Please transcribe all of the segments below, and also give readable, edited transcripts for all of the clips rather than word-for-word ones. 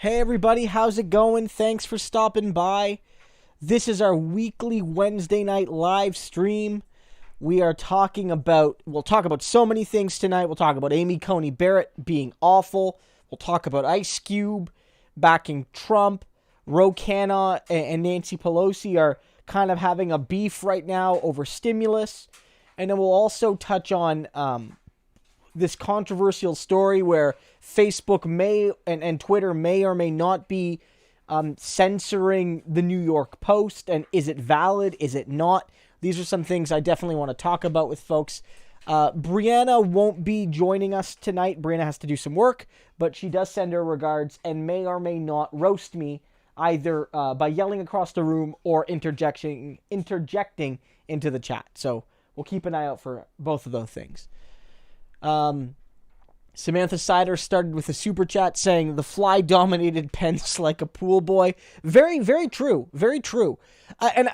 Hey everybody, how's it going? Thanks for stopping by. This is our weekly Wednesday night live stream. We'll talk about so many things tonight. We'll talk about Coney Barrett being awful. We'll talk about Ice Cube backing Trump. Ro Khanna and Nancy Pelosi are kind of having a beef right now over stimulus. And then we'll also touch on this controversial story where Facebook may and Twitter may or may not be censoring the New York Post. And is it valid? Is it not? These are some things I definitely want to talk about with folks. Brianna won't be joining us tonight. Brianna has to do some work, but she does send her regards and may or may not roast me either by yelling across the room or interjecting into the chat. So we'll keep an eye out for both of those things. Samantha Sider started with a super chat saying the fly dominated Pence like a pool boy. Very, very true. Very true. I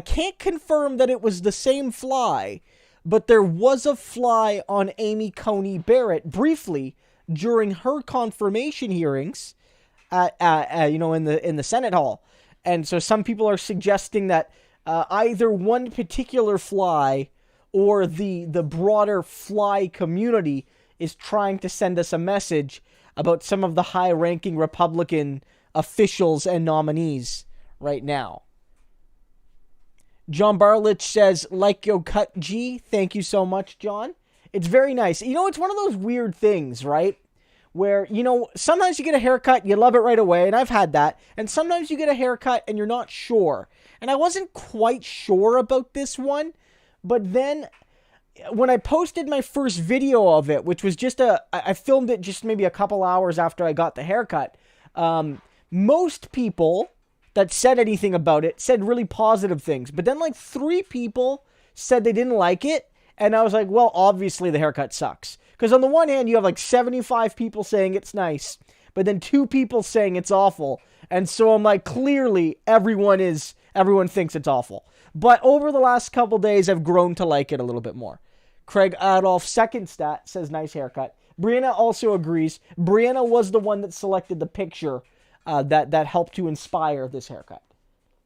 can't confirm that it was the same fly, but there was a fly on Coney Barrett briefly during her confirmation hearings in the Senate hall. And so some people are suggesting that either one particular fly or the broader fly community is trying to send us a message about some of the high-ranking Republican officials and nominees right now. John Barlich says, like yo cut G. Thank you so much, John. It's very nice. It's one of those weird things, right? Where, sometimes you get a haircut, you love it right away, and I've had that. And sometimes you get a haircut and you're not sure. And I wasn't quite sure about this one. But then, when I posted my first video of it, which was I filmed it just maybe a couple hours after I got the haircut, most people that said anything about it said really positive things. But then, 3 people said they didn't like it, and I was like, well, obviously the haircut sucks. Because on the one hand, you have 75 people saying it's nice, but then 2 people saying it's awful. And so I'm like, clearly, everyone thinks it's awful. But over the last couple days, I've grown to like it a little bit more. Craig Adolf, second stat, says nice haircut. Brianna also agrees. Brianna was the one that selected the picture that helped to inspire this haircut.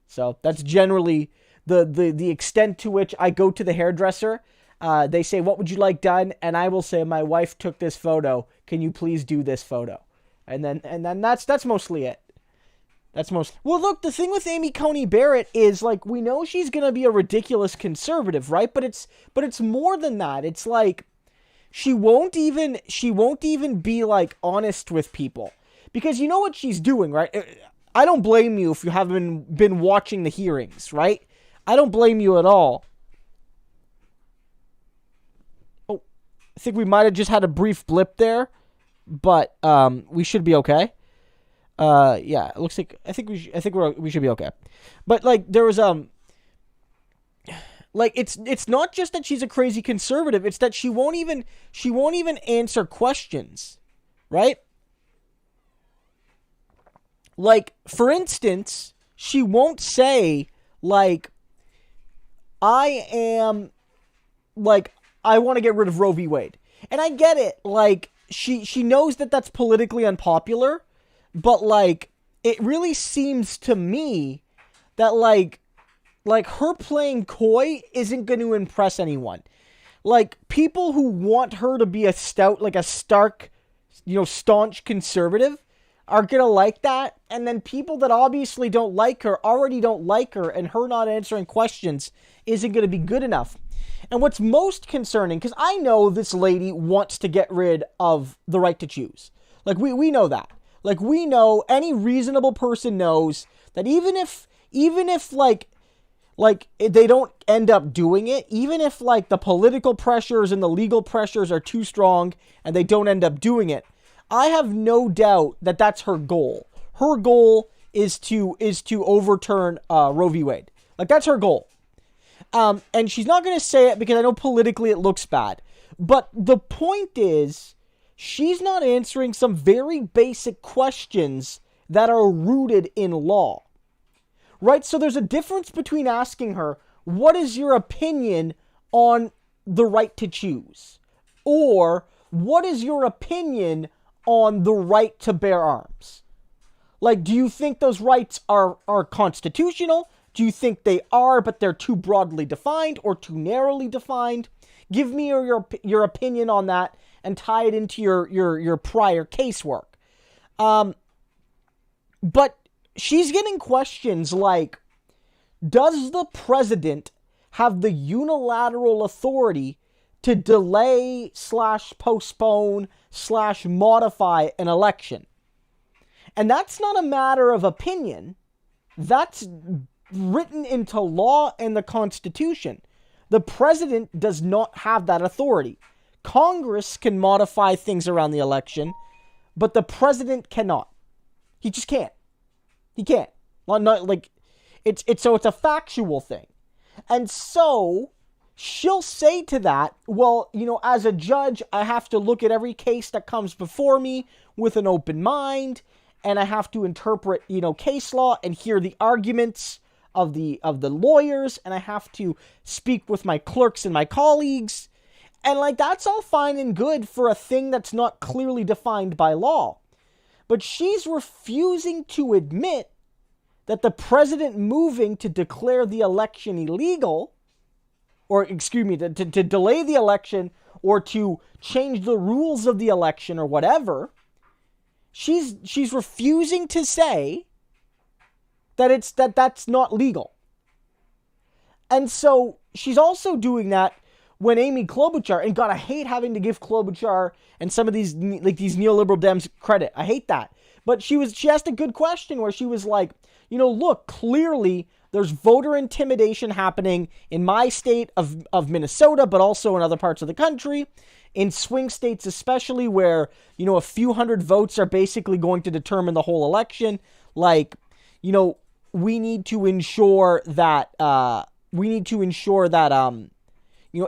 So that's generally the extent to which I go to the hairdresser. They say, what would you like done? And I will say, my wife took this photo. Can you please do this photo? And then that's mostly it. Well, look, the thing with Coney Barrett is, we know she's going to be a ridiculous conservative, right? But it's more than that. It's she won't even be, honest with people. Because you know what she's doing, right? I don't blame you if you haven't been watching the hearings, right? I don't blame you at all. Oh, I think we might have just had a brief blip there. But we should be okay. Yeah, it looks like I think we should be okay. But there was it's not just that she's a crazy conservative, it's that she won't even answer questions, right? For instance, she won't say I want to get rid of Roe v. Wade. And I get it. She knows that that's politically unpopular. But, it really seems to me that, her playing coy isn't going to impress anyone. People who want her to be a stark, staunch conservative are going to like that. And then people that obviously don't like her already don't like her, and her not answering questions isn't going to be good enough. And what's most concerning, because I know this lady wants to get rid of the right to choose. We know that. We know, any reasonable person knows that even if they don't end up doing it, even if the political pressures and the legal pressures are too strong and they don't end up doing it, I have no doubt that that's her goal. Her goal is to overturn Roe v. Wade. That's her goal. And she's not going to say it because I know politically it looks bad. But the point is, she's not answering some very basic questions that are rooted in law. Right? So there's a difference between asking her, what is your opinion on the right to choose? Or, what is your opinion on the right to bear arms. Like, do you think those rights are constitutional? Do you think they are, but they're too broadly defined or too narrowly defined? Give me your opinion on that and tie it into your prior casework. But she's getting questions like, does the president have the unilateral authority to delay / postpone / modify an election? And that's not a matter of opinion. That's written into law and the Constitution. The president does not have that authority. Congress can modify things around the election, but the president cannot. He just can't. He can't. Not like it's a factual thing. And so she'll say to that, well, as a judge, I have to look at every case that comes before me with an open mind, and I have to interpret, case law and hear the arguments of the lawyers, and I have to speak with my clerks and my colleagues. And that's all fine and good for a thing that's not clearly defined by law. But she's refusing to admit that the president moving to declare the election illegal, or to delay the election or to change the rules of the election or whatever, she's refusing to say that that's not legal. And so she's also doing that when Amy Klobuchar, and God, I hate having to give Klobuchar and some of these neoliberal Dems credit. I hate that. But she asked a good question where she was like, look, clearly there's voter intimidation happening in my state of Minnesota, but also in other parts of the country, in swing states especially, where, a few hundred votes are basically going to determine the whole election. We need to ensure that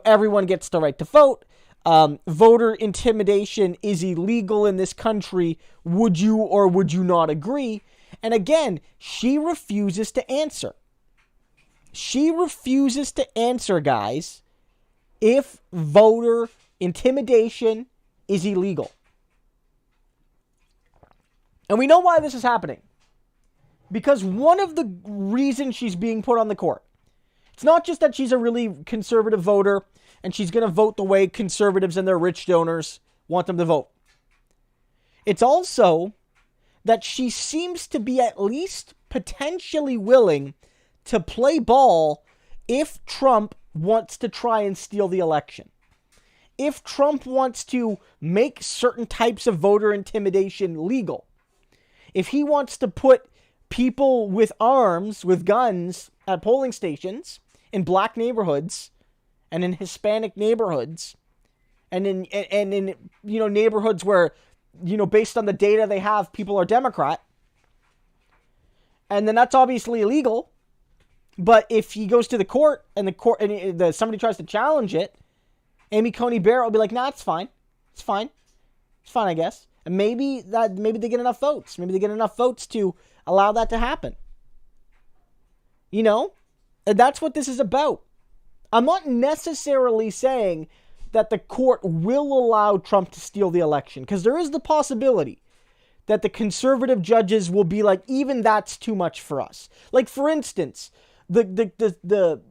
everyone gets the right to vote. Voter intimidation is illegal in this country. Would you or would you not agree? And again, she refuses to answer. She refuses to answer, guys, if voter intimidation is illegal. And we know why this is happening. Because one of the reasons she's being put on the court, it's not just that she's a really conservative voter and she's going to vote the way conservatives and their rich donors want them to vote. It's also that she seems to be at least potentially willing to play ball if Trump wants to try and steal the election. If Trump wants to make certain types of voter intimidation legal. If he wants to put people with arms, with guns, at polling stations, in black neighborhoods, and in Hispanic neighborhoods, and in neighborhoods where, based on the data they have, people are Democrat, and then that's obviously illegal. But if he goes to the court and somebody tries to challenge it, Coney Barrett will be like, nah, it's fine. It's fine, I guess. And maybe they get enough votes. Maybe they get enough votes to allow that to happen. And that's what this is about. I'm not necessarily saying that the court will allow Trump to steal the election, because there is the possibility that the conservative judges will be like, even that's too much for us. Like, for instance, the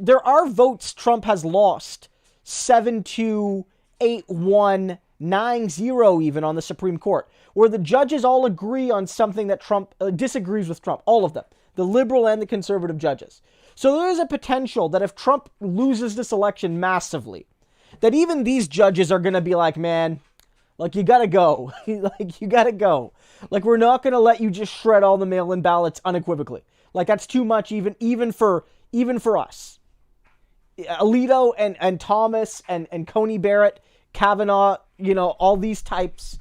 there are votes Trump has lost 7-2, 8-1, 9-0 even on the Supreme Court, where the judges all agree on something that Trump disagrees with Trump, all of them, the liberal and the conservative judges. So there is a potential that if Trump loses this election massively, that even these judges are going to be like, man, you got to go. You got to go. We're not going to let you just shred all the mail-in ballots unequivocally. That's too much even for us. Alito and Thomas and Coney Barrett, Kavanaugh, all these types,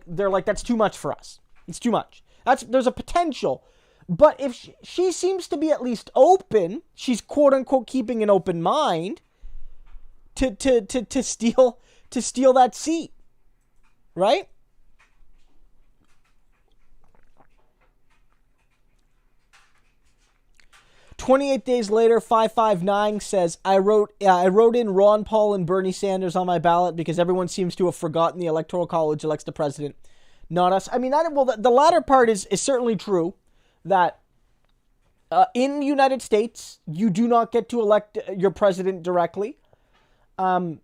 they're like, that's too much for us. It's too much. There's a potential. But if she seems to be at least open, she's quote unquote keeping an open mind to steal that seat. Right? 28 days later, 559 says, I wrote in Ron Paul and Bernie Sanders on my ballot because everyone seems to have forgotten the Electoral College elects the president, not us. I mean, the latter part is certainly true, that in the United States, you do not get to elect your president directly. Here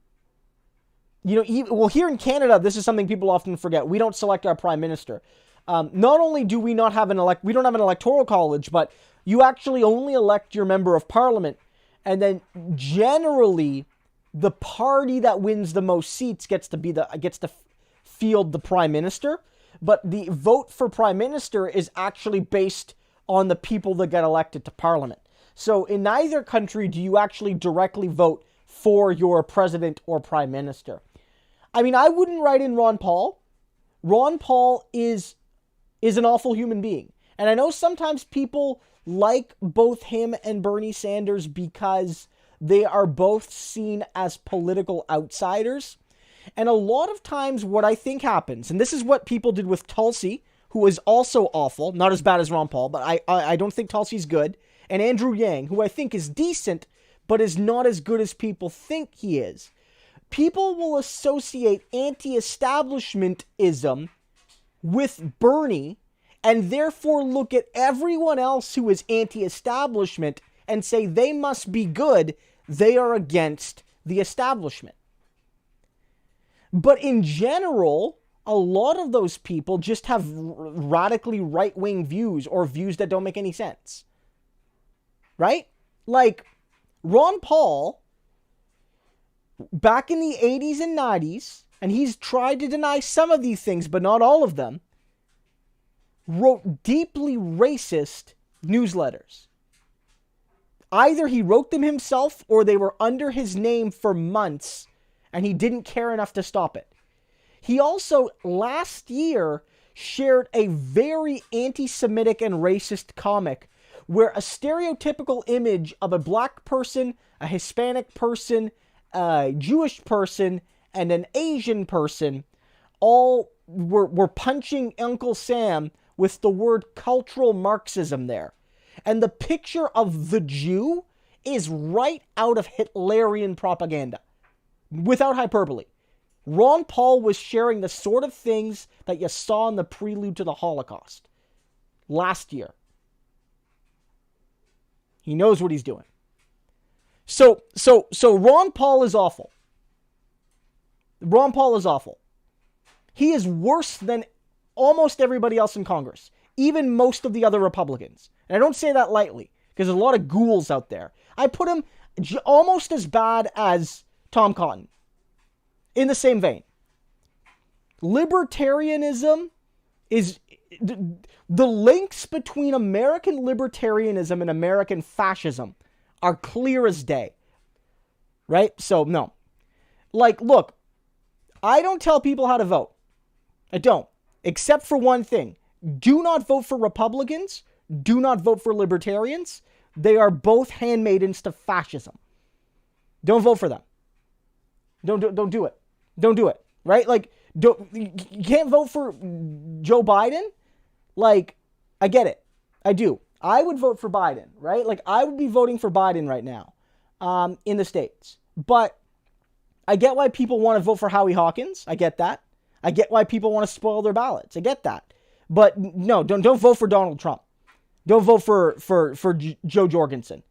in Canada, this is something people often forget. We don't select our prime minister. Not only do we not have we don't have an electoral college, but you actually only elect your member of parliament. And then generally, the party that wins the most seats gets to field the prime minister. But the vote for prime minister is actually based on the people that get elected to parliament. So in neither country do you actually directly vote for your president or prime minister. I mean, I wouldn't write in Ron Paul. Ron Paul is an awful human being. And I know sometimes people like both him and Bernie Sanders because they are both seen as political outsiders. And a lot of times what I think happens, and this is what people did with Tulsi, who is also awful, not as bad as Ron Paul, but I don't think Tulsi's good, and Andrew Yang, who I think is decent, but is not as good as people think he is. People will associate anti-establishmentism with Bernie, and therefore look at everyone else who is anti-establishment and say they must be good, they are against the establishment. But in general, a lot of those people just have radically right-wing views or views that don't make any sense. Right? Like, Ron Paul, back in the 80s and 90s, and he's tried to deny some of these things, but not all of them, wrote deeply racist newsletters. Either he wrote them himself or they were under his name for months and he didn't care enough to stop it. He also, last year, shared a very anti-Semitic and racist comic where a stereotypical image of a black person, a Hispanic person, a Jewish person, and an Asian person all were punching Uncle Sam with the word cultural Marxism there. And the picture of the Jew is right out of Hitlerian propaganda. Without hyperbole. Ron Paul was sharing the sort of things that you saw in the prelude to the Holocaust last year. He knows what he's doing. So Ron Paul is awful. Ron Paul is awful. He is worse than almost everybody else in Congress, even most of the other Republicans. And I don't say that lightly, because there's a lot of ghouls out there. I put him almost as bad as Tom Cotton, in the same vein. Libertarianism is... The links between American libertarianism and American fascism are clear as day. Right? So, no. Like, look, I don't tell people how to vote. I don't. Except for one thing. Do not vote for Republicans. Do not vote for libertarians. They are both handmaidens to fascism. Don't vote for them. Don't do it. Don't do it. Right? Like, you can't vote for Joe Biden. Like, I get it. I do. I would vote for Biden, right? Like, I would be voting for Biden right now in the States. But I get why people want to vote for Howie Hawkins. I get that. I get why people want to spoil their ballots. I get that. But no, don't vote for Donald Trump. Don't vote for Joe Jorgensen.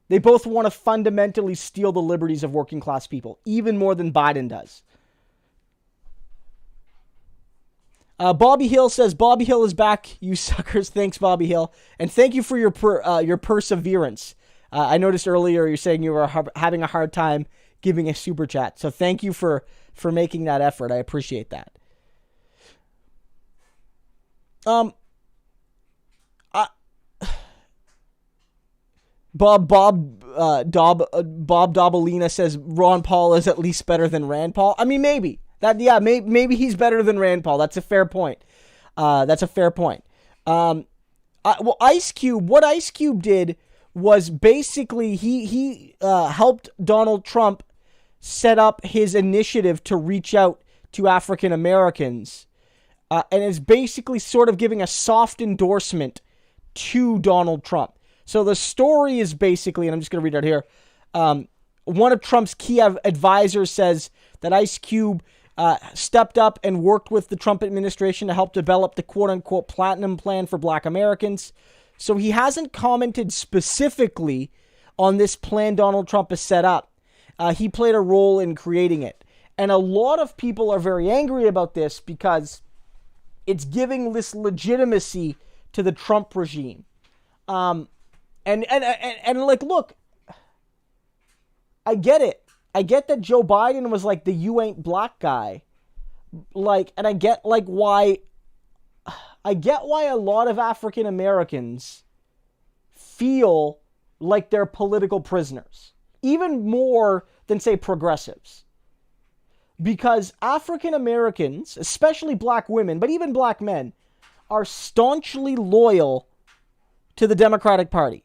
They both want to fundamentally steal the liberties of working class people, even more than Biden does. Bobby Hill says, Bobby Hill is back, you suckers. Thanks, Bobby Hill. And thank you for your perseverance. I noticed earlier you're saying you were having a hard time giving a super chat. So thank you for making that effort. I appreciate that. Bob Dobalina says Ron Paul is at least better than Rand Paul. I mean, maybe. Maybe he's better than Rand Paul. That's a fair point. Well, Ice Cube, what Ice Cube did was basically he helped Donald Trump set up his initiative to reach out to African Americans, and is basically sort of giving a soft endorsement to Donald Trump. So the story is basically, and I'm just going to read it out here. One of Trump's key advisors says that Ice Cube stepped up and worked with the Trump administration to help develop the quote-unquote platinum plan for Black Americans. So he hasn't commented specifically on this plan Donald Trump has set up. He played a role in creating it. And a lot of people are very angry about this because it's giving this legitimacy to the Trump regime. And like, look, I get it. I get that Joe Biden was like the "you ain't black" guy. Like, and I get why a lot of African Americans feel like they're political prisoners, even more than, say, progressives. Because African Americans, especially black women, but even black men, are staunchly loyal to the Democratic Party.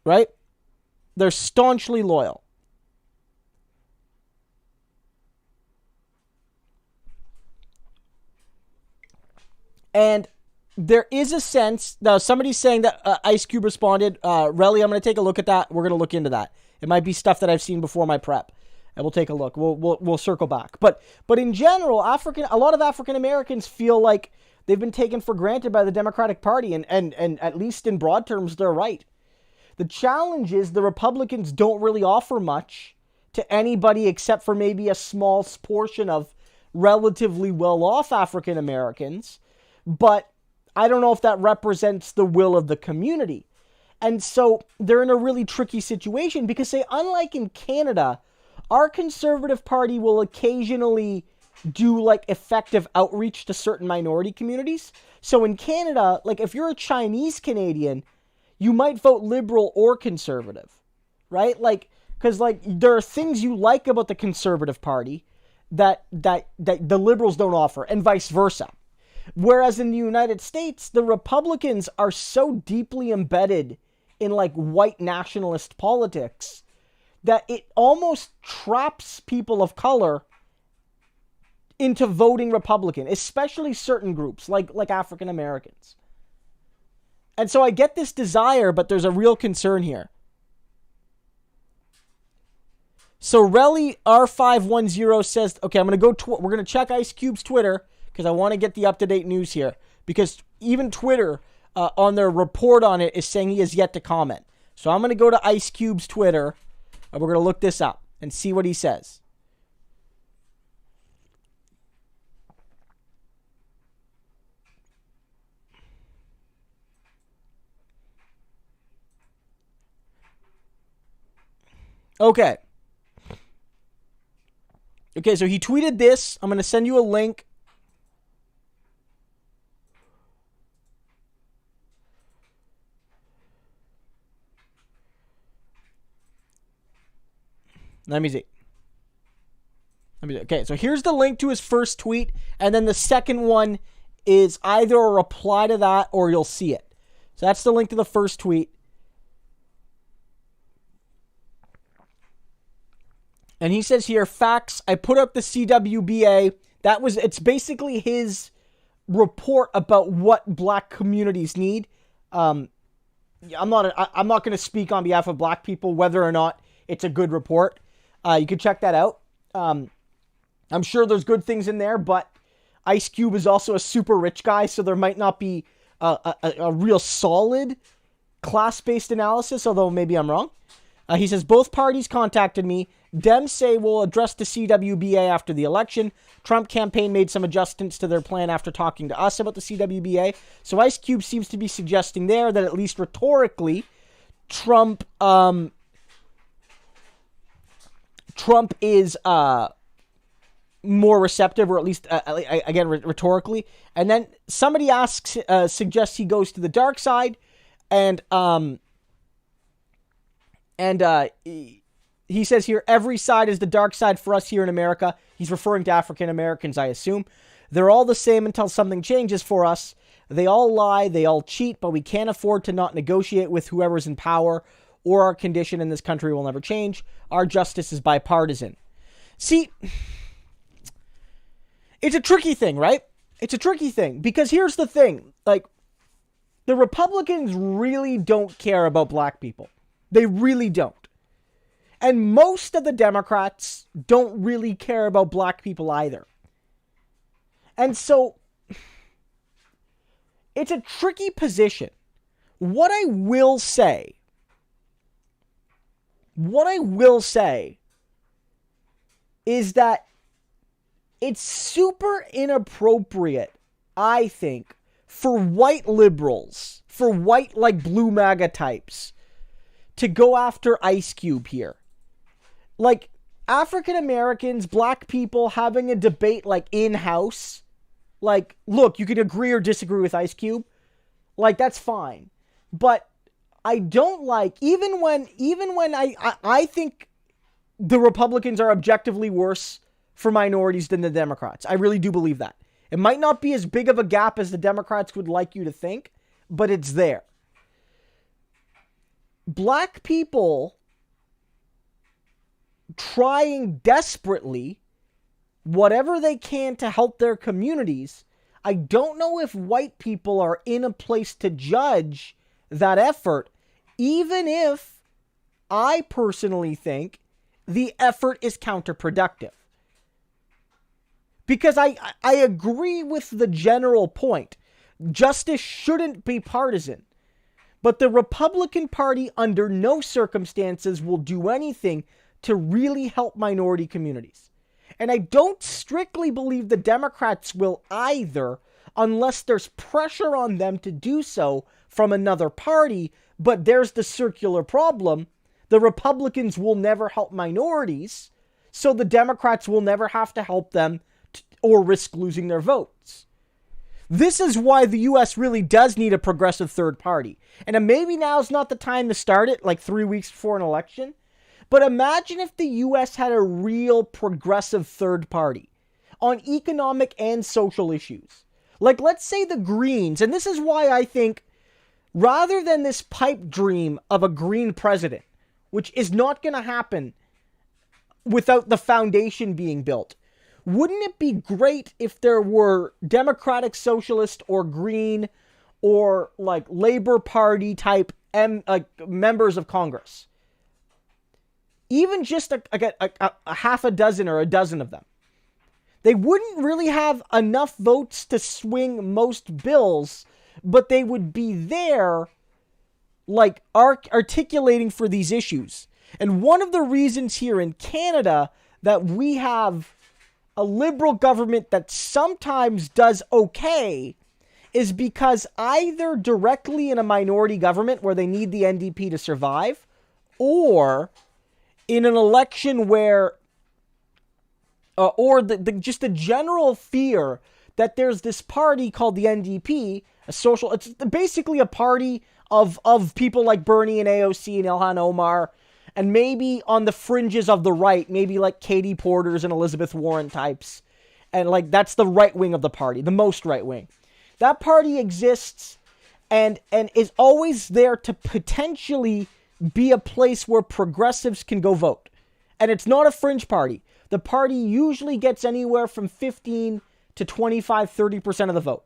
Right? They're staunchly loyal. And there is a sense, now somebody's saying that Ice Cube responded, Relly, I'm going to take a look at that. We're going to look into that. It might be stuff that I've seen before my prep. And we'll take a look. We'll circle back. But in general, a lot of African Americans feel like they've been taken for granted by the Democratic Party, and at least in broad terms, they're right. The challenge is the Republicans don't really offer much to anybody except for maybe a small portion of relatively well-off African Americans. But I don't know if that represents the will of the community. And so they're in a really tricky situation because, say, unlike in Canada, our Conservative Party will occasionally do like effective outreach to certain minority communities. So in Canada, like if you're a Chinese Canadian, you might vote Liberal or Conservative, right? Like, because like there are things you like about the Conservative Party that the Liberals don't offer, and vice versa. Whereas in the United States, the Republicans are so deeply embedded in like white nationalist politics that it almost traps people of color into voting Republican, especially certain groups like African Americans. And so I get this desire, but there's a real concern here. So Relly R510 says, okay, I'm going to go, we're going to check Ice Cube's Twitter because I want to get the up-to-date news here. Because even Twitter, on their report on it, is saying he has yet to comment. So I'm going to go to Ice Cube's Twitter, and we're going to look this up and see what he says. Okay. Okay, so he tweeted this. I'm going to send you a link. Let me see. Okay, so here's the link to his first tweet, and then the second one is either a reply to that or you'll see it. So that's the link to the first tweet. And he says here, facts, I put up the CWBA. It's basically his report about what black communities need. I'm not going to speak on behalf of black people, whether or not it's a good report. You can check that out. I'm sure there's good things in there, but Ice Cube is also a super rich guy, so there might not be a real solid class-based analysis, although maybe I'm wrong. He says, both parties contacted me. Dems say we'll address the CWBA after the election. Trump campaign made some adjustments to their plan after talking to us about the CWBA. So Ice Cube seems to be suggesting there that at least rhetorically, Trump is more receptive, or at least, again, rhetorically. And then somebody suggests he goes to the dark side, and he says here, every side is the dark side for us here in America. He's referring to African Americans, I assume. They're all the same until something changes for us. They all lie, they all cheat, but we can't afford to not negotiate with whoever's in power, or our condition in this country will never change. Our justice is bipartisan. See, it's a tricky thing, right? It's a tricky thing, because here's the thing. Like, The Republicans really don't care about black people. They really don't. And most of the Democrats don't really care about black people either. And so it's a tricky position. What I will say is that it's super inappropriate, I think, for white liberals, for white, like, blue MAGA types, to go after Ice Cube here. Like, African Americans, black people having a debate, like, in-house. Like, look, you could agree or disagree with Ice Cube. Like, that's fine. But I don't like, even when I think the Republicans are objectively worse for minorities than the Democrats. I really do believe that. It might not be as big of a gap as the Democrats would like you to think, but it's there. Black people trying desperately whatever they can to help their communities. I don't know if white people are in a place to judge that effort, even if I personally think the effort is counterproductive. Because I agree with the general point. Justice shouldn't be partisan. But the Republican Party under no circumstances will do anything to really help minority communities. And I don't strictly believe the Democrats will either, unless there's pressure on them to do so from another party. But there's the circular problem. The Republicans will never help minorities, so the Democrats will never have to help them or risk losing their votes. This is why the U.S. really does need a progressive third party. And maybe now's not the time to start it, like 3 weeks before an election. But imagine if the U.S. had a real progressive third party on economic and social issues. Like, let's say the Greens, and this is why I think, rather than this pipe dream of a green president, which is not going to happen without the foundation being built, wouldn't it be great if there were Democratic, Socialist, or Green, or like Labor Party type members of Congress? Even just a half a dozen or a dozen of them. They wouldn't really have enough votes to swing most bills, but they would be there, like, articulating for these issues. And one of the reasons here in Canada that we have a liberal government that sometimes does okay is because either directly in a minority government where they need the NDP to survive, or in an election where, or just the general fear that there's this party called the NDP, it's basically a party of people like Bernie and AOC and Ilhan Omar, and maybe on the fringes of the right, maybe like Katie Porters and Elizabeth Warren types. And like, that's the right wing of the party, the most right wing. That party exists and is always there to potentially be a place where progressives can go vote. And it's not a fringe party. The party usually gets anywhere from 15 to 25, 30% of the vote.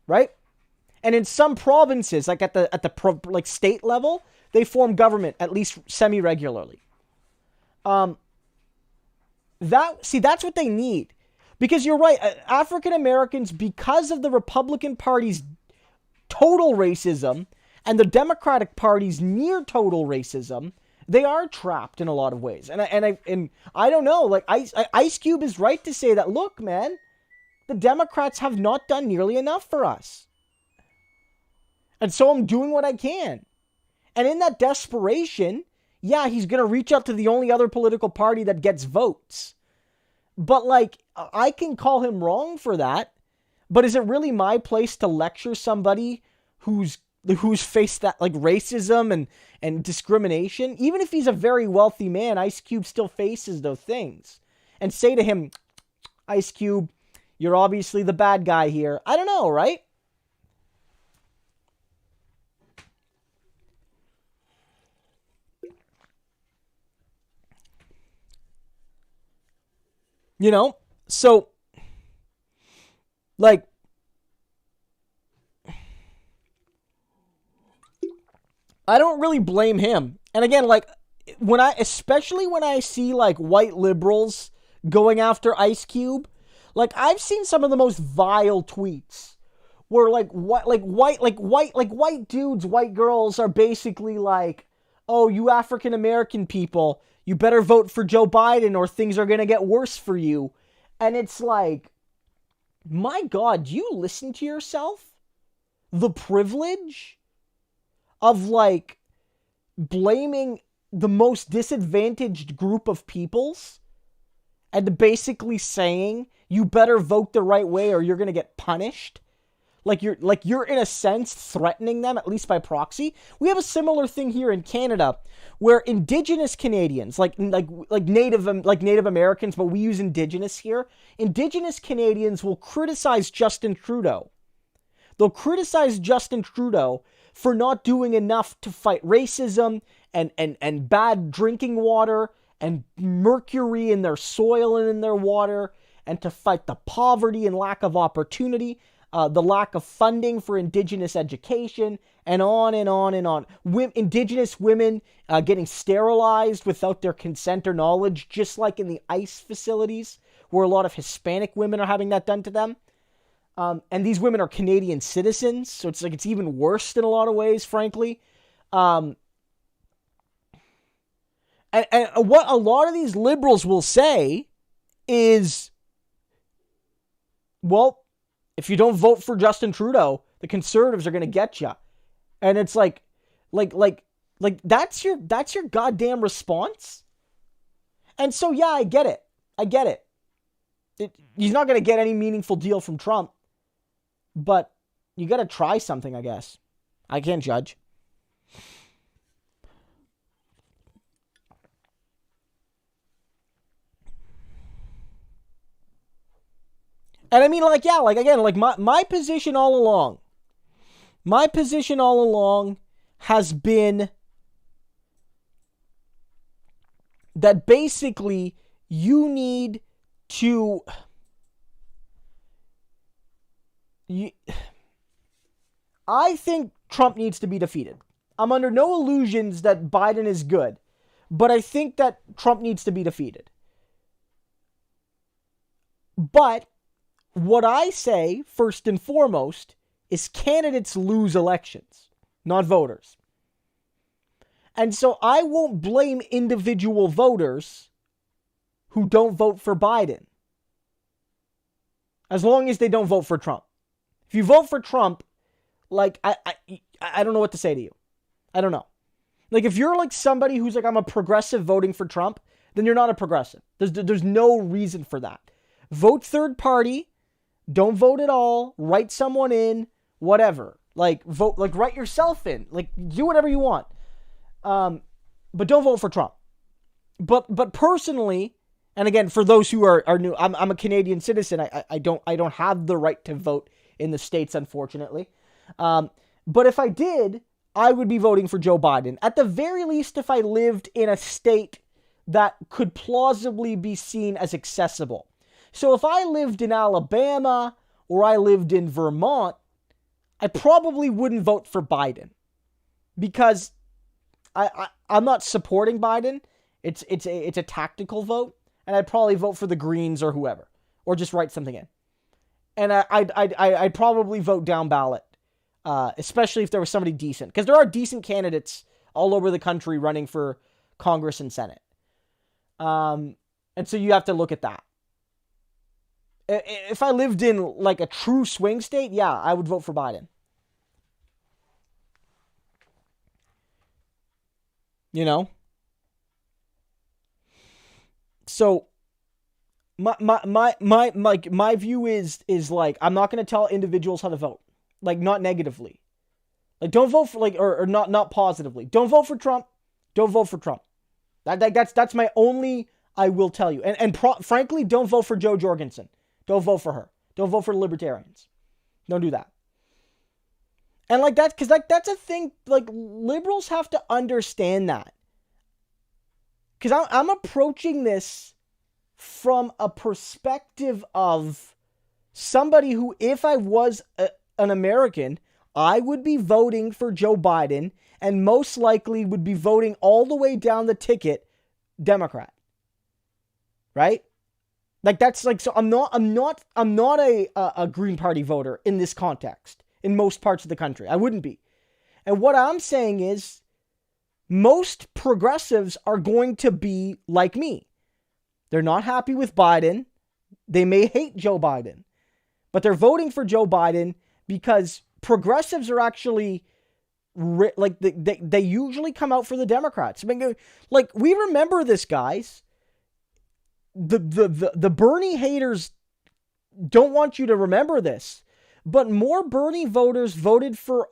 Right? And in some provinces, like at the state level, they form government at least semi-regularly. That's what they need. Because you're right, African Americans, because of the Republican Party's total racism and the Democratic Party's near total racism, they are trapped in a lot of ways. And I don't know, like Ice Cube is right to say that, look, man, the Democrats have not done nearly enough for us. And so I'm doing what I can. And in that desperation, yeah, he's going to reach out to the only other political party that gets votes. But, like, I can call him wrong for that. But is it really my place to lecture somebody who's faced that, like, racism and discrimination? Even if he's a very wealthy man, Ice Cube still faces those things. And say to him, Ice Cube, you're obviously the bad guy here. I don't know, right? You know, so, like, I don't really blame him. And again, like, especially when I see, like, white liberals going after Ice Cube, like, I've seen some of the most vile tweets where, like, white dudes, white girls are basically like, oh, you African American people, you better vote for Joe Biden or things are going to get worse for you. And it's like, my God, do you listen to yourself? The privilege of, like, blaming the most disadvantaged group of peoples and basically saying you better vote the right way or you're going to get punished. Like you're in a sense threatening them, at least by proxy. We have a similar thing here in Canada where Indigenous Canadians, like Native Americans, but we use Indigenous here. Indigenous Canadians will criticize Justin Trudeau. They'll criticize Justin Trudeau for not doing enough to fight racism and bad drinking water and mercury in their soil and in their water, and to fight the poverty and lack of opportunity, the lack of funding for Indigenous education, and on and on and on. Indigenous women getting sterilized without their consent or knowledge, just like in the ICE facilities, where a lot of Hispanic women are having that done to them. And these women are Canadian citizens, so it's like it's even worse in a lot of ways, frankly. And what a lot of these liberals will say is, well, if you don't vote for Justin Trudeau, the Conservatives are going to get you. And it's like that's your goddamn response. And so, yeah, I get it. He's not going to get any meaningful deal from Trump. But you got to try something, I guess. I can't judge. And I mean, like, yeah, like, again, like, my position all along has been that basically you need to... I think Trump needs to be defeated. I'm under no illusions that Biden is good, but I think that Trump needs to be defeated. But what I say, first and foremost, is candidates lose elections, not voters. And so I won't blame individual voters who don't vote for Biden, as long as they don't vote for Trump. If you vote for Trump, like, I don't know what to say to you. I don't know. Like, if you're like somebody who's like, I'm a progressive voting for Trump, then you're not a progressive. There's no reason for that. Vote third party. Don't vote at all. Write someone in. Whatever. Like, vote, like, write yourself in. Like, do whatever you want. But don't vote for Trump. But personally, and again, for those who are new, I'm a Canadian citizen. I don't have the right to vote in the States, unfortunately. But if I did, I would be voting for Joe Biden. At the very least, if I lived in a state that could plausibly be seen as accessible. So if I lived in Alabama or I lived in Vermont, I probably wouldn't vote for Biden, because I'm not supporting Biden. It's a tactical vote, and I'd probably vote for the Greens or whoever, or just write something in. And I'd probably vote down ballot, especially if there was somebody decent, because there are decent candidates all over the country running for Congress and Senate. And so you have to look at that. If I lived in like a true swing state, yeah, I would vote for Biden. You know? So my view is like, I'm not going to tell individuals how to vote. Like, not negatively. Like, don't vote for, like, or not positively. Don't vote for Trump. Don't vote for Trump. That's my only, I will tell you. And frankly, don't vote for Jo Jorgensen. Don't vote for her. Don't vote for the Libertarians. Don't do that. And like that, because like that's a thing, like liberals have to understand that. Because I'm approaching this from a perspective of somebody who, if I was an American, I would be voting for Joe Biden and most likely would be voting all the way down the ticket Democrat. Right? Like that's like, so I'm not a Green Party voter in this context in most parts of the country. I wouldn't be. And what I'm saying is most progressives are going to be like me. They're not happy with Biden. They may hate Joe Biden, but they're voting for Joe Biden because progressives are actually like they usually come out for the Democrats. I mean, like we remember this, guys. The Bernie haters don't want you to remember this, but more Bernie voters voted for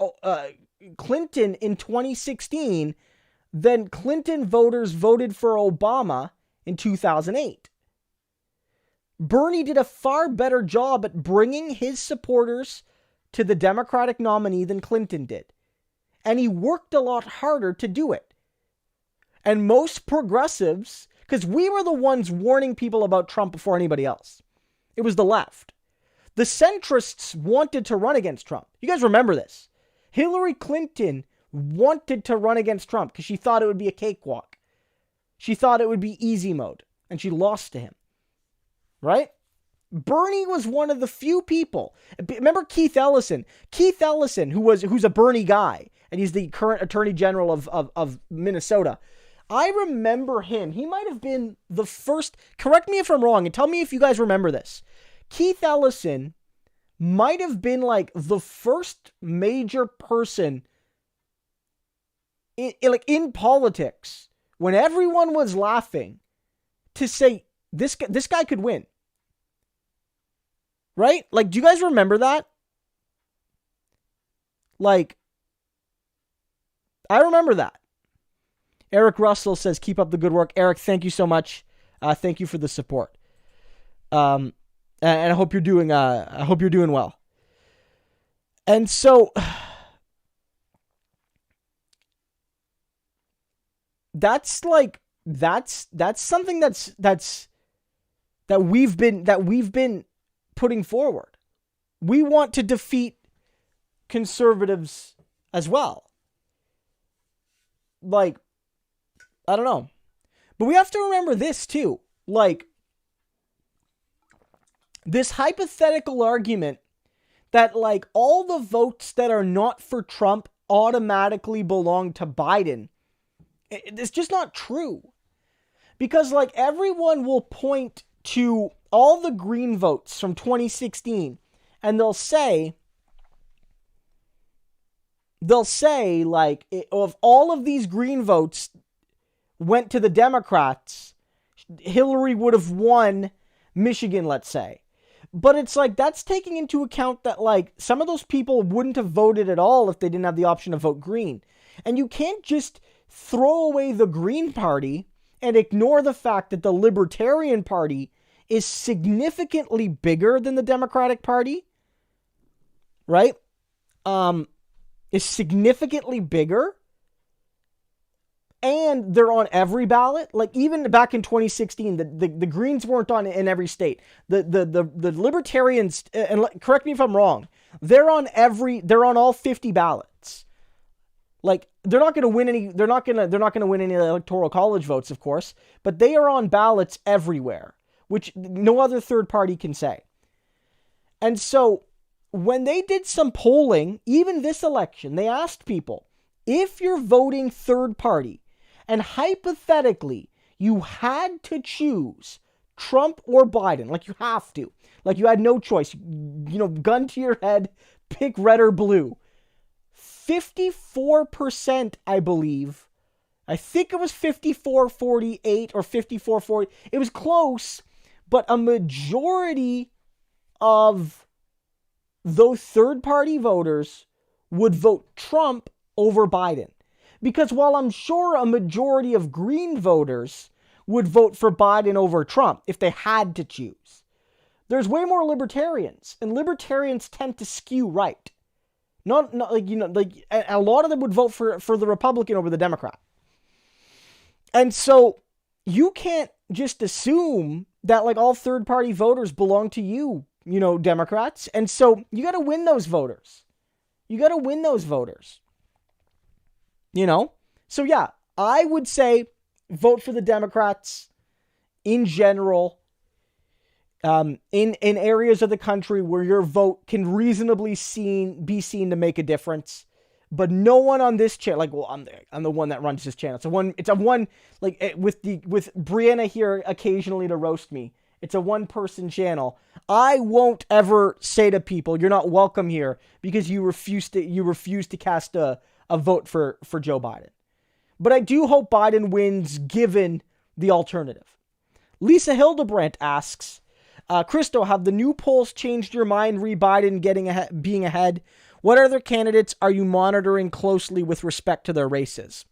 Clinton in 2016 than Clinton voters voted for Obama in 2008. Bernie did a far better job at bringing his supporters to the Democratic nominee than Clinton did. And he worked a lot harder to do it. And most progressives, because we were the ones warning people about Trump before anybody else. It was the left. The centrists wanted to run against Trump. You guys remember this. Hillary Clinton wanted to run against Trump because she thought it would be a cakewalk. She thought it would be easy mode. And she lost to him. Right? Bernie was one of the few people. Remember Keith Ellison? Keith Ellison, who's a Bernie guy, and he's the current Attorney General of Minnesota. I remember him. He might have been the first, correct me if I'm wrong, and tell me if you guys remember this. Keith Ellison might have been like the first major person in politics, when everyone was laughing, to say, this guy could win. Right? Like, do you guys remember that? Like, I remember that. Eric Russell says, keep up the good work. Eric, thank you so much. Thank you for the support. And I hope you're doing well. And so that's something that we've been putting forward. We want to defeat conservatives as well. Like, I don't know. But we have to remember this too. Like, this hypothetical argument that like all the votes that are not for Trump automatically belong to Biden. It's just not true. Because like everyone will point to all the Green votes from 2016 and they'll say like, if all of these Green votes went to the Democrats, Hillary would have won Michigan, let's say. But it's like, that's taking into account that like some of those people wouldn't have voted at all if they didn't have the option to vote Green. And you can't just throw away the Green Party and ignore the fact that the Libertarian Party is significantly bigger than the Democratic Party. Right? Is significantly bigger. And they're on every ballot. Like even back in 2016, the Greens weren't on in every state. The Libertarians, and correct me if I'm wrong, they're on all 50 ballots. Like they're not going to win any. They're not going to win any electoral college votes, of course. But they are on ballots everywhere, which no other third party can say. And so when they did some polling, even this election, they asked people, if you're voting third party, and hypothetically, you had to choose Trump or Biden, like you have to, like you had no choice, gun to your head, pick red or blue. 54%, I believe. I think it was 54-48 or 54-40. It was close, but a majority of those third-party voters would vote Trump over Biden. Because while I'm sure a majority of Green voters would vote for Biden over Trump if they had to choose, there's way more libertarians, and libertarians tend to skew right. Not like a lot of them would vote for the Republican over the Democrat. And so you can't just assume that like all third party voters belong to you, Democrats. And so you got to win those voters. You got to win those voters. So yeah, I would say vote for the Democrats in general, in areas of the country where your vote can reasonably be seen to make a difference. But no one on this channel, I'm the one that runs this channel. It's a one with Brianna here occasionally to roast me. It's a one-person channel. I won't ever say to people, "You're not welcome here," because you refuse to cast a vote for Joe Biden. But I do hope Biden wins given the alternative. Lisa Hildebrandt asks, Christo, have the new polls changed your mind re Biden being ahead? What other candidates are you monitoring closely with respect to their races?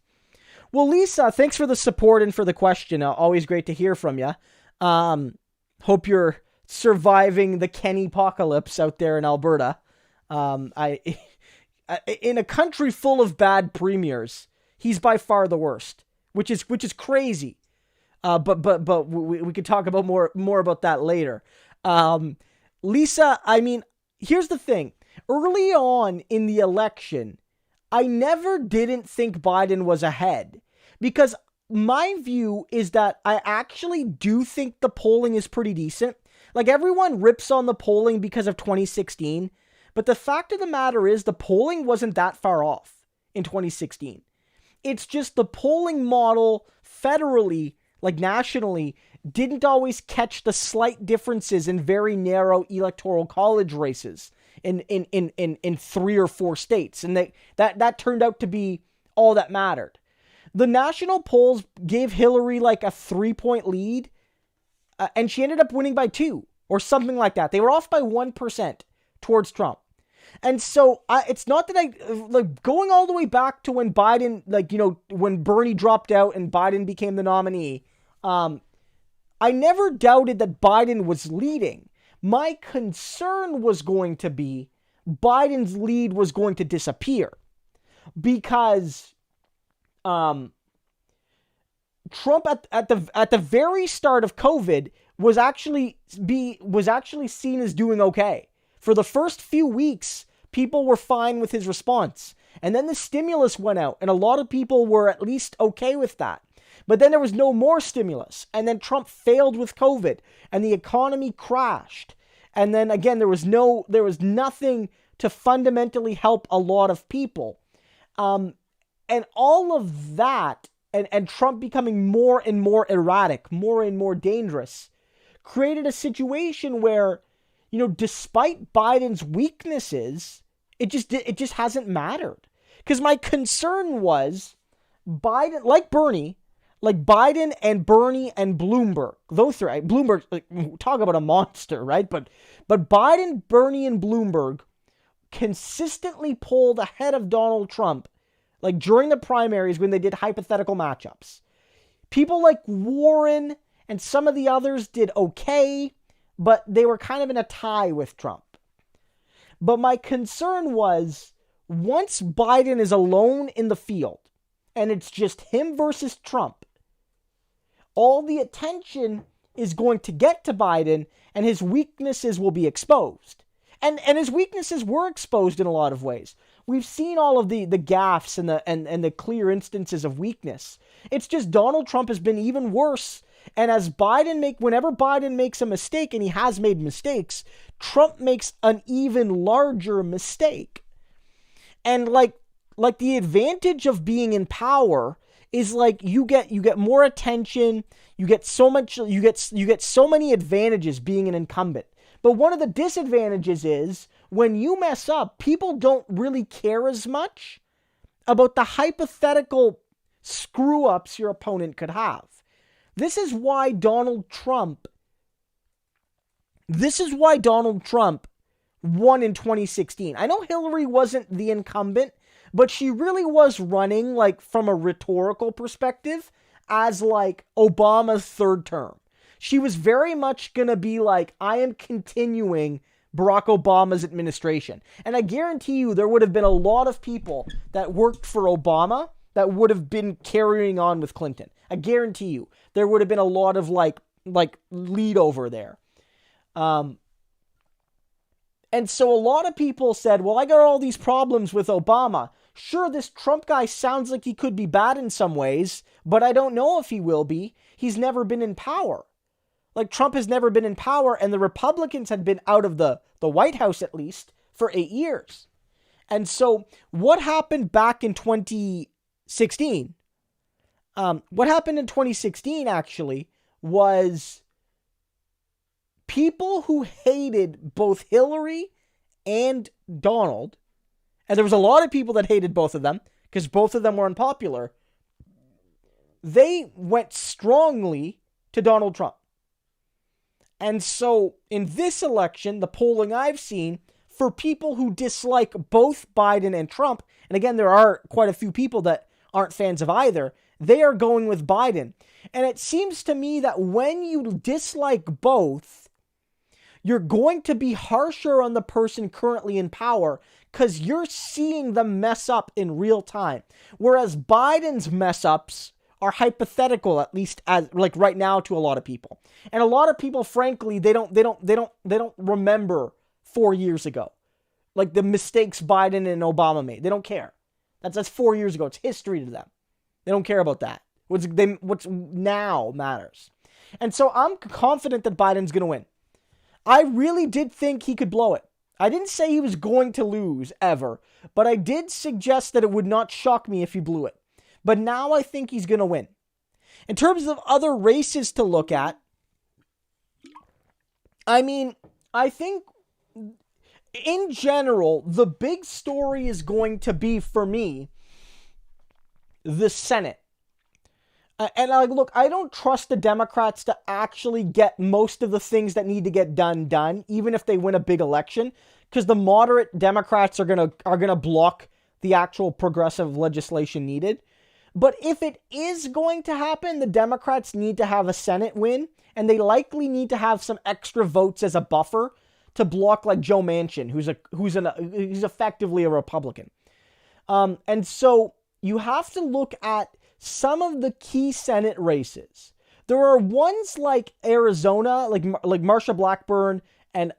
Well, Lisa, thanks for the support and for the question. Always great to hear from you. Hope you're surviving the Kenny apocalypse out there in Alberta. In a country full of bad premiers, he's by far the worst, which is crazy. But we could talk about more about that later. Lisa, I mean, here's the thing. Early on in the election, I never didn't think Biden was ahead, because my view is that I actually do think the polling is pretty decent. Like, everyone rips on the polling because of 2016, but the fact of the matter is the polling wasn't that far off in 2016. It's just the polling model federally, like nationally, didn't always catch the slight differences in very narrow electoral college races in 3 or 4 states. And that turned out to be all that mattered. The national polls gave Hillary like a 3-point lead, and she ended up winning by 2 or something like that. They were off by 1% towards Trump. And so it's not that I going all the way back to when Biden, when Bernie dropped out and Biden became the nominee. I never doubted that Biden was leading. My concern was going to be Biden's lead was going to disappear, because Trump at the very start of COVID was actually seen as doing okay. For the first few weeks, people were fine with his response. And then the stimulus went out, and a lot of people were at least okay with that. But then there was no more stimulus. And then Trump failed with COVID, and the economy crashed. And then again, there was nothing to fundamentally help a lot of people. And all of that, and Trump becoming more and more erratic, more and more dangerous, created a situation where, despite Biden's weaknesses, it just hasn't mattered. Because my concern was Biden and Bernie and Bloomberg. Those three, Bloomberg, talk about a monster, right? But Biden, Bernie, and Bloomberg consistently polled ahead of Donald Trump, like during the primaries when they did hypothetical matchups. People like Warren and some of the others did okay, but they were kind of in a tie with Trump. But my concern was, once Biden is alone in the field and it's just him versus Trump, all the attention is going to get to Biden and his weaknesses will be exposed. And his weaknesses were exposed in a lot of ways. We've seen all of the gaffes and the clear instances of weakness. It's just Donald Trump has been even worse. And whenever Biden makes a mistake, and he has made mistakes, Trump makes an even larger mistake. And like the advantage of being in power is like you get more attention, you get so many advantages being an incumbent. But one of the disadvantages is when you mess up, people don't really care as much about the hypothetical screw-ups your opponent could have. This is why Donald Trump won in 2016. I know Hillary wasn't the incumbent, but she really was running, like, from a rhetorical perspective as like Obama's third term. She was very much going to be like, I am continuing Barack Obama's administration. And I guarantee you there would have been a lot of people that worked for Obama that would have been carrying on with Clinton. I guarantee you there would have been a lot of like lead over there. And And so a lot of people said, well, I got all these problems with Obama. Sure, this Trump guy sounds like he could be bad in some ways, but I don't know if he will be. He's never been in power. Like, Trump has never been in power, and the Republicans had been out of the White House, at least, for 8 years. And so what happened back in 2016? What happened in 2016, actually, was people who hated both Hillary and Donald, and there was a lot of people that hated both of them, because both of them were unpopular, they went strongly to Donald Trump. And so in this election, the polling I've seen, for people who dislike both Biden and Trump, and again, there are quite a few people that aren't fans of either, they are going with Biden. And it seems to me that when you dislike both, you're going to be harsher on the person currently in power because you're seeing them mess up in real time. Whereas Biden's mess ups are hypothetical, at least as like right now, to a lot of people. And a lot of people, frankly, they don't remember 4 years ago, like the mistakes Biden and Obama made. They don't care. That's 4 years ago. It's history to them. They don't care about that. What's now matters. And so I'm confident that Biden's going to win. I really did think he could blow it. I didn't say he was going to lose ever, but I did suggest that it would not shock me if he blew it. But now I think he's going to win. In terms of other races to look at, I mean, I think in general, the big story is going to be, for me, the Senate. And look, I don't trust the Democrats to actually get most of the things that need to get done, even if they win a big election, because the moderate Democrats are gonna block the actual progressive legislation needed. But if it is going to happen, the Democrats need to have a Senate win, and they likely need to have some extra votes as a buffer to block like Joe Manchin, who's effectively a Republican. And so you have to look at some of the key Senate races. There are ones like Arizona, like Marsha Blackburn and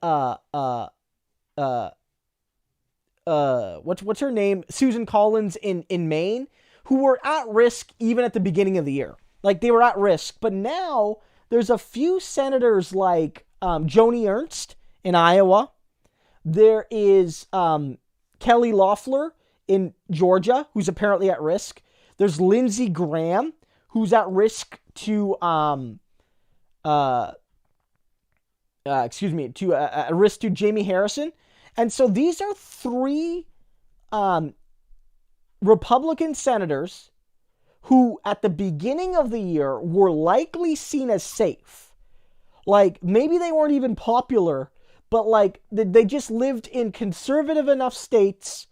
what's her name? Susan Collins in Maine, who were at risk even at the beginning of the year. Like, they were at risk. But now there's a few senators like Joni Ernst in Iowa. There is Kelly Loeffler in Georgia, who's apparently at risk. There's Lindsey Graham, who's at risk to risk to Jamie Harrison. And so these are three Republican senators who at the beginning of the year were likely seen as safe. Like, maybe they weren't even popular, but like they just lived in conservative enough states,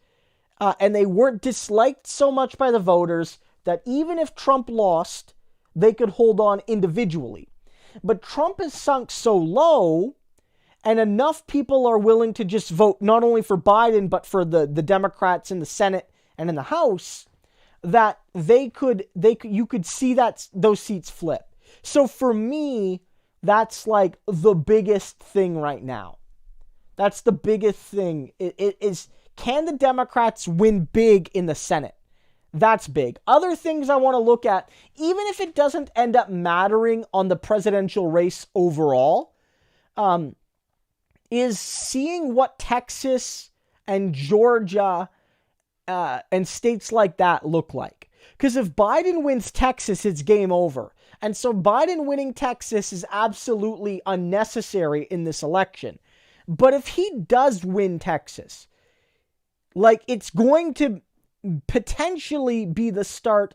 and they weren't disliked so much by the voters that even if Trump lost, they could hold on individually. But Trump has sunk so low, and enough people are willing to just vote not only for Biden, but for the Democrats in the Senate and in the House, that you could see that those seats flip. So for me, that's like the biggest thing right now. That's the biggest thing. It is, can the Democrats win big in the Senate? That's big. Other things I want to look at, even if it doesn't end up mattering on the presidential race overall, is seeing what Texas and Georgia and states like that look like. Because if Biden wins Texas, it's game over. And so Biden winning Texas is absolutely unnecessary in this election. But if he does win Texas, like, it's going to potentially be the start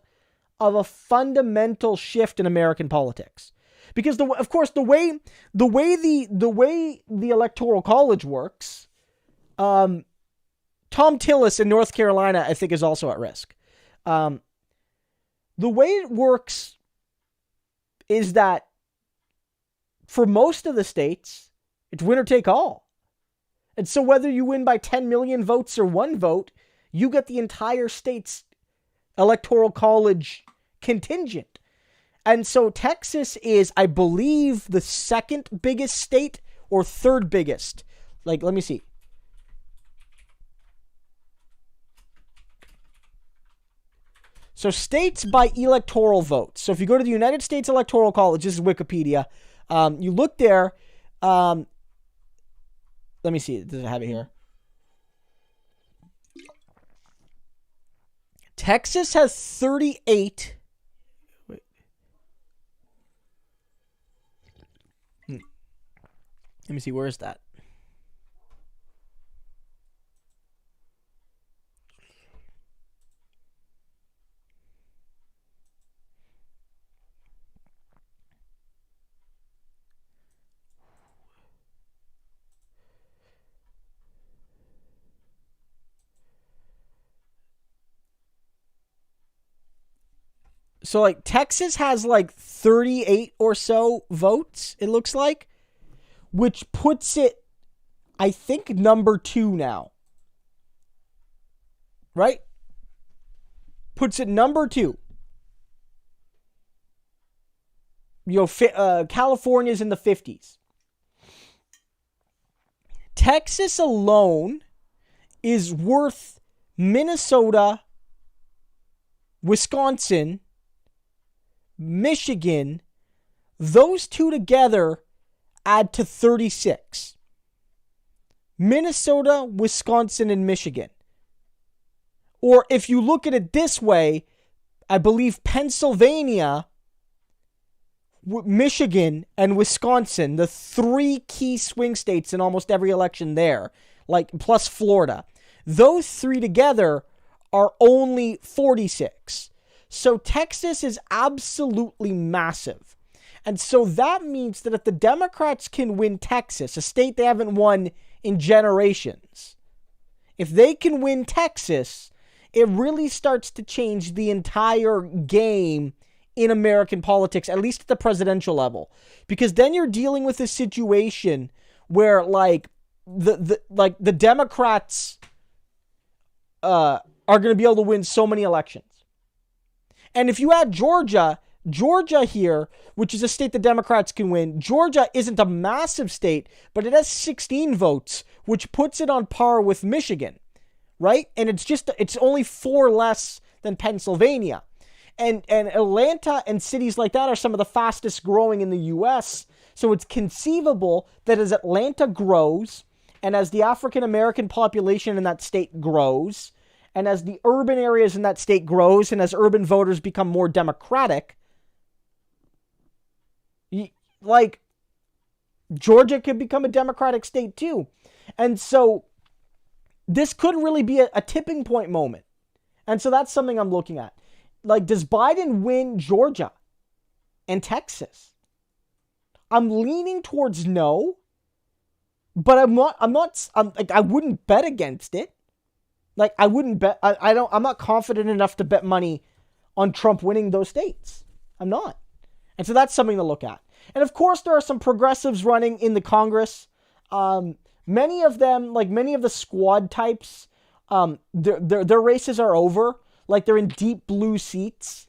of a fundamental shift in American politics. Because of course the way the Electoral College works, Tom Tillis in North Carolina, I think, is also at risk. The way it works is that for most of the states, it's winner take all. And so whether you win by 10 million votes or one vote, you get the entire state's Electoral College contingent. And so Texas is, I believe, the second biggest state or third biggest. Like, let me see. So states by electoral votes. So if you go to the United States Electoral College, this is Wikipedia. You look there. Let me see. Does it have it here? Texas has 38. Wait. Let me see. Where is that? So, like, Texas has, like, 38 or so votes, it looks like, which puts it, I think, number 2 now. Right? Puts it number 2. You know, California's in the 50s. Texas alone is worth Minnesota, Wisconsin, Michigan. Those two together add to 36. Minnesota, Wisconsin, and Michigan. Or if you look at it this way, I believe Pennsylvania, Michigan, and Wisconsin, the 3 key swing states in almost every election there, like plus Florida, those 3 together are only 46. So Texas is absolutely massive. And so that means that if the Democrats can win Texas, a state they haven't won in generations, if they can win Texas, it really starts to change the entire game in American politics, at least at the presidential level. Because then you're dealing with a situation where, like, the Democrats are going to be able to win so many elections. And if you add Georgia here, which is a state the Democrats can win, Georgia isn't a massive state, but it has 16 votes, which puts it on par with Michigan, right? And it's only 4 less than Pennsylvania. And Atlanta and cities like that are some of the fastest growing in the U.S., so it's conceivable that as Atlanta grows, and as the African American population in that state grows, and as the urban areas in that state grows, and as urban voters become more democratic, like, Georgia could become a democratic state too. And so this could really be a tipping point moment. And so that's something I'm looking at. Like, does Biden win Georgia and Texas? I'm leaning towards no, but I'm like, I wouldn't bet against it. Like, I wouldn't bet, I'm not confident enough to bet money on Trump winning those states. I'm not. And so that's something to look at. And of course, there are some progressives running in the Congress. Many of them, like many of the squad types, their races are over. Like, they're in deep blue seats.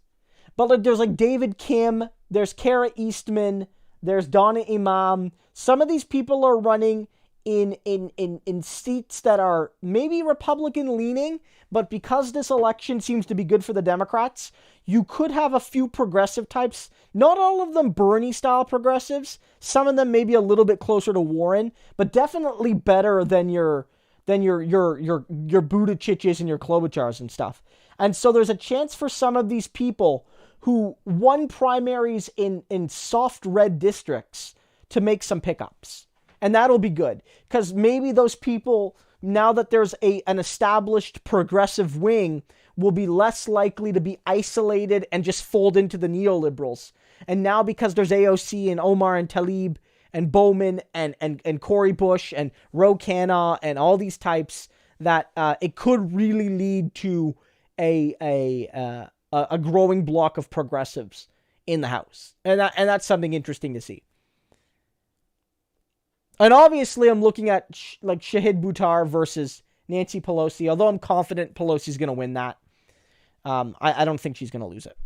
But like, there's like David Kim, there's Kara Eastman, there's Donna Imam. Some of these people are running in seats that are maybe Republican leaning, but because this election seems to be good for the Democrats, you could have a few progressive types. Not all of them Bernie-style progressives. Some of them maybe a little bit closer to Warren, but definitely better than your Buttigieg's and your Klobuchars and stuff. And so there's a chance for some of these people who won primaries in soft red districts to make some pickups. And that'll be good, because maybe those people, now that there's an established progressive wing, will be less likely to be isolated and just fold into the neoliberals. And now, because there's AOC and Omar and Tlaib and Bowman and Cory Bush and Ro Khanna and all these types, that it could really lead to a growing block of progressives in the House. And that's something interesting to see. And obviously, I'm looking at like Shahid Buttar versus Nancy Pelosi, although I'm confident Pelosi's going to win that. I don't think she's going to lose it.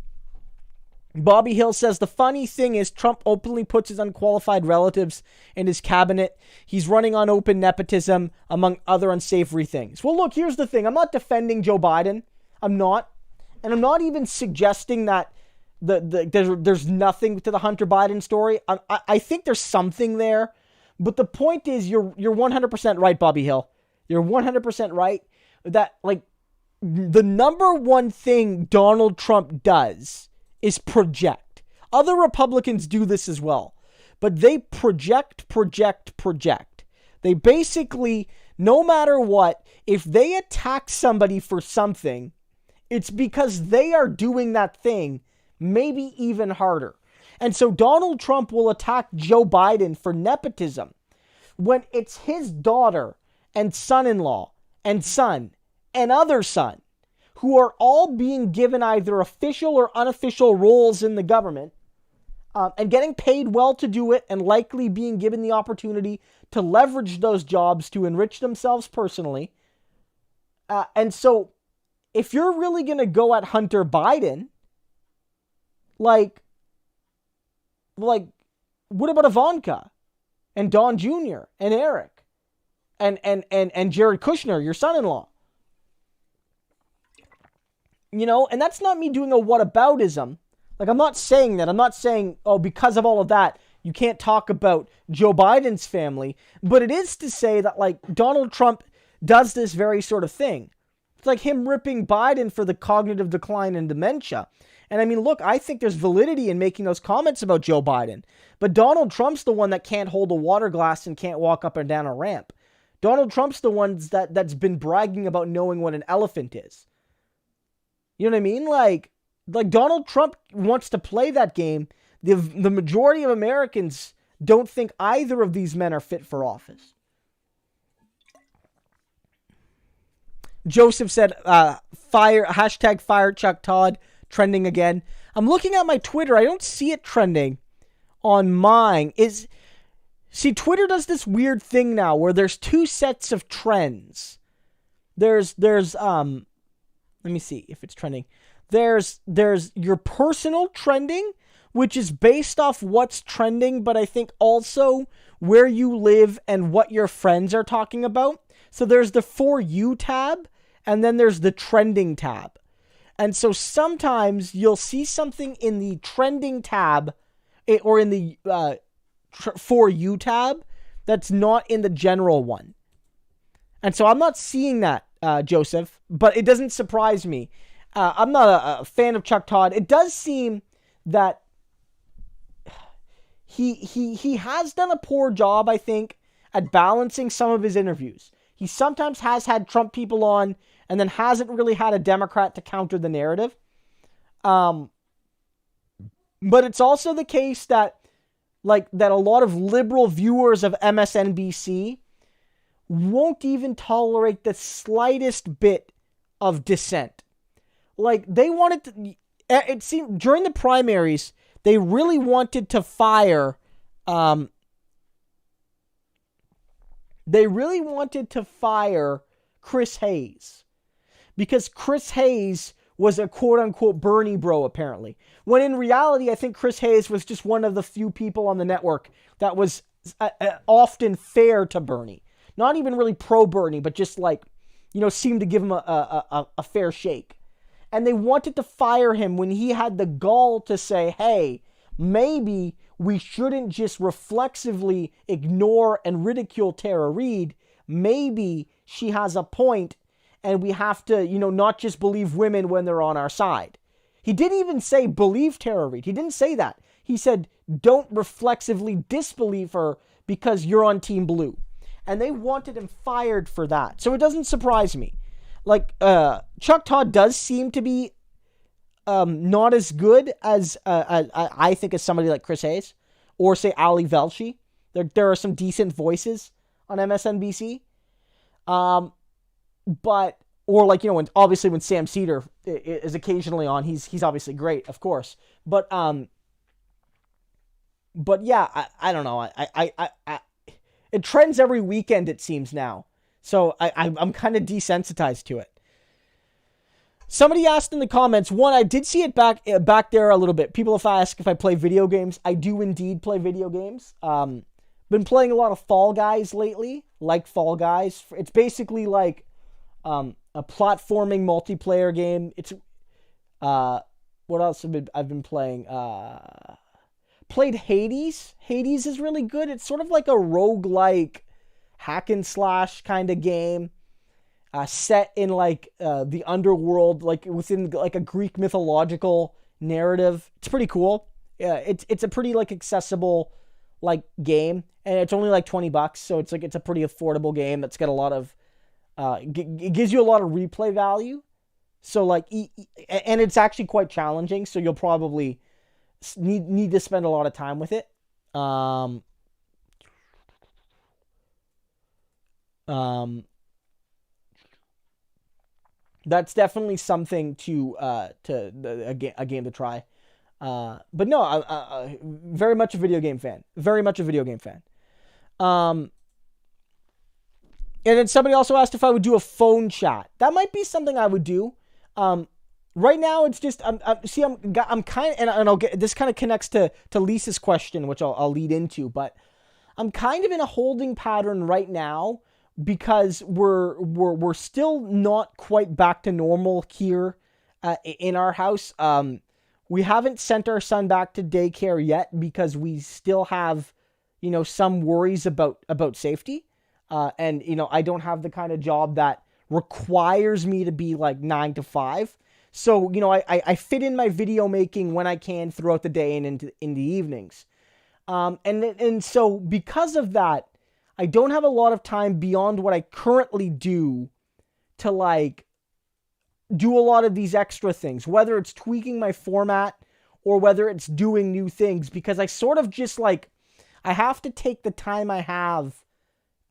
Bobby Hill says, the funny thing is Trump openly puts his unqualified relatives in his cabinet. He's running on open nepotism, among other unsavory things. Well, look, here's the thing. I'm not defending Joe Biden. I'm not. And I'm not even suggesting that there's nothing to the Hunter Biden story. I think there's something there. But the point is, you're 100% right, Bobby Hill. You're 100% right that, like, the number one thing Donald Trump does is project. Other Republicans do this as well. But they project. They basically, no matter what, if they attack somebody for something, it's because they are doing that thing maybe even harder. And so Donald Trump will attack Joe Biden for nepotism when it's his daughter and son-in-law and son and other son who are all being given either official or unofficial roles in the government and getting paid well to do it and likely being given the opportunity to leverage those jobs to enrich themselves personally. And so if you're really going to go at Hunter Biden, like, what about Ivanka and Don Jr. and Eric and Jared Kushner, your son-in-law? You know, and that's not me doing a whataboutism. Like, I'm not saying that. I'm not saying, oh, because of all of that, you can't talk about Joe Biden's family. But it is to say that, like, Donald Trump does this very sort of thing. It's like him ripping Biden for the cognitive decline and dementia. And I mean, look, I think there's validity in making those comments about Joe Biden. But Donald Trump's the one that can't hold a water glass and can't walk up and down a ramp. Donald Trump's the one that's been bragging about knowing what an elephant is. You know what I mean? Like Donald Trump wants to play that game. The majority of Americans don't think either of these men are fit for office. Joseph said, fire Chuck Todd, trending again. I'm looking at my Twitter. I don't see it trending on mine. See, Twitter does this weird thing now where there's two sets of trends. There's let me see if it's trending. There's your personal trending, which is based off what's trending, but I think also where you live and what your friends are talking about. So there's the For You tab, and then there's the trending tab. And so sometimes you'll see something in the trending tab or in the For You tab that's not in the general one. And so I'm not seeing that, Joseph, but it doesn't surprise me. I'm not a fan of Chuck Todd. It does seem that he has done a poor job, I think, at balancing some of his interviews. He sometimes has had Trump people on and then hasn't really had a Democrat to counter the narrative. But it's also the case that a lot of liberal viewers of MSNBC won't even tolerate the slightest bit of dissent. Like, they wanted to, it seemed during the primaries, they really wanted to fire, Chris Hayes. Because Chris Hayes was a quote-unquote Bernie bro, apparently. When in reality, I think Chris Hayes was just one of the few people on the network that was often fair to Bernie. Not even really pro-Bernie, but just seemed to give him a fair shake. And they wanted to fire him when he had the gall to say, hey, maybe we shouldn't just reflexively ignore and ridicule Tara Reade. Maybe she has a point, and we have to, not just believe women when they're on our side. He didn't even say believe Tara Reade. He didn't say that. He said don't reflexively disbelieve her because you're on Team Blue. And they wanted him fired for that. So it doesn't surprise me. Chuck Todd does seem to be not as good as I think as somebody like Chris Hayes or say Ali Velshi. There are some decent voices on MSNBC. When Sam Cedar is occasionally on, he's obviously great, of course. But yeah, I don't know. I it trends every weekend, it seems now. So I'm kind of desensitized to it. Somebody asked in the comments, I did see it back there a little bit. People have asked if I play video games. I do indeed play video games. Been playing a lot of Fall Guys lately. Like Fall Guys. It's basically like a platforming multiplayer game. What else I've been playing? Played Hades. Hades is really good. It's sort of like a roguelike hack and slash kind of game. Set in like the underworld, like within like a Greek mythological narrative. It's pretty cool. Yeah, it's a pretty like accessible like game, and it's only like $20, so it's a pretty affordable game that's got a lot of it gives you a lot of replay value. So like and it's actually quite challenging, so you'll probably need to spend a lot of time with it. Um, um, that's definitely something a game to try. But no, I very much a video game fan. Very much a video game fan. Um, and then somebody also asked if I would do a phone chat. That might be something I would do. Right now it's just I'm kind of, and I'll get this kind of connects to Lisa's question, which I'll lead into, but I'm kind of in a holding pattern right now because we're still not quite back to normal here in our house. We haven't sent our son back to daycare yet because we still have, some worries about safety. And I don't have the kind of job that requires me to be like 9 to 5. So, I fit in my video making when I can throughout the day and in the evenings. And so because of that, I don't have a lot of time beyond what I currently do to like do a lot of these extra things, whether it's tweaking my format or whether it's doing new things, because I sort of just like, I have to take the time I have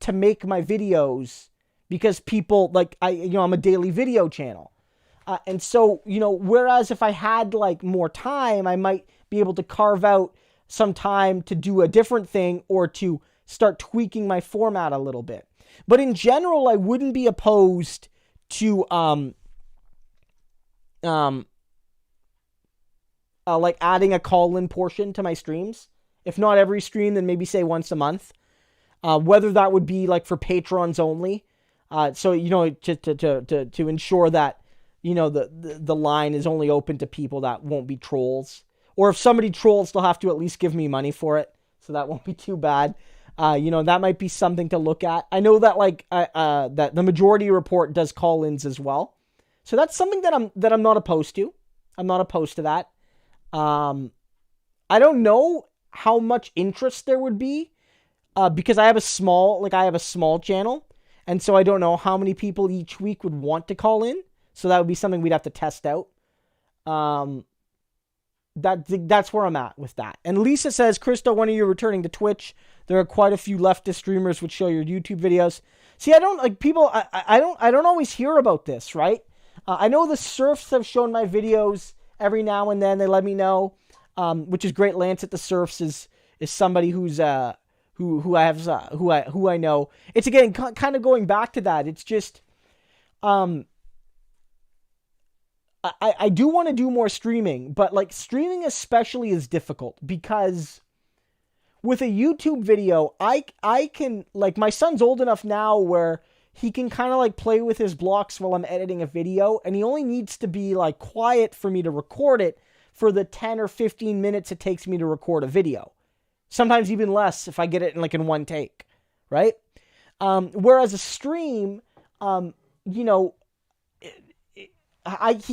to make my videos because people like, I'm a daily video channel. And so, whereas if I had like more time, I might be able to carve out some time to do a different thing or to start tweaking my format a little bit. But in general, I wouldn't be opposed to, like adding a call-in portion to my streams. If not every stream, then maybe say once a month. Whether that would be like for patrons only. So, to ensure that, the line is only open to people that won't be trolls. Or if somebody trolls, they'll have to at least give me money for it. So that won't be too bad. That might be something to look at. I know that that the Majority Report does call-ins as well. So that's something that I'm not opposed to. I'm not opposed to that. I don't know how much interest there would be because I have a small channel, and so I don't know how many people each week would want to call in. So that would be something we'd have to test out. That's where I'm at with that. And Lisa says, Christo, when are you returning to Twitch? There are quite a few leftist streamers which show your YouTube videos. See, I don't like people. I don't always hear about this, right? I know the Surfs have shown my videos every now and then. They let me know, which is great. Lance at the Surfs is somebody who's who I know. It's again kind of going back to that. It's just I do want to do more streaming, but like streaming especially is difficult because with a YouTube video, I can, like, my son's old enough now where he can kind of like play with his blocks while I'm editing a video, and he only needs to be like quiet for me to record it for the 10 or 15 minutes it takes me to record a video. Sometimes even less if I get it in one take, right? Whereas a stream, he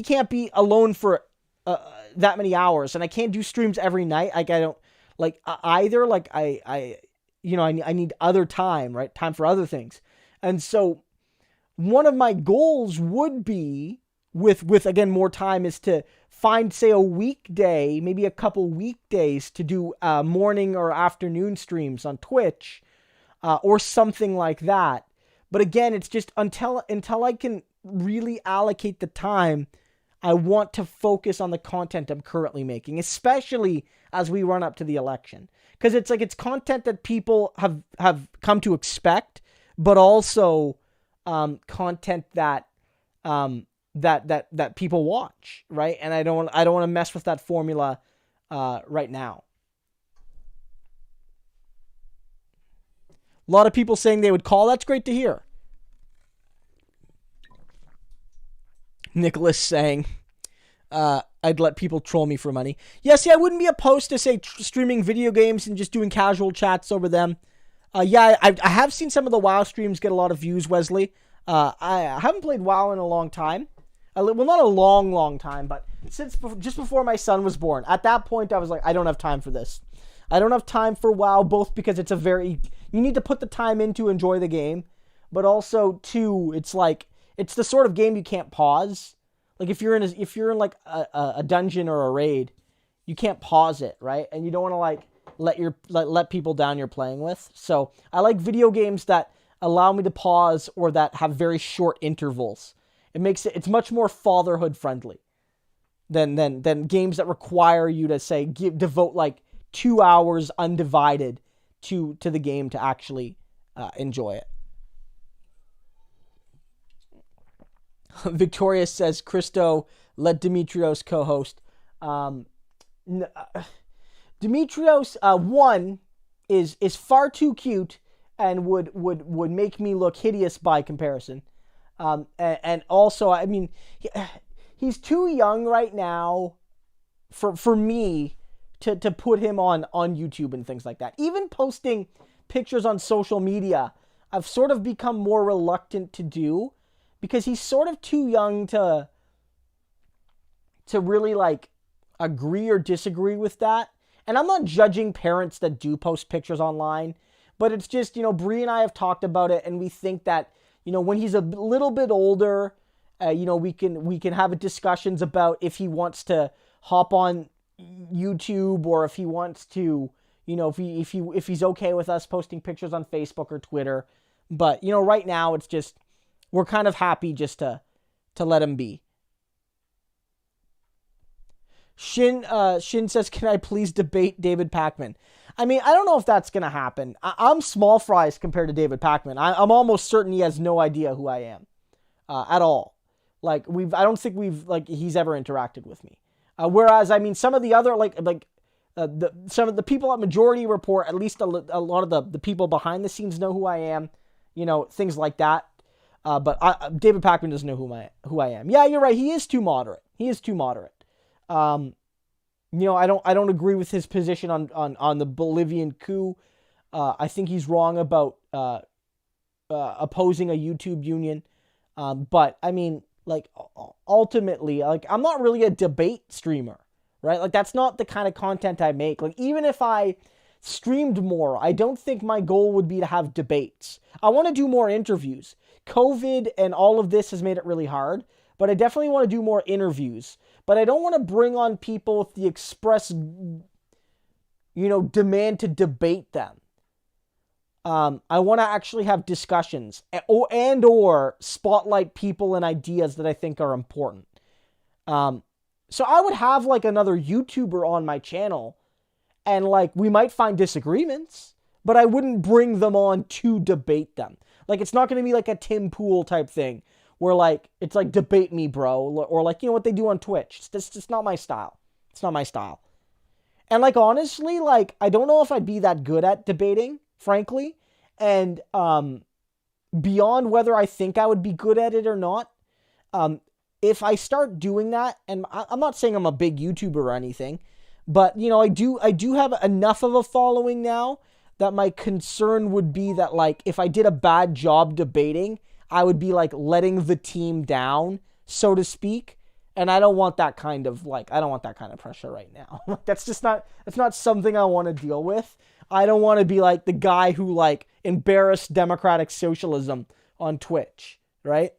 can't be alone for that many hours, and I can't do streams every night. Like I don't like either. Like I need other time, right? Time for other things, and so one of my goals would be with again more time is to find, say, a weekday, maybe a couple weekdays to do morning or afternoon streams on Twitch, or something like that. But again, it's just until I can really allocate the time, I want to focus on the content I'm currently making, especially as we run up to the election. Because it's content that people have come to expect, but also content that that people watch, right? And I don't want to mess with that formula right now. A lot of people saying they would call. That's great to hear. Nicholas saying, I'd let people troll me for money. Yeah, see, I wouldn't be opposed to, say, streaming video games and just doing casual chats over them. Yeah, I have seen some of the WoW streams get a lot of views, Wesley. I haven't played WoW in a long time. Well, not a long time, but since just before my son was born. At that point, I was like, I don't have time for this. I don't have time for WoW, both because it's you need to put the time in to enjoy the game, but also, too, it's like, it's the sort of game you can't pause. Like, if you're in like a dungeon or a raid, you can't pause it, right? And you don't want to, like, let people down you're playing with. So, I like video games that allow me to pause or that have very short intervals. It's much more fatherhood friendly than games that require you to, say, devote like 2 hours undivided to the game to actually enjoy it. Victoria says, Christo, let Dimitrios co-host. Dimitrios, one, is far too cute and would make me look hideous by comparison. And also, I mean, he's too young right now for me to put him on YouTube and things like that. Even posting pictures on social media, I've sort of become more reluctant to do because he's sort of too young to really, like, agree or disagree with that. And I'm not judging parents that do post pictures online, but it's just, Bree and I have talked about it, and we think that, when he's a little bit older, we can have discussions about if he wants to hop on YouTube or if he wants to, if he's okay with us posting pictures on Facebook or Twitter. But, right now it's just, we're kind of happy just to let him be. Shin says, can I please debate David Pakman? I mean, I don't know if that's going to happen. I'm small fries compared to David Pakman. I'm almost certain he has no idea who I am at all. Like, I don't think he's ever interacted with me. Whereas, I mean, some of the other, some of the people at Majority Report, at least a lot of the people behind the scenes know who I am, things like that. But David Pakman doesn't know who I am. Yeah, you're right. He is too moderate. I don't agree with his position on the Bolivian coup. I think he's wrong about opposing a YouTube union. But I mean, like, ultimately, like, I'm not really a debate streamer, right? Like, that's not the kind of content I make. Like, even if I streamed more, I don't think my goal would be to have debates. I want to do more interviews. COVID and all of this has made it really hard, but I definitely want to do more interviews. But I don't want to bring on people with the express, demand to debate them. I want to actually have discussions or spotlight people and ideas that I think are important. So I would have, like, another YouTuber on my channel, and, like, we might find disagreements, but I wouldn't bring them on to debate them. Like, it's not going to be like a Tim Pool type thing where, like, it's like, debate me, bro, or like, what they do on Twitch. It's just not my style. It's not my style. And, like, honestly, like, I don't know if I'd be that good at debating, frankly. And beyond whether I think I would be good at it or not, if I start doing that, and I'm not saying I'm a big YouTuber or anything, but, I do have enough of a following now that my concern would be that, like, if I did a bad job debating, I would be, like, letting the team down, so to speak. And I don't want that kind of pressure right now. That's not something I want to deal with. I don't want to be, like, the guy who, like, embarrassed democratic socialism on Twitch, right?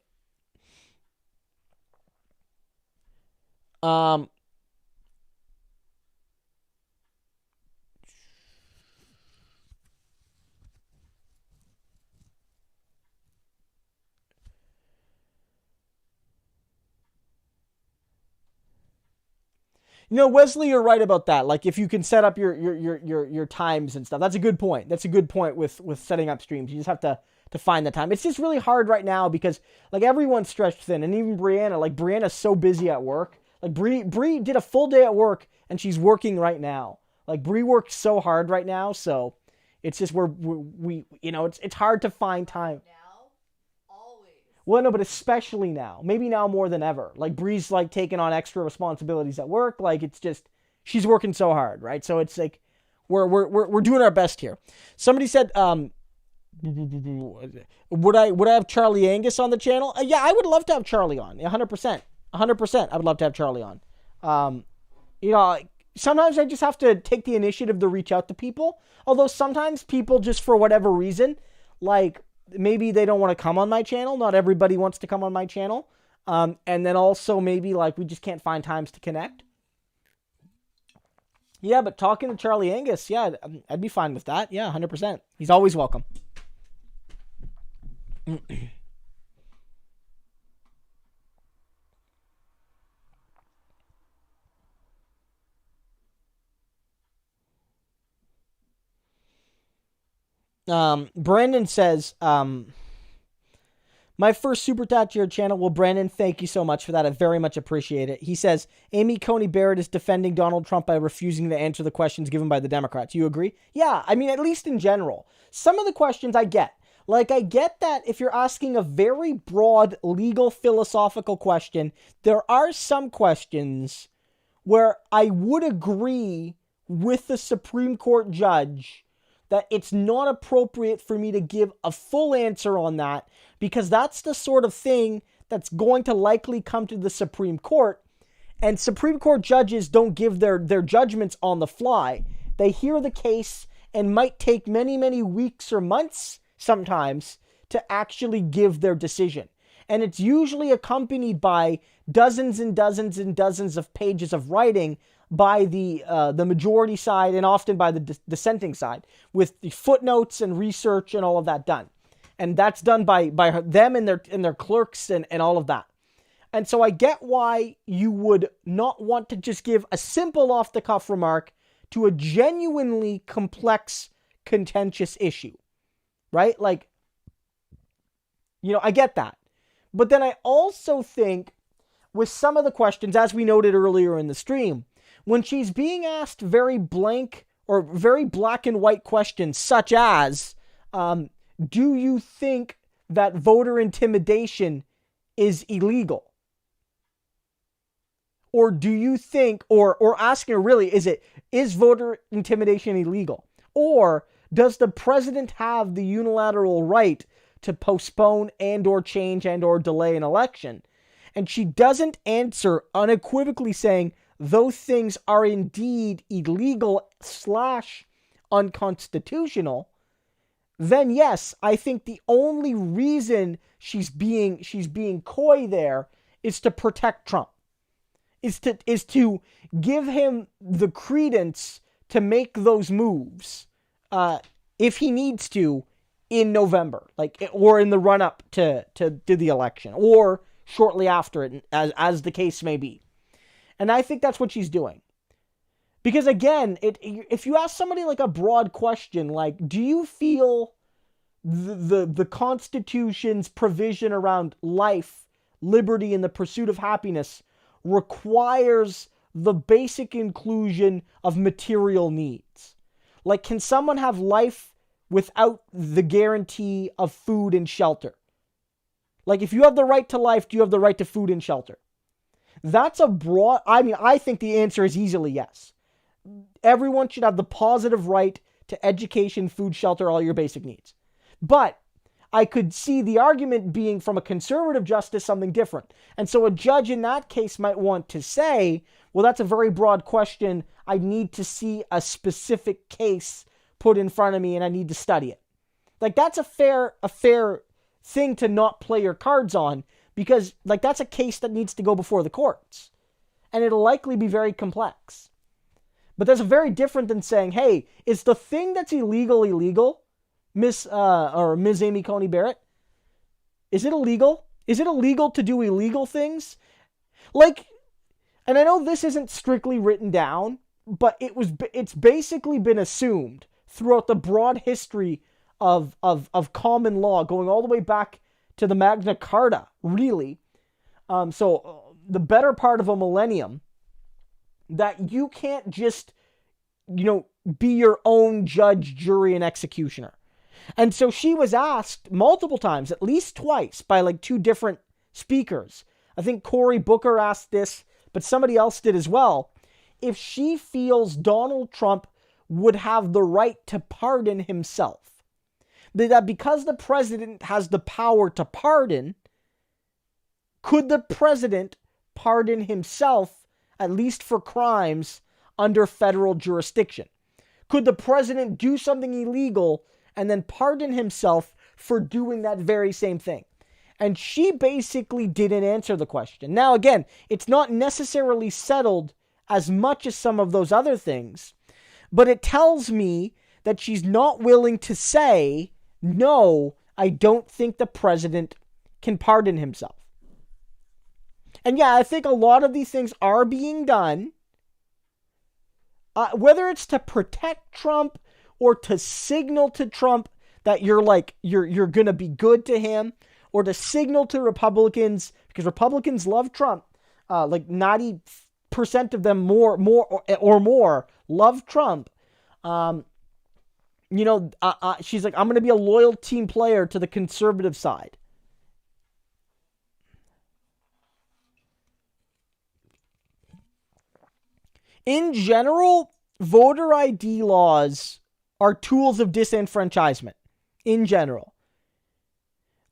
Wesley, you're right about that. Like, if you can set up your times and stuff, that's a good point. That's a good point with setting up streams. You just have to find the time. It's just really hard right now because, like, everyone's stretched thin, and even Brianna. Like, Brianna's so busy at work. Like, Bree did a full day at work, and she's working right now. Like, Bree works so hard right now, so it's just we it's hard to find time. Now, always. Well, no, but especially now. Maybe now more than ever. Like, Bree's, like, taking on extra responsibilities at work. Like, it's just, she's working so hard, right? So it's like, we're doing our best here. Somebody said, would I have Charlie Angus on the channel? Yeah, I would love to have Charlie on. 100%. 100%. I would love to have Charlie on. Sometimes I just have to take the initiative to reach out to people. Although sometimes people just, for whatever reason, like, maybe they don't want to come on my channel. Not everybody wants to come on my channel. And then also maybe, like, we just can't find times to connect. Yeah, but talking to Charlie Angus, yeah, I'd be fine with that. Yeah, 100%. He's always welcome. Brandon says, my first super chat to your channel. Well, Brandon, thank you so much for that. I very much appreciate it. He says, Amy Coney Barrett is defending Donald Trump by refusing to answer the questions given by the Democrats. You agree? Yeah, I mean, at least in general. Some of the questions I get. Like, I get that if you're asking a very broad legal philosophical question, there are some questions where I would agree with the Supreme Court judge that it's not appropriate for me to give a full answer on that, because that's the sort of thing that's going to likely come to the Supreme Court. And Supreme Court judges don't give their judgments on the fly. They hear the case and might take many, many weeks or months sometimes to actually give their decision. And it's usually accompanied by dozens and dozens and dozens of pages of writing by the majority side and often by the dissenting side, with the footnotes and research and all of that done. And that's done by them and their clerks and all of that. And so I get why you would not want to just give a simple off-the-cuff remark to a genuinely complex, contentious issue. Right? Like, I get that. But then I also think with some of the questions, as we noted earlier in the stream, when she's being asked very blank or very black and white questions, such as, do you think that voter intimidation is illegal? Or do you think, or asking her really, is voter intimidation illegal? Or does the president have the unilateral right to postpone and or change and or delay an election? And she doesn't answer unequivocally saying those things are indeed illegal / unconstitutional. Then yes, I think the only reason she's being coy there is to protect Trump. Is to give him the credence to make those moves. If he needs to in November, or in the run up to the election, or shortly after it, as the case may be. And I think that's what she's doing. Because again, if you ask somebody like a broad question, like, do you feel the Constitution's provision around life, liberty, and the pursuit of happiness requires the basic inclusion of material needs? Like, can someone have life without the guarantee of food and shelter? Like, if you have the right to life, do you have the right to food and shelter? That's a broad... I think the answer is easily yes. Everyone should have the positive right to education, food, shelter, all your basic needs. But I could see the argument being from a conservative justice something different. And so a judge in that case might want to say, well, that's a very broad question. I need to see a specific case put in front of me and I need to study it. Like, that's a fair thing to not play your cards on, because that's a case that needs to go before the courts. And it'll likely be very complex. But that's very different than saying, hey, is the thing that's illegal, Miss Amy Coney Barrett? Is it illegal? Is it illegal to do illegal things? And I know this isn't strictly written down, but it's basically been assumed throughout the broad history of common law, going all the way back to the Magna Carta, really. So the better part of a millennium, that you can't just, be your own judge, jury, and executioner. And so she was asked multiple times, at least twice, by like two different speakers. I think Cory Booker asked this, but somebody else did as well. If she feels Donald Trump would have the right to pardon himself. That because the president has the power to pardon, could the president pardon himself, at least for crimes under federal jurisdiction? Could the president do something illegal and then pardon himself for doing that very same thing? And she basically didn't answer the question. Now, again, it's not necessarily settled as much as some of those other things, but it tells me that she's not willing to say, no, I don't think the president can pardon himself. And yeah, I think a lot of these things are being done, whether it's to protect Trump or to signal to Trump that you're going to be good to him, or to signal to Republicans, because Republicans love Trump, like 90% of them more love Trump. She's like, I'm going to be a loyal team player to the conservative side. In general, voter ID laws are tools of disenfranchisement. In general.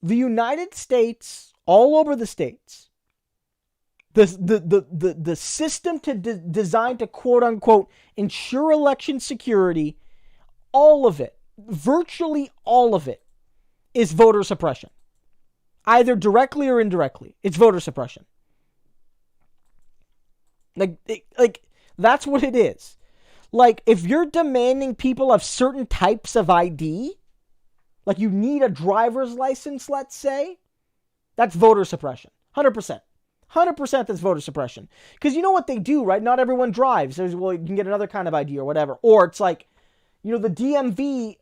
The United States, all over the states, the system designed to quote unquote ensure election security, all of it, virtually all of it, is voter suppression. Either directly or indirectly, it's voter suppression. Like that's what it is. Like, if you're demanding people have certain types of ID, like you need a driver's license, let's say, that's voter suppression. 100%. 100% that's voter suppression. Because you know what they do, right? Not everyone drives. Well, you can get another kind of ID or whatever. Or it's like, the DMV,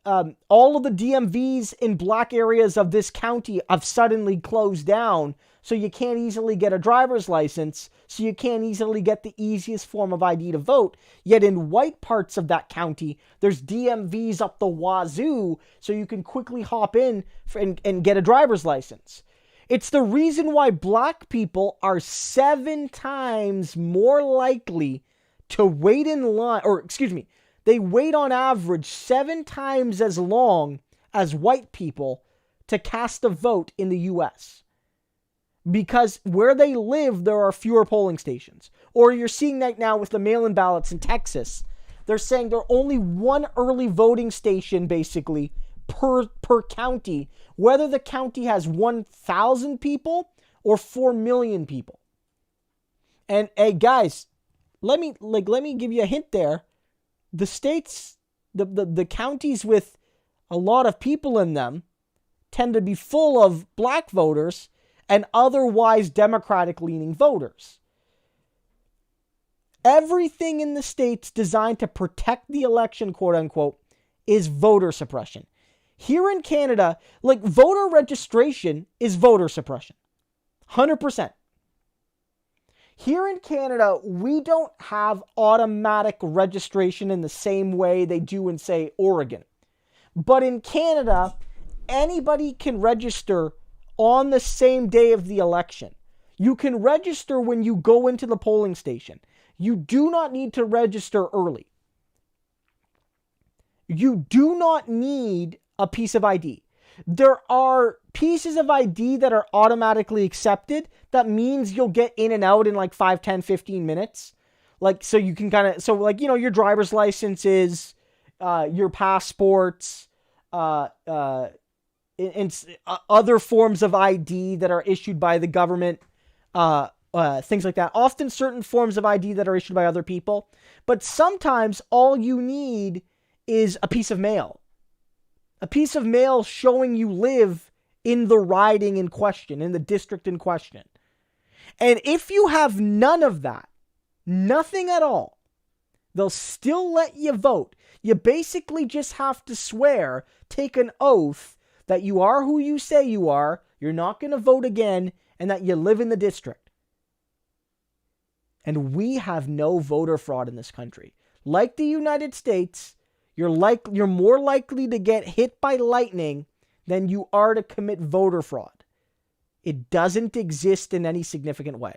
all of the DMVs in black areas of this county have suddenly closed down, so you can't easily get a driver's license, so you can't easily get the easiest form of ID to vote. Yet in white parts of that county, there's DMVs up the wazoo, so you can quickly hop in and get a driver's license. It's the reason why black people are 7 times more likely to wait in line, they wait on average 7 times as long as white people to cast a vote in the U.S. Because where they live, there are fewer polling stations. Or you're seeing that now with the mail-in ballots in Texas. They're saying there are only one early voting station, basically, per county, whether the county has 1,000 people or 4 million people. And hey, guys, let me give you a hint there. The states, the counties with a lot of people in them tend to be full of black voters and otherwise Democratic-leaning voters. Everything in the states designed to protect the election, quote-unquote, is voter suppression. Here in Canada, like, voter registration is voter suppression. 100%. Here in Canada, we don't have automatic registration in the same way they do in, say, Oregon. But in Canada, anybody can register on the same day of the election. You can register when you go into the polling station. You do not need to register early. You do not need a piece of ID. There are pieces of ID that are automatically accepted. That means you'll get in and out in like 5, 10, 15 minutes. Like, so you can your driver's licenses, your passports, and other forms of ID that are issued by the government, things like that. Often certain forms of ID that are issued by other people. But sometimes all you need is a piece of mail. A piece of mail showing you live in the riding in question, in the district in question. And if you have none of that, nothing at all, they'll still let you vote. You basically just have to swear, take an oath that you are who you say you are, you're not going to vote again, and that you live in the district. And we have no voter fraud in this country. Like the United States, You're more likely to get hit by lightning than you are to commit voter fraud. It doesn't exist in any significant way.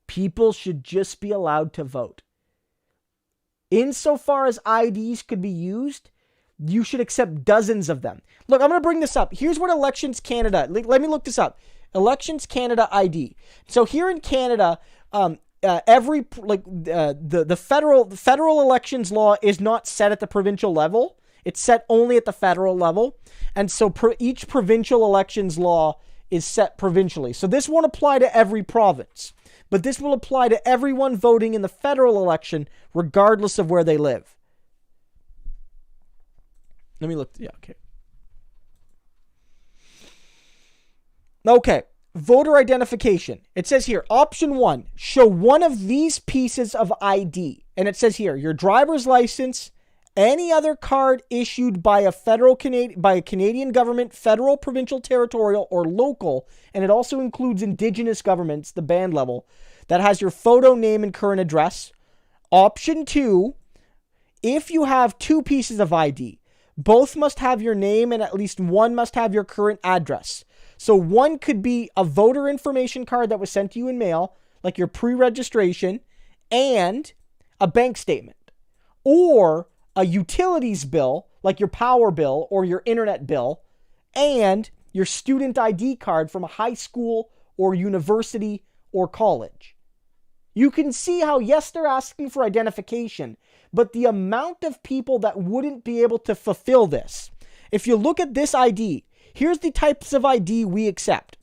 People should just be allowed to vote. Insofar as IDs could be used, you should accept dozens of them. Look, I'm going to bring this up. Here's what Elections Canada, let me look this up. Elections Canada ID. So here in Canada, the federal elections law is not set at the provincial level. It's set only at the federal level. And so each provincial elections law is set provincially. So this won't apply to every province, but this will apply to everyone voting in the federal election, regardless of where they live. Let me look. Yeah, okay. Okay. Voter identification. It says here, option 1, show one of these pieces of ID. And it says here, your driver's license, any other card issued by a Canadian government, federal, provincial, territorial, or local, and it also includes Indigenous governments, the band level, that has your photo, name, and current address. Option 2, if you have 2 pieces of ID, both must have your name and at least one must have your current address. So one could be a voter information card that was sent to you in mail, like your pre-registration, and a bank statement. Or a utilities bill, like your power bill or your internet bill, and your student ID card from a high school or university or college. You can see how, yes, they're asking for identification, but the amount of people that wouldn't be able to fulfill this. If you look at this ID, here's the types of ID we accept.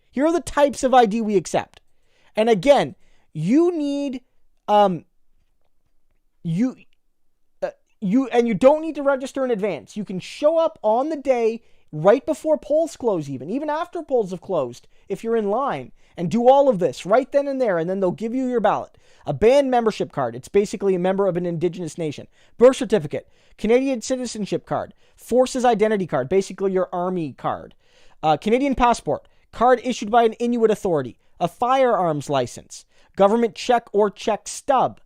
Here are the types of ID we accept. And again, you need, you don't need to register in advance. You can show up on the day right before polls close, even after polls have closed, if you're in line, and do all of this right then and there, and then they'll give you your ballot. A band membership card. It's basically a member of an Indigenous nation. Birth certificate. Canadian citizenship card. Forces identity card. Basically your army card. Canadian passport. Card issued by an Inuit authority. A firearms license. Government check or check stub.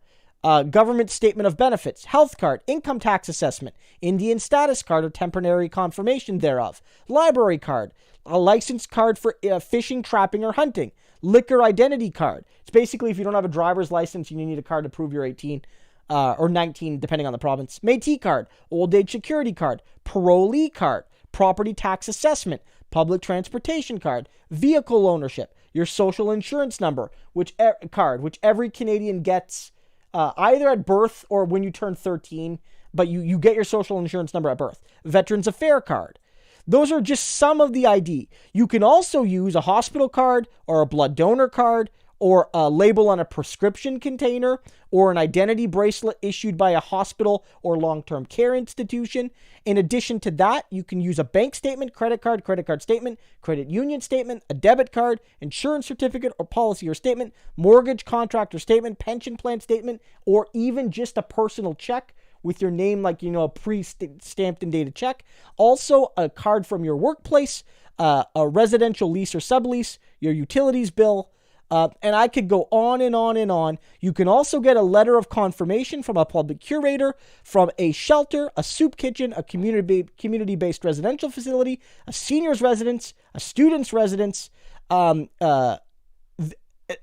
Government statement of benefits, health card, income tax assessment, Indian status card or temporary confirmation thereof, library card, a license card for fishing, trapping, or hunting, liquor identity card. It's basically if you don't have a driver's license, you need a card to prove you're 18 or 19, depending on the province. Métis card, old age security card, parolee card, property tax assessment, public transportation card, vehicle ownership, your social insurance number, which every Canadian gets either at birth or when you turn 13, but you get your social insurance number at birth. Veterans Affairs card. Those are just some of the ID. You can also use a hospital card or a blood donor card or a label on a prescription container or an identity bracelet issued by a hospital or long-term care institution. In addition to that, you can use a bank statement, credit card statement, credit union statement, a debit card, insurance certificate or policy or statement, mortgage contract or statement, pension plan statement, or even just a personal check with your name, like, a pre-stamped and dated check. Also, a card from your workplace, a residential lease or sublease, your utilities bill, and I could go on and on and on. You can also get a letter of confirmation from a public curator, from a shelter, a soup kitchen, a community-based residential facility, a senior's residence, a student's residence, and on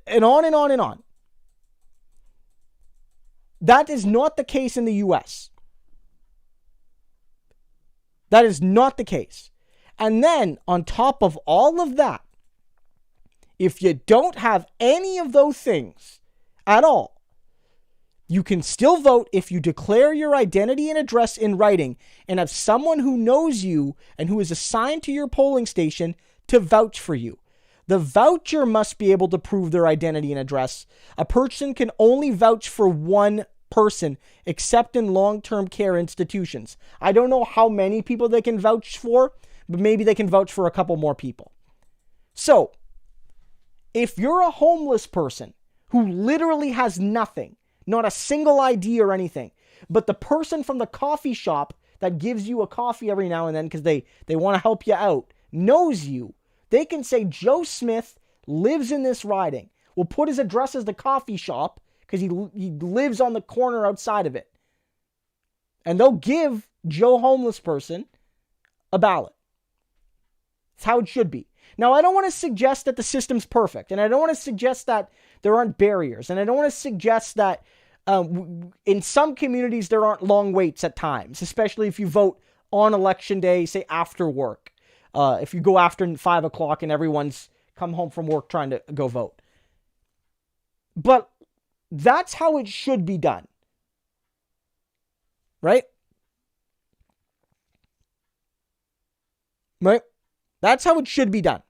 and on and on. That is not the case in the U.S. That is not the case. And then, on top of all of that, if you don't have any of those things at all, you can still vote if you declare your identity and address in writing and have someone who knows you and who is assigned to your polling station to vouch for you. The voucher must be able to prove their identity and address. A person can only vouch for one person, except in long-term care institutions. I don't know how many people they can vouch for, but maybe they can vouch for a couple more people. So, if you're a homeless person who literally has nothing, not a single ID or anything, but the person from the coffee shop that gives you a coffee every now and then because they want to help you out knows you, they can say Joe Smith lives in this riding. We'll put his address as the coffee shop because he lives on the corner outside of it. And they'll give Joe Homeless Person a ballot. It's how it should be. Now, I don't want to suggest that the system's perfect, and I don't want to suggest that there aren't barriers, and I don't want to suggest that in some communities there aren't long waits at times, especially if you vote on election day, say after work. If you go after 5 o'clock and everyone's come home from work trying to go vote. But that's how it should be done. Right? Right? That's how it should be done.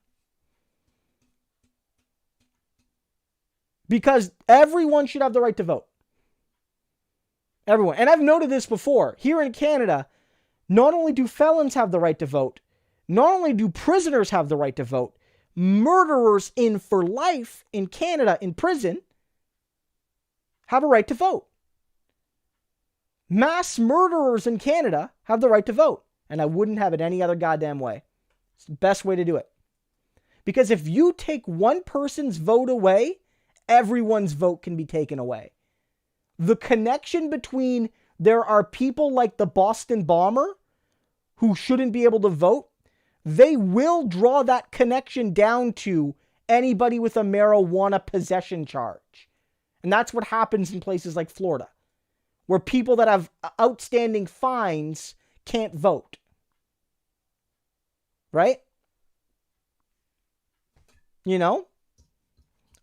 Because everyone should have the right to vote. Everyone. And I've noted this before. Here in Canada, not only do felons have the right to vote, not only do prisoners have the right to vote, murderers in for life in Canada in prison have a right to vote. Mass murderers in Canada have the right to vote. And I wouldn't have it any other goddamn way. It's the best way to do it. Because if you take one person's vote away, everyone's vote can be taken away. The connection between there are people like the Boston bomber who shouldn't be able to vote, they will draw that connection down to anybody with a marijuana possession charge. And that's what happens in places like Florida, where people that have outstanding fines can't vote. Right? You know?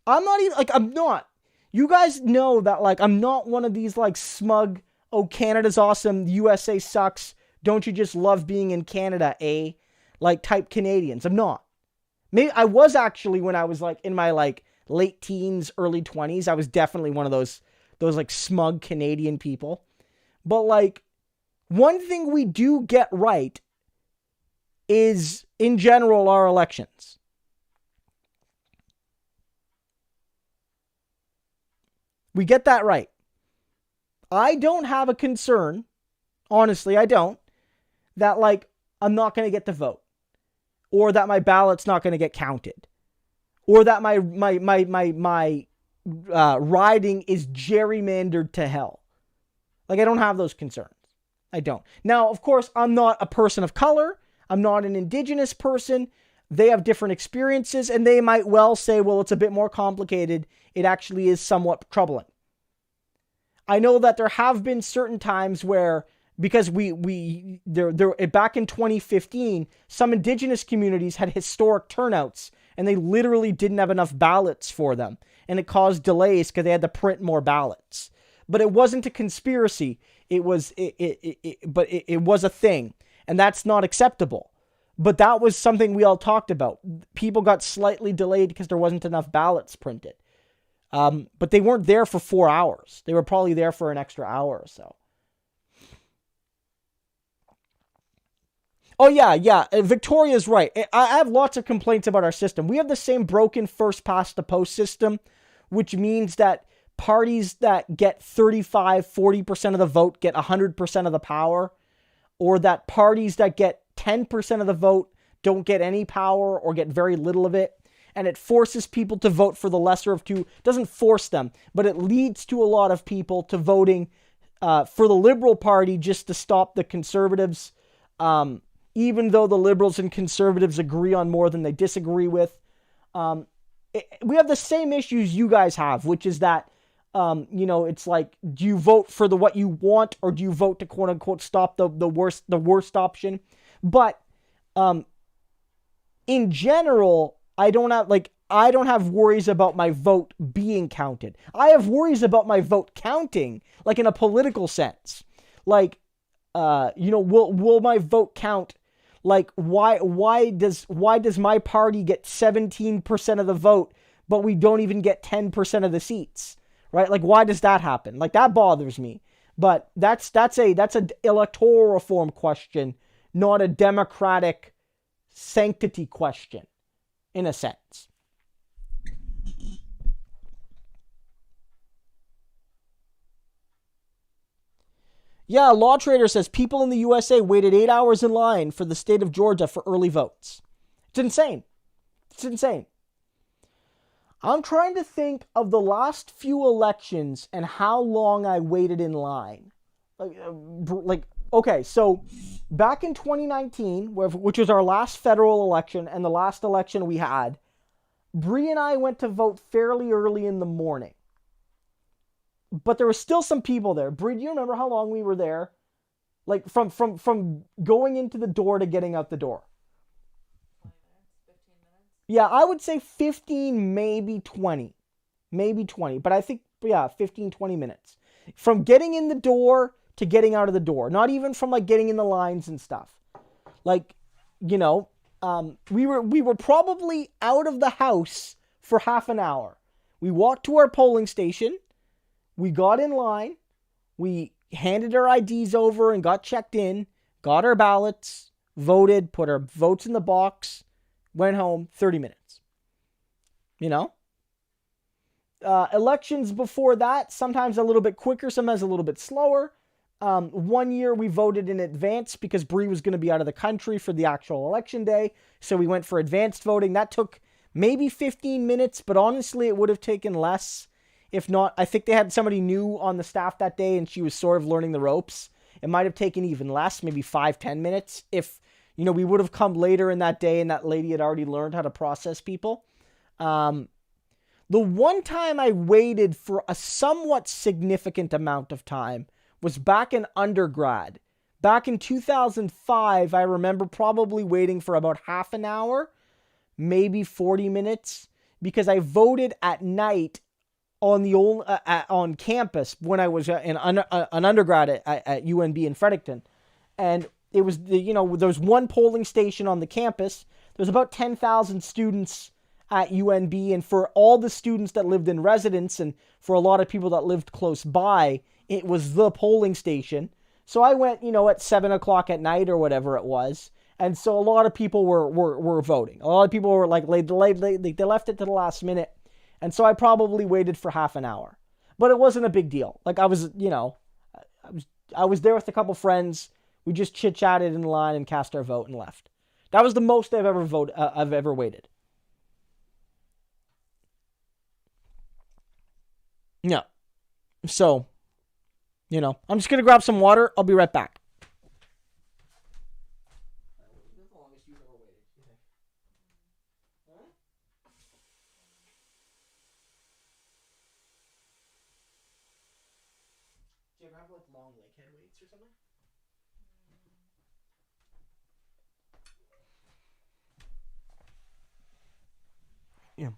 I'm not even, I'm not. You guys know that, I'm not one of these, smug, oh, Canada's awesome, the USA sucks, don't you just love being in Canada, eh? Type Canadians. I'm not. Maybe I was actually when I was, in my, late teens, early 20s. I was definitely one of those smug Canadian people. But, one thing we do get right is, in general, our elections. We get that right. I don't have a concern, honestly, I don't, that, I'm not going to get the vote. Or that my ballot's not going to get counted. Or that my riding is gerrymandered to hell. I don't have those concerns. I don't. Now, of course, I'm not a person of color. I'm not an Indigenous person. They have different experiences, and they might well say, well, it's a bit more complicated. It actually is somewhat troubling. I know that there have been certain times where, because back in 2015, some Indigenous communities had historic turnouts, and they literally didn't have enough ballots for them, and it caused delays because they had to print more ballots. But it wasn't a conspiracy. It was a thing, and that's not acceptable. But that was something we all talked about. People got slightly delayed because there wasn't enough ballots printed. But they weren't there for 4 hours. They were probably there for an extra hour or so. Oh, yeah. Victoria's right. I have lots of complaints about our system. We have the same broken first past the post system, which means that parties that get 35-40% of the vote get 100% of the power, or that parties that get 10% of the vote don't get any power or get very little of it. And it forces people to vote for the lesser of two. It doesn't force them, but it leads to a lot of people to voting for the Liberal Party just to stop the Conservatives, even though the Liberals and Conservatives agree on more than they disagree with. We have the same issues you guys have, which is that, it's do you vote for what you want, or do you vote to quote unquote stop the worst option? But in general, I don't have worries about my vote being counted. I have worries about my vote counting, in a political sense. Will my vote count? Why does my party get 17% of the vote, but we don't even get 10% of the seats? Right? Why does that happen? That bothers me. But that's an electoral reform question, not a democratic sanctity question, in a sense. Yeah, Law Trader says people in the USA waited 8 hours in line for the state of Georgia for early votes. It's insane. It's insane. I'm trying to think of the last few elections and how long I waited in line. Okay, so back in 2019, which was our last federal election and the last election we had, Bree and I went to vote fairly early in the morning. But there were still some people there. Bree, do you remember how long we were there? Like from going into the door to getting out the door. 20 minutes, 15 minutes. Yeah, I would say 15, maybe 20. Maybe 20, but I think, yeah, 15, 20 minutes. From getting in the door to getting out of the door. Not even from like getting in the lines and stuff. Like, you know, we were probably out of the house for half an hour. We walked to our polling station. We got in line. We handed our IDs over and got checked in. Got our ballots. Voted. Put our votes in the box. Went home. 30 minutes. You know? Elections before that, sometimes a little bit quicker, sometimes a little bit slower. One year we voted in advance because Bree was going to be out of the country for the actual election day. So we went for advanced voting. That took maybe 15 minutes, but honestly, it would have taken less. If not, I think they had somebody new on the staff that day and she was sort of learning the ropes. It might have taken even less, maybe 5-10 minutes. If, you know, we would have come later in that day and that lady had already learned how to process people. The one time I waited for a somewhat significant amount of time was back in undergrad. Back in 2005, I remember probably waiting for about half an hour, maybe 40 minutes, because I voted at night on the old on campus when I was an undergrad at UNB in Fredericton. And it was, there was one polling station on the campus. There was about 10,000 students at UNB, and for all the students that lived in residence and for a lot of people that lived close by, it was the polling station. So I went, at 7 o'clock at night or whatever it was, and so a lot of people were voting. A lot of people were like, they left it to the last minute, and so I probably waited for half an hour. But it wasn't a big deal. Like I was there with a couple friends. We just chit-chatted in line and cast our vote and left. That was the most I've ever waited. Yeah. So, I'm just going to grab some water. I'll be right back. Do you ever have long leg head weights or something? Yeah.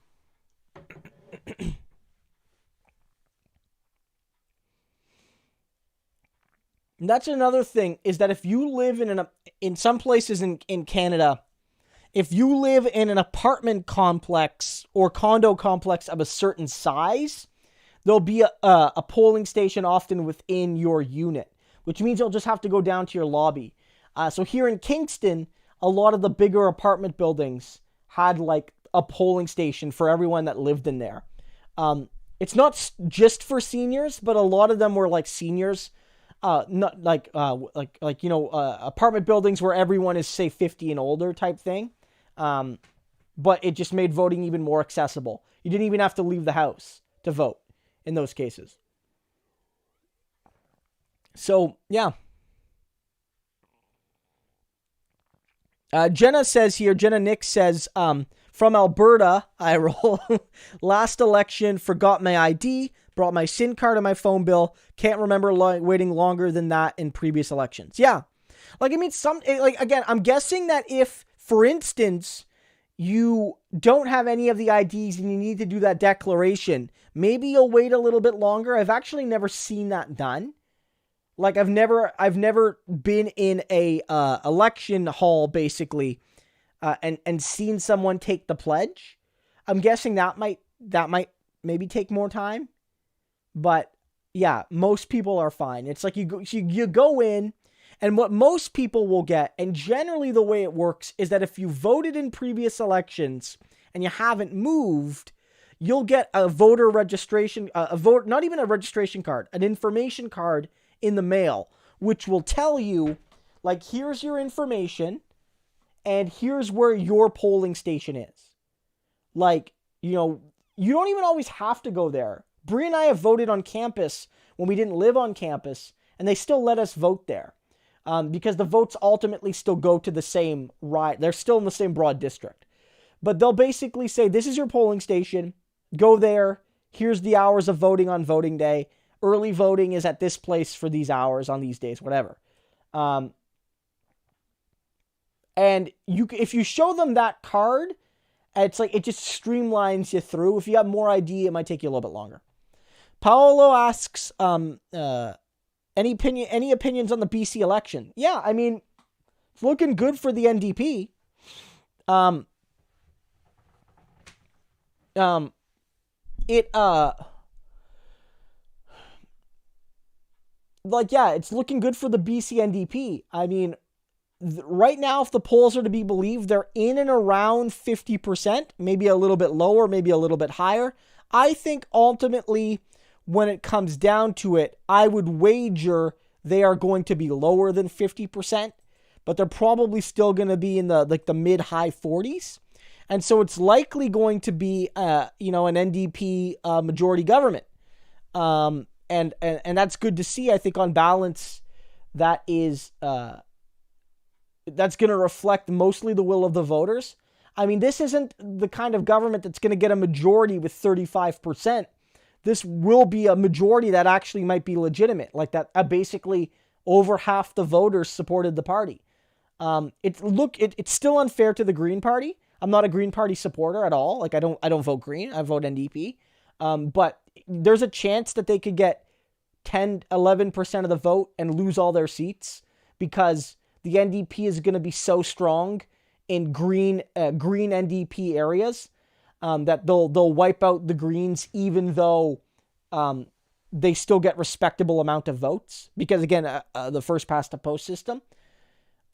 And that's another thing, is that if you live in some places in Canada, if you live in an apartment complex or condo complex of a certain size, there'll be a polling station often within your unit, which means you'll just have to go down to your lobby. So here in Kingston, a lot of the bigger apartment buildings had like a polling station for everyone that lived in there. It's not just for seniors, but a lot of them were like seniors. Not apartment buildings where everyone is, say, 50 and older type thing. But it just made voting even more accessible. You didn't even have to leave the house to vote in those cases. So, yeah. Jenna Nick says, from Alberta, I roll. Last election, forgot my ID. Brought my SIM card and my phone bill. Can't remember waiting longer than that in previous elections. Yeah. Again, I'm guessing that if, for instance, you don't have any of the IDs and you need to do that declaration, maybe you'll wait a little bit longer. I've actually never seen that done. Like I've never been in a election hall basically and seen someone take the pledge. I'm guessing that might maybe take more time. But yeah, most people are fine. It's like you go in, and what most people will get, and generally the way it works is that if you voted in previous elections and you haven't moved, you'll get a voter registration, not even a registration card, an information card in the mail, which will tell you, like, here's your information, and here's where your polling station is. Like, you don't even always have to go there. Bree and I have voted on campus when we didn't live on campus, and they still let us vote there. Because the votes ultimately still go to the same right. They're still in the same broad district. But they'll basically say, this is your polling station. Go there. Here's the hours of voting on voting day. Early voting is at this place for these hours on these days, whatever. And if you show them that card, it's like it just streamlines you through. If you have more ID, it might take you a little bit longer. Paolo asks, any opinions on the BC election? Yeah, I mean, it's looking good for the NDP. It's looking good for the BC NDP. I mean, right now, if the polls are to be believed, they're in and around 50%, maybe a little bit lower, maybe a little bit higher. I think ultimately, when it comes down to it, I would wager they are going to be lower than 50%, but they're probably still going to be in the mid-high 40s. And so it's likely going to be, an NDP majority government. And that's good to see. I think on balance, that is, that's going to reflect mostly the will of the voters. I mean, this isn't the kind of government that's going to get a majority with 35%. This will be a majority that actually might be legitimate. Like that, basically over half the voters supported the party. It's still unfair to the Green Party. I'm not a Green Party supporter at all. Like I don't vote Green. I vote NDP. But there's a chance that they could get 10, 11% of the vote and lose all their seats because the NDP is going to be so strong in green NDP areas. That they'll wipe out the Greens even though they still get respectable amount of votes because again the first past the post system.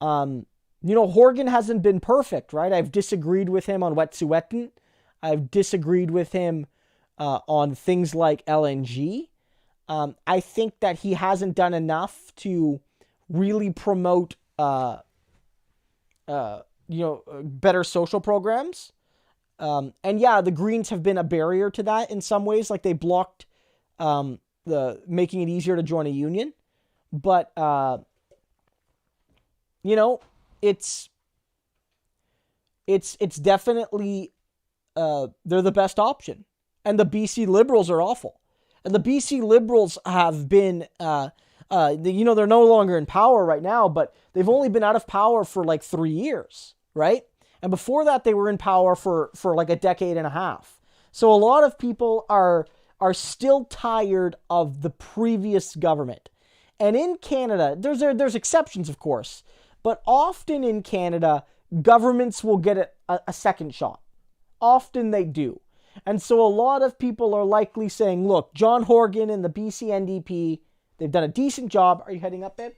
Horgan hasn't been perfect, right? I've disagreed with him on Wet'suwet'en. I've disagreed with him on things like LNG. I think that he hasn't done enough to really promote better social programs. The Greens have been a barrier to that in some ways. Like they blocked the making it easier to join a union. But, it's definitely, they're the best option. And the BC Liberals are awful. And the BC Liberals have been, they're no longer in power right now, but they've only been out of power for like 3 years, right? And before that, they were in power for like a decade and a half. So a lot of people are still tired of the previous government. And in Canada, there's exceptions, of course, but often in Canada, governments will get a second shot. Often they do. And so a lot of people are likely saying, look, John Horgan and the BC NDP, they've done a decent job. Are you heading up, babe?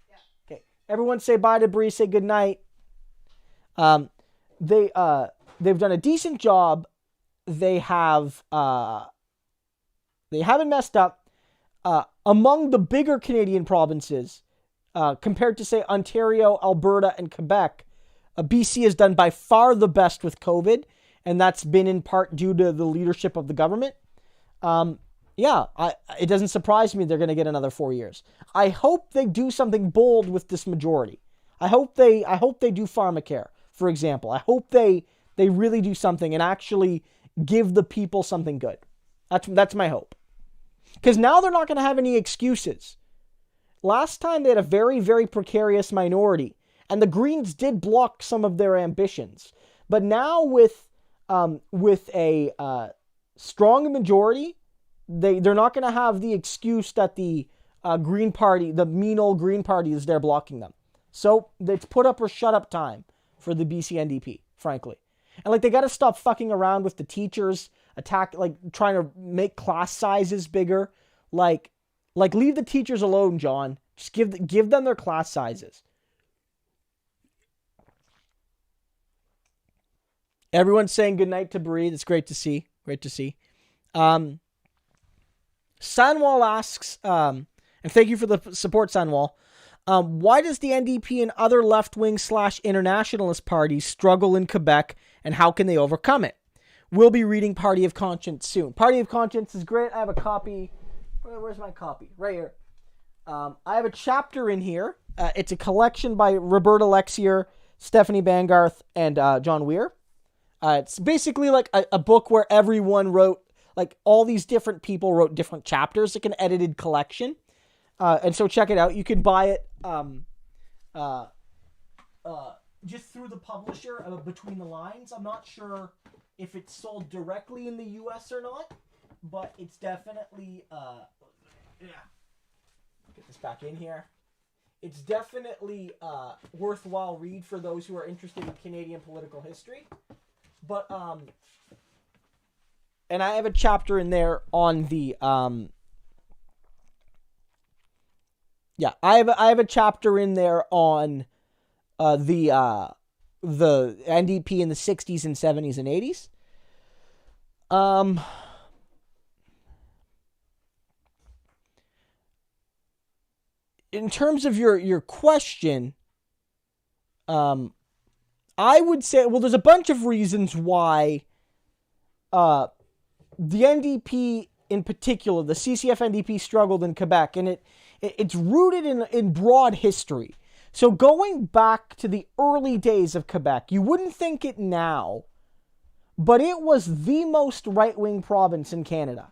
Yeah. Okay. Everyone say bye to Bree, say good night. They've done a decent job. They haven't messed up. Among the bigger Canadian provinces, compared to say Ontario, Alberta, and Quebec, BC has done by far the best with COVID, and that's been in part due to the leadership of the government. It doesn't surprise me they're going to get another 4 years. I hope they do something bold with this majority. I hope they do pharmacare, for example. I hope they really do something and actually give the people something good. That's my hope. Because now they're not going to have any excuses. Last time they had a very, very precarious minority, and the Greens did block some of their ambitions. But now with a strong majority, they're not going to have the excuse that the Green Party, the mean old Green Party, is there blocking them. So it's put up or shut up time for the BC NDP, frankly. And they got to stop fucking around with the teachers, trying to make class sizes bigger. Leave the teachers alone, John. Just give them their class sizes. Everyone's saying goodnight to Bree. It's great to see. Great to see. Sanwal asks, and thank you for the support, Sanwal. Why does the NDP and other left-wing / internationalist parties struggle in Quebec, and how can they overcome it? We'll be reading Party of Conscience soon. Party of Conscience is great. I have a copy. Where's my copy? Right here. I have a chapter in here. It's a collection by Roberta Lexier, Stephanie Bangarth, and John Weir. It's basically like a book where everyone wrote, like all these different people wrote different chapters, like an edited collection. And so check it out. You can buy it just through the publisher Between the Lines. I'm not sure if it's sold directly in the US or not, but it's definitely get this back in here. It's definitely worthwhile read for those who are interested in Canadian political history. But and I have a chapter in there on the I have a chapter in there on the NDP in the 60s and 70s and 80s. In terms of your question, I would say, well, there's a bunch of reasons why the NDP in particular, the CCF NDP struggled in Quebec, and it's rooted in broad history. So going back to the early days of Quebec, you wouldn't think it now, but it was the most right-wing province in Canada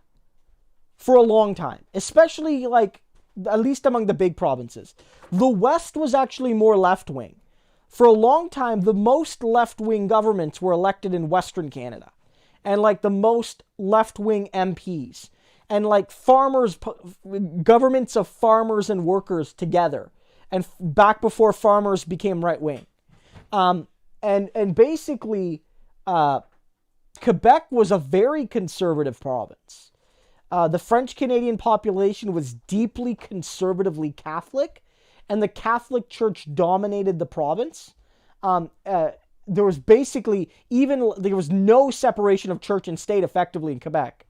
for a long time, especially like at least among the big provinces. The West was actually more left-wing. For a long time, the most left-wing governments were elected in Western Canada, and like the most left-wing MPs, and like governments of farmers and workers together, and back before farmers became right-wing. And basically, Quebec was a very conservative province. The French-Canadian population was deeply conservatively Catholic, and the Catholic Church dominated the province. There was basically there was no separation of church and state effectively in Quebec.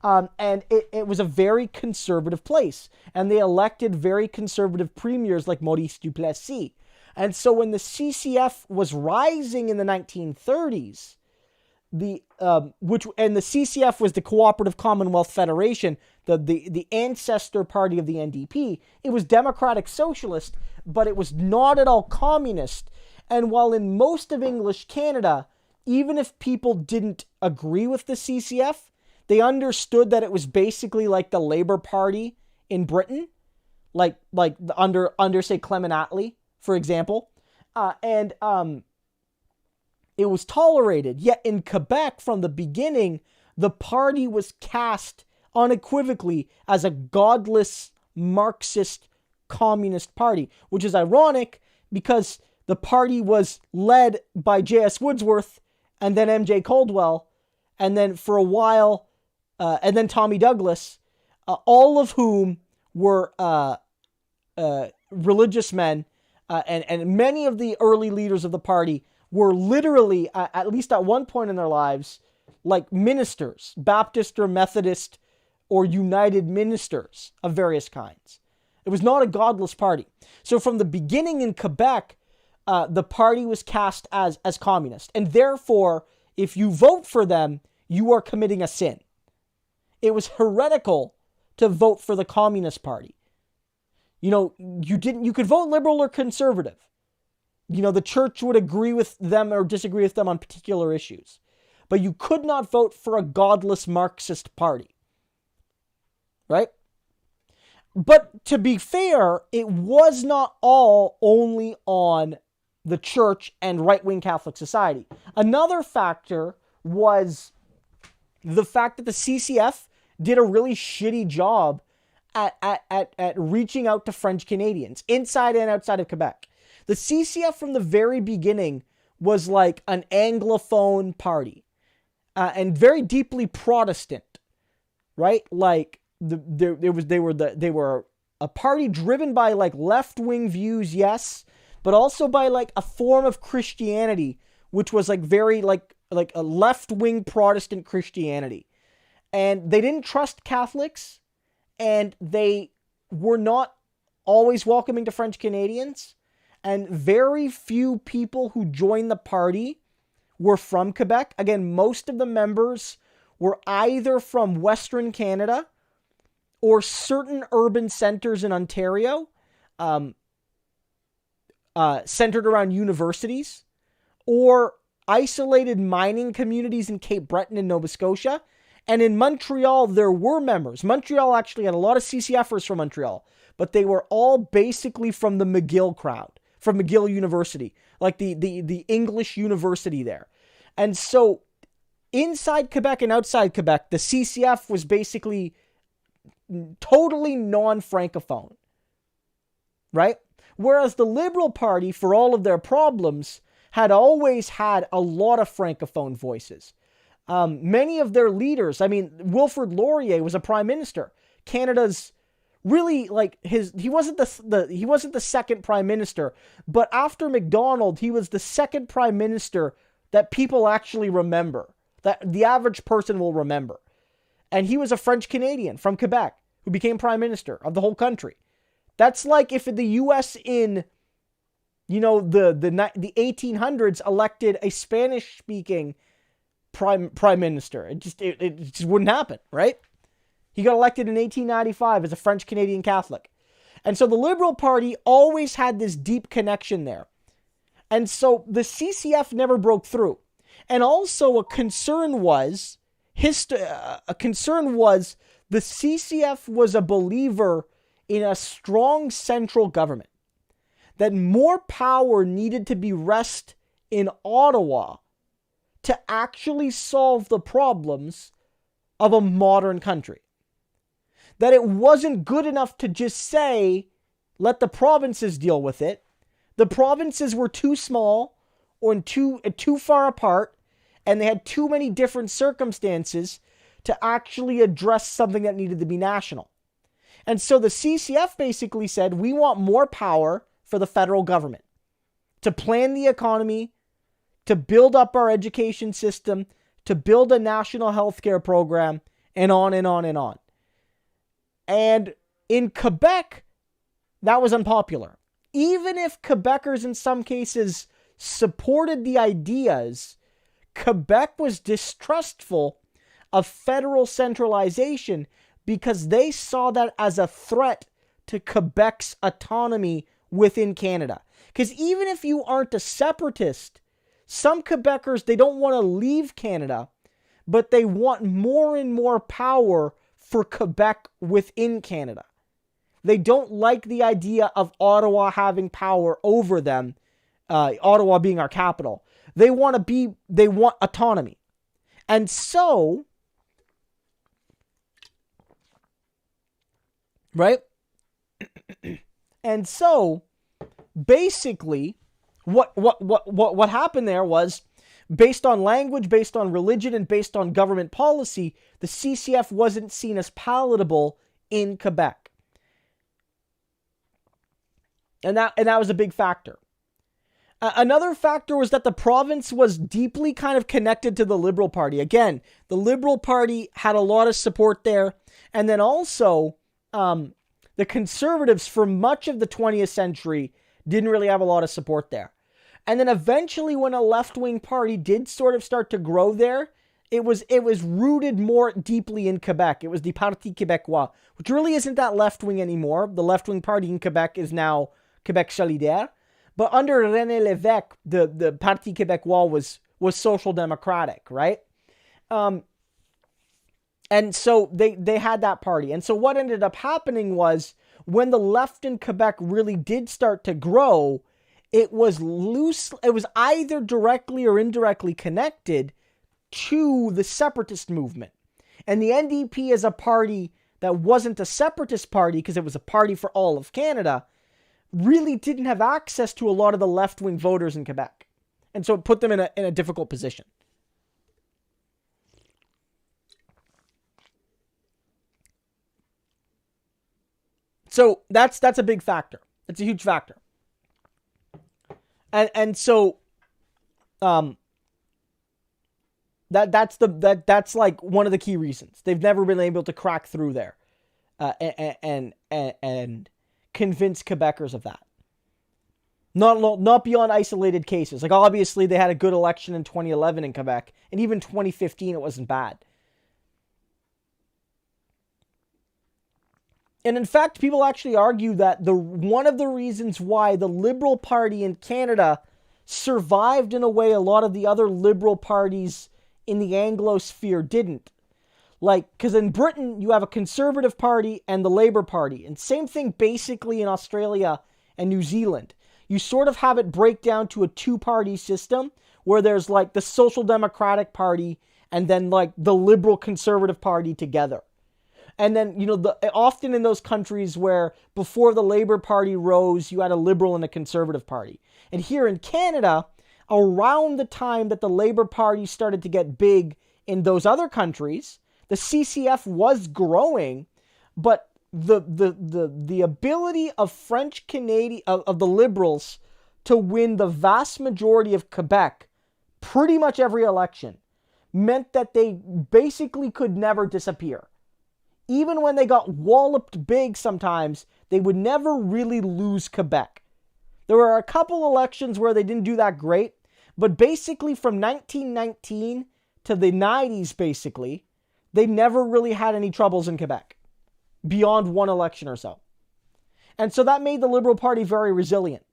And it was a very conservative place, and they elected very conservative premiers like Maurice Duplessis. And so when the CCF was rising in the 1930s, the CCF was the Cooperative Commonwealth Federation, the ancestor party of the NDP. It was Democratic Socialist, but it was not at all communist. And while in most of English Canada, even if people didn't agree with the CCF, they understood that it was basically like the Labour Party in Britain, like under say Clement Attlee, for example, and it was tolerated. Yet in Quebec, from the beginning, the party was cast unequivocally as a godless Marxist communist party, which is ironic because the party was led by J.S. Woodsworth and then M.J. Caldwell, and then for a while, and then Tommy Douglas, all of whom were religious men, and many of the early leaders of the party were literally, at least at one point in their lives, like ministers, Baptist or Methodist or United ministers of various kinds. It was not a godless party. So from the beginning in Quebec, the party was cast as communist. And therefore, if you vote for them, you are committing a sin. It was heretical to vote for the Communist Party. You know, you could vote liberal or conservative. You know, the church would agree with them or disagree with them on particular issues. But you could not vote for a godless Marxist party. Right? But to be fair, it was not all only on the church and right-wing Catholic society. Another factor was the fact that the CCF did a really shitty job at reaching out to French Canadians, inside and outside of Quebec. The CCF from the very beginning was like an Anglophone party, and very deeply Protestant, right? Like they were a party driven by like left-wing views, yes, but also by like a form of Christianity, which was like very like a left-wing Protestant Christianity. And they didn't trust Catholics, and they were not always welcoming to French Canadians. And very few people who joined the party were from Quebec. Again, most of the members were either from Western Canada or certain urban centers in Ontario, centered around universities, or isolated mining communities in Cape Breton and Nova Scotia. And in Montreal, there were members. Montreal actually had a lot of CCFers from Montreal, but they were all basically from the McGill crowd, from McGill University, like the English university there. And so inside Quebec and outside Quebec, the CCF was basically totally non-Francophone, right? Whereas the Liberal Party, for all of their problems, had always had a lot of Francophone voices. Many of their leaders, I mean, Wilfrid Laurier was a prime minister. Canada's really, like, he wasn't the second prime minister, but after Macdonald, he was the second prime minister that people actually remember, that the average person will remember. And he was a French Canadian from Quebec who became prime minister of the whole country. That's like if the U.S. in, the 1800s elected a Spanish-speaking prime minister. It just wouldn't happen, right? He got elected in 1895 as a French Canadian Catholic. And so the Liberal Party always had this deep connection there. And so the CCF never broke through. And also a concern was the CCF was a believer in a strong central government, that more power needed to be rest in Ottawa to actually solve the problems of a modern country. That it wasn't good enough to just say, let the provinces deal with it. The provinces were too small or too far apart, and they had too many different circumstances to actually address something that needed to be national. And so the CCF basically said, we want more power for the federal government to plan the economy, to build up our education system, to build a national healthcare program, and on and on and on. And in Quebec, that was unpopular. Even if Quebecers in some cases supported the ideas, Quebec was distrustful of federal centralization because they saw that as a threat to Quebec's autonomy within Canada. Because even if you aren't a separatist, some Quebecers, they don't want to leave Canada, but they want more and more power for Quebec within Canada. They don't like the idea of Ottawa having power over them, Ottawa being our capital. They want autonomy. And so, right? And so, basically, what happened there was, based on language, based on religion, and based on government policy, the CCF wasn't seen as palatable in Quebec. And that was a big factor. Another factor was that the province was deeply kind of connected to the Liberal Party. Again, the Liberal Party had a lot of support there. And then also, the Conservatives for much of the 20th century didn't really have a lot of support there. And then eventually when a left-wing party did sort of start to grow there, it was rooted more deeply in Quebec. It was the Parti Québécois, which really isn't that left-wing anymore. The left-wing party in Quebec is now Québec Solidaire. But under René Lévesque, the Parti Québécois was social democratic, right? And so they had that party. And so what ended up happening was, when the left in Quebec really did start to grow, it was either directly or indirectly connected to the separatist movement. And the NDP, as a party that wasn't a separatist party, because it was a party for all of Canada, really didn't have access to a lot of the left-wing voters in Quebec. And so it put them in a difficult position. So that's a big factor. It's a huge factor. And so that's like one of the key reasons. They've never been able to crack through there and convince Quebecers of that. Not beyond isolated cases. Like, obviously they had a good election in 2011 in Quebec, and even 2015 it wasn't bad. And in fact, people actually argue that one of the reasons why the Liberal Party in Canada survived in a way a lot of the other Liberal parties in the Anglosphere didn't. Like, because in Britain, you have a Conservative Party and the Labour Party. And same thing basically in Australia and New Zealand. You sort of have it break down to a two-party system where there's like the Social Democratic Party and then like the Liberal Conservative Party together. And then, often in those countries where before the Labour Party rose, you had a Liberal and a Conservative Party. And here in Canada, around the time that the Labour Party started to get big in those other countries, the CCF was growing, but the ability of French Canadian of the Liberals to win the vast majority of Quebec, pretty much every election, meant that they basically could never disappear. Even when they got walloped big sometimes, they would never really lose Quebec. There were a couple elections where they didn't do that great, but basically from 1919 to the 90s, basically, they never really had any troubles in Quebec, beyond one election or so. And so that made the Liberal Party very resilient,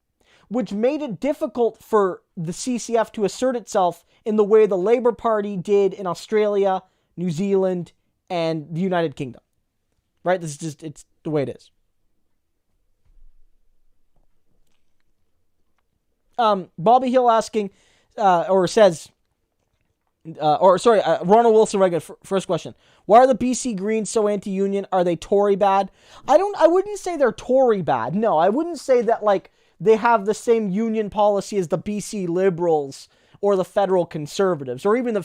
which made it difficult for the CCF to assert itself in the way the Labour Party did in Australia, New Zealand, and the United Kingdom. Right? It's the way it is. Bobby Hill asking, Ronald Wilson, regular, first question. Why are the BC Greens so anti-union? Are they Tory bad? I wouldn't say they're Tory bad. No, I wouldn't say that like they have the same union policy as the BC Liberals or the federal Conservatives or even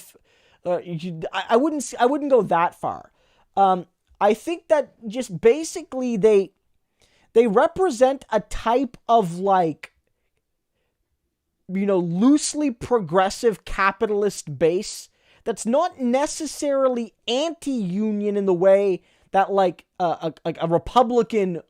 I wouldn't go that far. I think that just basically they represent a type of like, loosely progressive capitalist base that's not necessarily anti-union in the way that like a Republican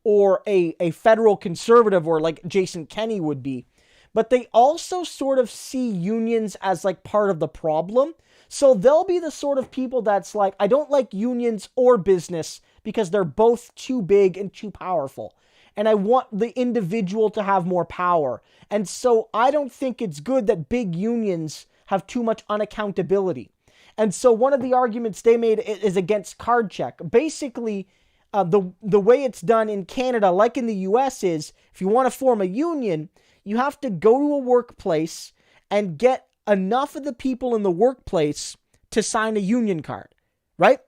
or a federal conservative or like Jason Kenney would be. But they also sort of see unions as like part of the problem. So they'll be the sort of people that's like, I don't like unions or business because they're both too big and too powerful. And I want the individual to have more power. And so I don't think it's good that big unions have too much unaccountability. And so one of the arguments they made is against card check. Basically, the way it's done in Canada, like in the US, is if you want to form a union, you have to go to a workplace and get enough of the people in the workplace to sign a union card, right?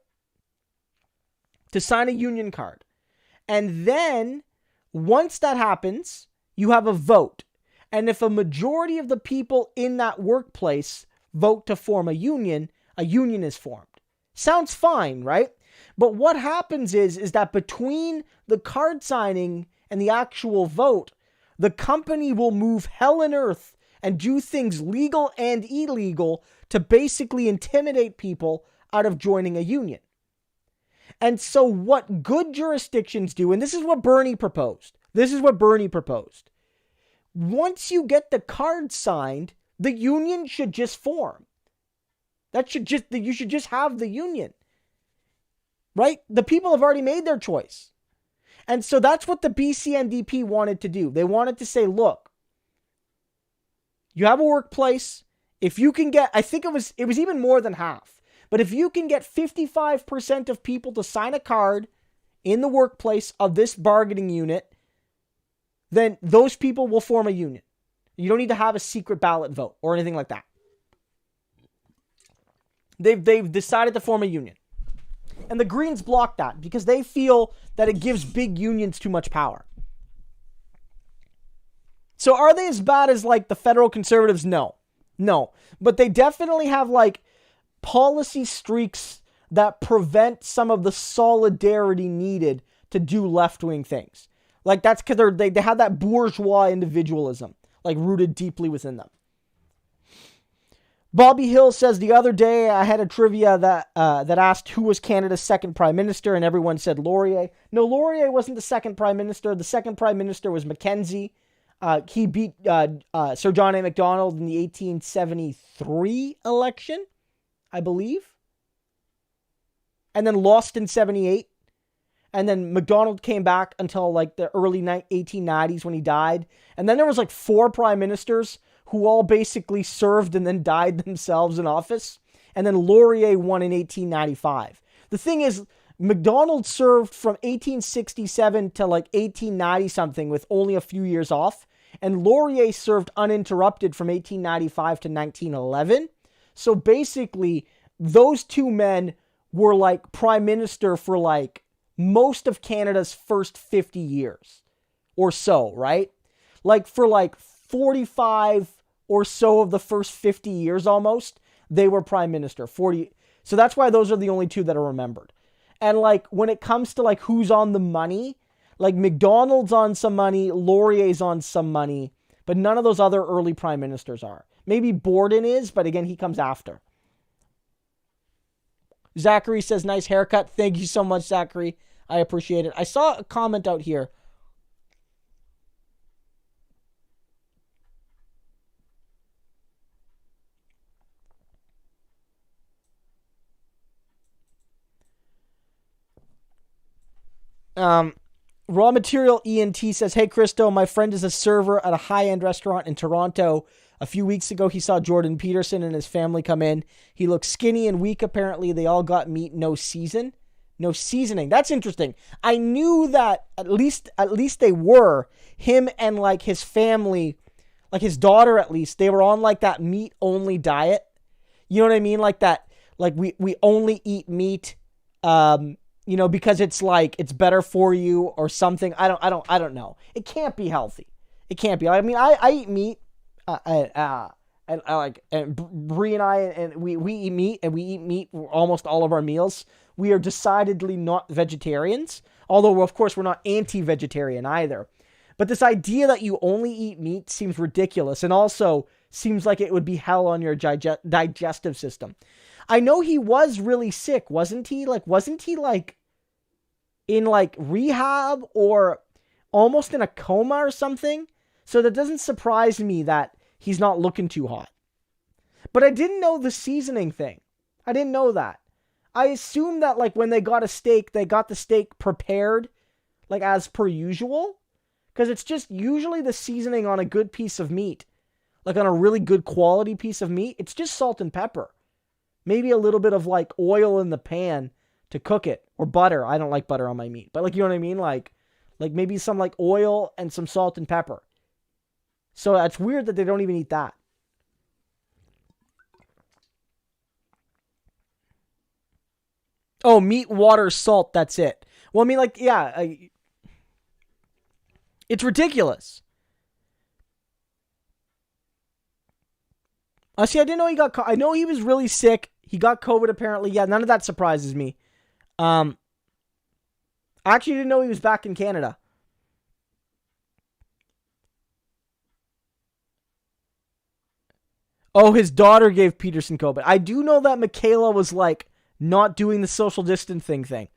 To sign a union card. And then once that happens, you have a vote. And if a majority of the people in that workplace vote to form a union is formed. Sounds fine, right? But what happens is that between the card signing and the actual vote, the company will move hell and earth and do things legal and illegal to basically intimidate people out of joining a union. And so what good jurisdictions do, and this is what Bernie proposed. Once you get the card signed, the union should just form. You should just have the union. Right? The people have already made their choice. And so that's what the BC NDP wanted to do. They wanted to say, look, you have a workplace. If you can get, I think it was even more than half. But if you can get 55% of people to sign a card in the workplace of this bargaining unit, then those people will form a union. You don't need to have a secret ballot vote or anything like that. They've decided to form a union. And the Greens block that because they feel that it gives big unions too much power. So are they as bad as like the federal conservatives? No. But they definitely have like policy streaks that prevent some of the solidarity needed to do left-wing things. Like that's because they have that bourgeois individualism like rooted deeply within them. Bobby Hill says, the other day I had a trivia that asked who was Canada's second prime minister, and everyone said Laurier. No, Laurier wasn't the second prime minister. The second prime minister was Mackenzie. He beat Sir John A. Macdonald in the 1873 election, I believe. And then lost in 78. And then McDonald came back until like the early 1890s when he died. And then there was like 4 prime ministers who all basically served and then died themselves in office. And then Laurier won in 1895. The thing is, McDonald served from 1867 to like 1890 something with only a few years off. And Laurier served uninterrupted from 1895 to 1911. So basically, those 2 men were like prime minister for like most of Canada's first 50 years or so, right? Like for like 45 or so of the first 50 years almost, they were prime minister. 40. So that's why those are the only 2 that are remembered. And like when it comes to like who's on the money, like McDonald's on some money, Laurier's on some money, but none of those other early prime ministers are. Maybe Borden is, but again, he comes after. Zachary says, nice haircut. Thank you so much, Zachary. I appreciate it. I saw a comment out here. Raw Material ENT says, hey, Christo, my friend is a server at a high-end restaurant in Toronto. A few weeks ago, he saw Jordan Peterson and his family come in. He looked skinny and weak, apparently. They all got meat, no seasoning. That's interesting. I knew that at least they were. Him and, like, his family, like his daughter at least, they were on, like, that meat-only diet. You know what I mean? Like that, like, we only eat meat, you know, because it's like, it's better for you or something. I don't know. It can't be healthy. It can't be. I mean, I eat meat. And Bree and I, and we eat meat, and we eat meat for almost all of our meals. We are decidedly not vegetarians, although of course we're not anti-vegetarian either. But this idea that you only eat meat seems ridiculous, and also seems like it would be hell on your digestive system. I know he was really sick, wasn't he? Like, wasn't he like in like rehab or almost in a coma or something? So that doesn't surprise me that he's not looking too hot. But I didn't know the seasoning thing. I didn't know that. I assumed that like when they got a steak, they got the steak prepared like as per usual. Because it's just usually the seasoning on a good piece of meat. Like on a really good quality piece of meat, it's just salt and pepper. Maybe a little bit of like oil in the pan to cook it. Or butter. I don't like butter on my meat. But like, you know what I mean? Like maybe some like oil and some salt and pepper. So it's weird that they don't even eat that. Oh, meat, water, salt, that's it. Well, I mean, like, yeah. It's ridiculous. See, I didn't know he got... I know he was really sick. He got COVID, apparently. Yeah, none of that surprises me. I actually didn't know he was back in Canada. Oh, his daughter gave Peterson COVID. I do know that Michaela was, like, not doing the social distancing thing.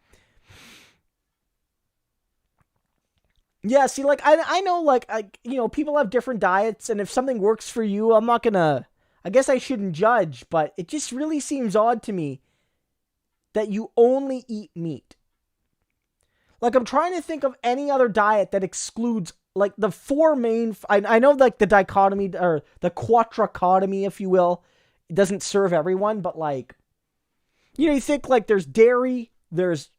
Yeah, see, like, I know, like, you know, people have different diets, and if something works for you, I'm not gonna... I guess I shouldn't judge, but it just really seems odd to me that you only eat meat. Like, I'm trying to think of any other diet that excludes, like, the 4 main... I know, like, the dichotomy, or the quadrachotomy, if you will, it doesn't serve everyone, but, like... You know, you think, like, there's dairy, there's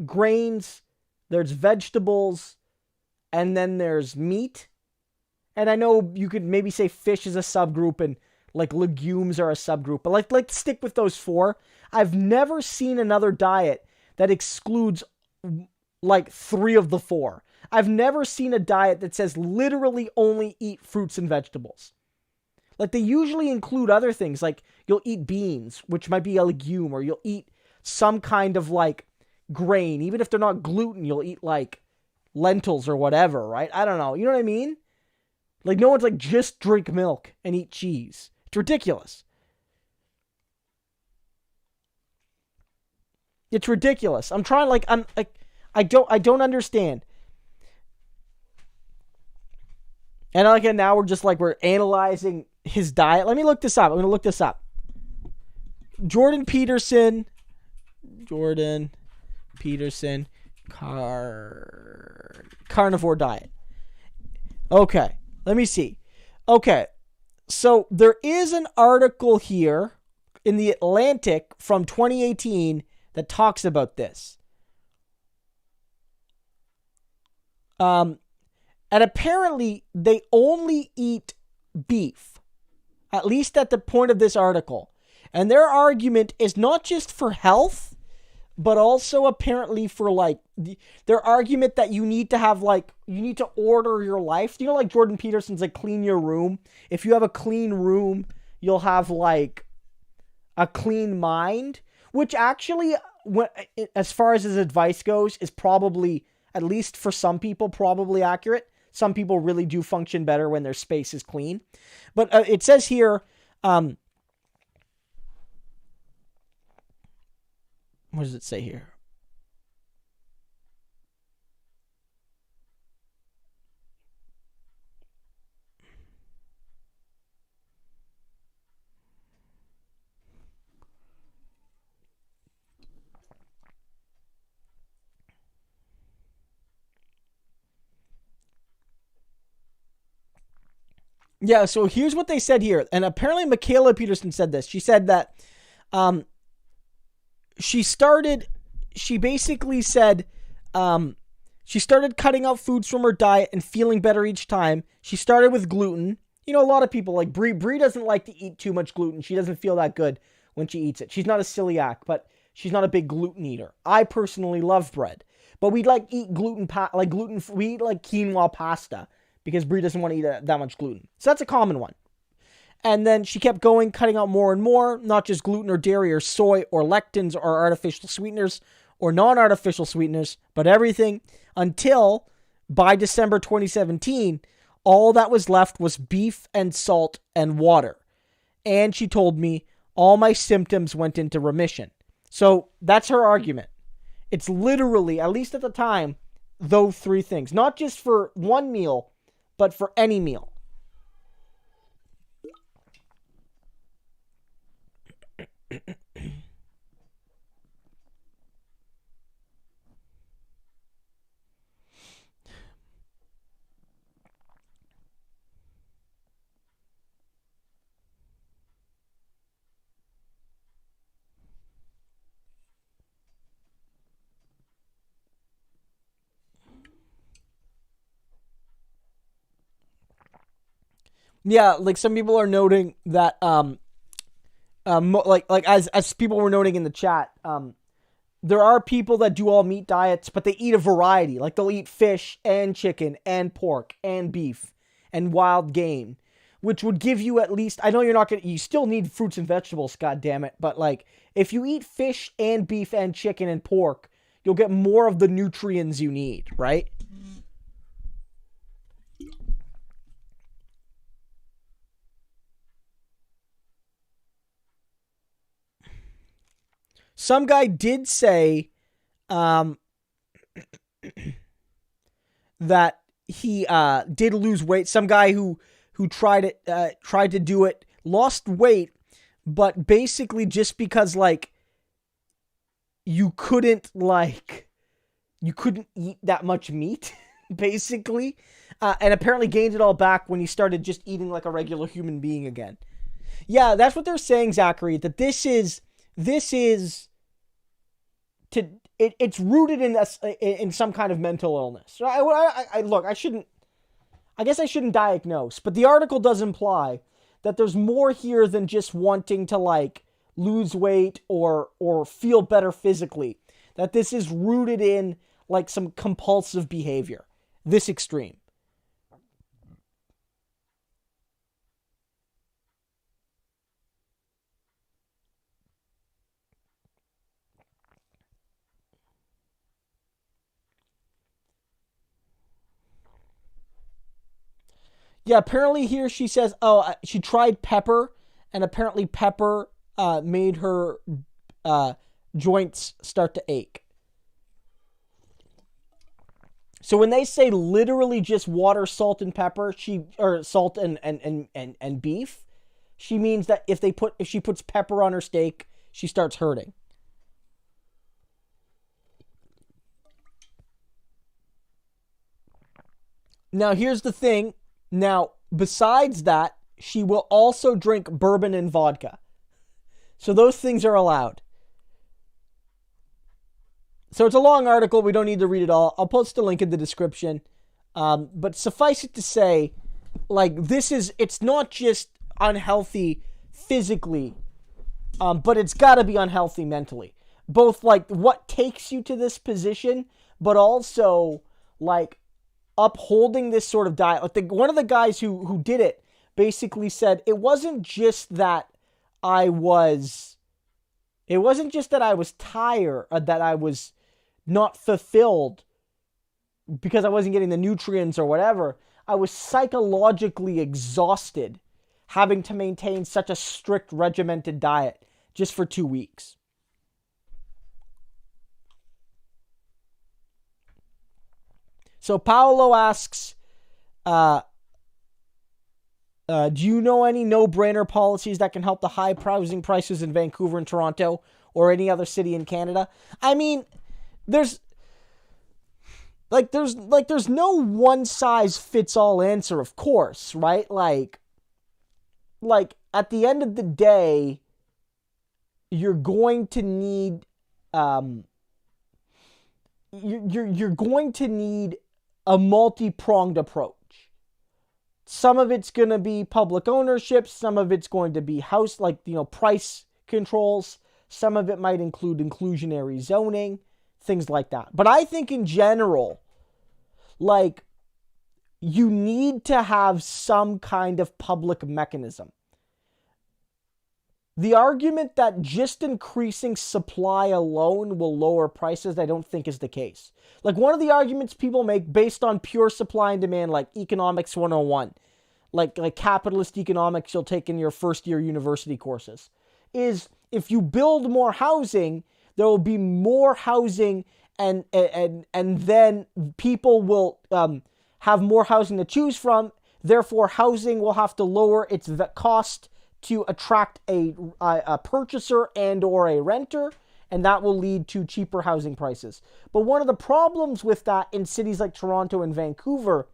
grains, there's vegetables, and then there's meat. And I know you could maybe say fish is a subgroup and, like, legumes are a subgroup. But, like stick with those 4. I've never seen another diet that excludes, like, 3 of the 4. I've never seen a diet that says literally only eat fruits and vegetables. Like, they usually include other things, like you'll eat beans, which might be a legume, or you'll eat some kind of, like, grain. Even if they're not gluten, you'll eat, like, lentils or whatever, right? I don't know. You know what I mean? Like, no one's like, just drink milk and eat cheese. It's ridiculous. It's ridiculous. I'm trying, like, I don't understand. And again, now we're analyzing his diet. Let me look this up. I'm going to look this up. Jordan Peterson, carnivore diet. Okay, let me see. Okay, so there is an article here in the Atlantic from 2018 that talks about this. And apparently they only eat beef, at least at the point of this article. And their argument is not just for health, but also apparently for like their argument that you need to have like, you need to order your life. You know, like Jordan Peterson's like clean your room. If you have a clean room, you'll have like a clean mind, which actually, as far as his advice goes, is probably, at least for some people, probably accurate. Some people really do function better when their space is clean. But it says here, what does it say here? Yeah, so here's what they said here. And apparently Michaela Peterson said this. She said that she basically said she started cutting out foods from her diet and feeling better each time. She started with gluten. You know, a lot of people, like Brie doesn't like to eat too much gluten. She doesn't feel that good when she eats it. She's not a celiac, but she's not a big gluten eater. I personally love bread, but we like eat we eat like quinoa pasta because Brie doesn't want to eat that much gluten. So that's a common one. And then she kept going, cutting out more and more, not just gluten or dairy or soy or lectins or artificial sweeteners or non-artificial sweeteners, but everything until by December 2017, all that was left was beef and salt and water. And she told me all my symptoms went into remission. So that's her argument. It's literally, at least at the time, those three things. Not just for one meal, but for any meal. Yeah, like some people are noting that as people were noting in the chat, there are people that do all meat diets, but they eat a variety. Like they'll eat fish and chicken and pork and beef and wild game, which would give you at least, I know you still need fruits and vegetables, god damn it, but like if you eat fish and beef and chicken and pork, you'll get more of the nutrients you need, right? Some guy did say that he did lose weight. Some guy who tried to do it, lost weight, but basically just because like you couldn't eat that much meat, basically, and apparently gained it all back when he started just eating like a regular human being again. Yeah, that's what they're saying, Zachary. That it's rooted in some kind of mental illness. I guess I shouldn't diagnose, but the article does imply that there's more here than just wanting to like lose weight or feel better physically. That this is rooted in like some compulsive behavior, this extreme. Yeah, apparently here she says, she tried pepper, and apparently pepper made her joints start to ache. So when they say literally just water, salt, and pepper, salt and beef, she means that if she puts pepper on her steak, she starts hurting. Now, here's the thing. Now, besides that, she will also drink bourbon and vodka. So those things are allowed. So it's a long article. We don't need to read it all. I'll post a link in the description. But suffice it to say, like, it's not just unhealthy physically, but it's got to be unhealthy mentally. Both, like, what takes you to this position, but also, like, upholding this sort of diet. Like, one of the guys who did it basically said it wasn't just that I was tired, or that I was not fulfilled because I wasn't getting the nutrients or whatever. I was psychologically exhausted having to maintain such a strict regimented diet just for 2 weeks. So Paolo asks, do you know any no-brainer policies that can help the high housing prices in Vancouver and Toronto or any other city in Canada? I mean, there's no one-size-fits-all answer, of course, right? Like at the end of the day, you're going to need you're going to need a multi-pronged approach. Some of it's going to be public ownership. Some of it's going to be price controls. Some of it might include inclusionary zoning, things like that. But I think in general, like, you need to have some kind of public mechanism. The argument that just increasing supply alone will lower prices, I don't think is the case. Like, one of the arguments people make based on pure supply and demand, like Economics 101, like capitalist economics you'll take in your first year university courses, is if you build more housing, there will be more housing, and then people will have more housing to choose from. Therefore, housing will have to lower its cost to attract a purchaser and or a renter, and that will lead to cheaper housing prices. But one of the problems with that in cities like Toronto and Vancouver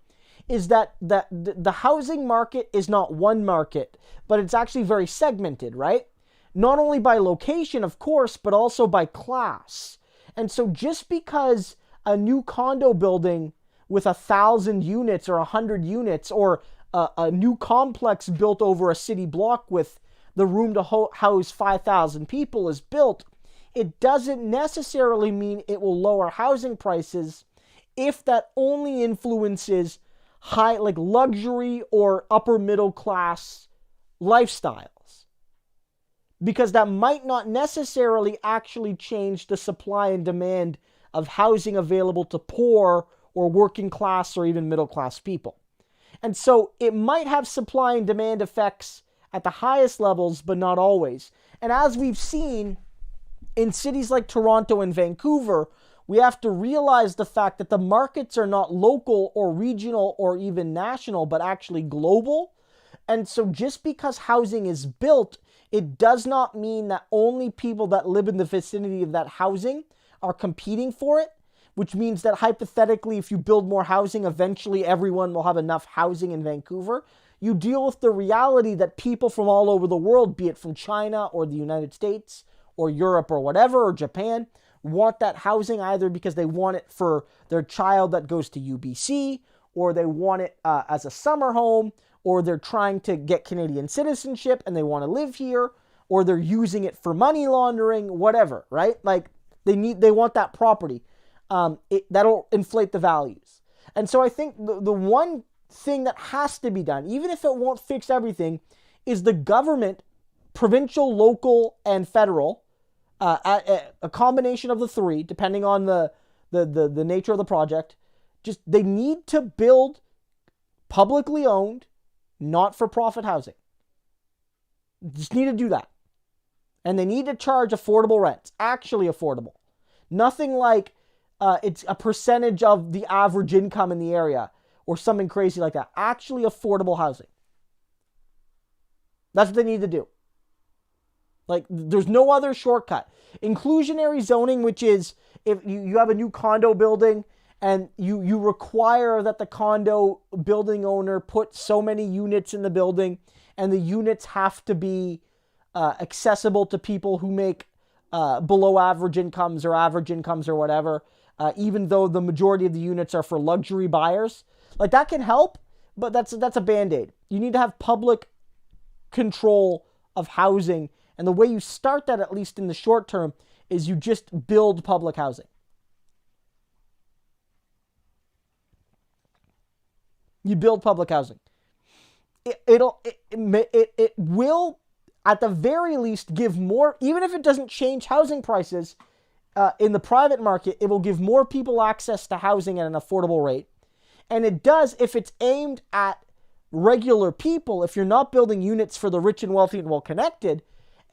is that the housing market is not one market, but it's actually very segmented, right? Not only by location, of course, but also by class. And so just because a new condo building with 1,000 units or 100 units, or a new complex built over a city block with the room to house 5,000 people is built, it doesn't necessarily mean it will lower housing prices if that only influences high, like, luxury or upper middle class lifestyles. Because that might not necessarily actually change the supply and demand of housing available to poor or working class or even middle class people. And so it might have supply and demand effects at the highest levels, but not always. And as we've seen in cities like Toronto and Vancouver, we have to realize the fact that the markets are not local or regional or even national, but actually global. And so just because housing is built, it does not mean that only people that live in the vicinity of that housing are competing for it. Which means that hypothetically, if you build more housing, eventually everyone will have enough housing in Vancouver. You deal with the reality that people from all over the world, be it from China or the United States or Europe or whatever, or Japan, want that housing either because they want it for their child that goes to UBC, or they want it as a summer home, or they're trying to get Canadian citizenship and they want to live here, or they're using it for money laundering, whatever, right? Like, they want that property. That'll inflate the values. And so I think the one thing that has to be done, even if it won't fix everything, is the government, provincial, local, and federal, a combination of the three, depending on the nature of the project, just they need to build publicly owned, not-for-profit housing. Just need to do that. And they need to charge affordable rents, actually affordable. Nothing like it's a percentage of the average income in the area or something crazy like that. Actually affordable housing. That's what they need to do. Like, there's no other shortcut. Inclusionary zoning, which is if you have a new condo building and you require that the condo building owner put so many units in the building, and the units have to be accessible to people who make below average incomes or whatever, even though the majority of the units are for luxury buyers. Like, that can help, but that's a Band-Aid. You need to have public control of housing, and the way you start that, at least in the short term, is you just build public housing. You build public housing. It will, at the very least, give more, even if it doesn't change housing prices in the private market, it will give more people access to housing at an affordable rate. And it does if it's aimed at regular people. If you're not building units for the rich and wealthy and well-connected,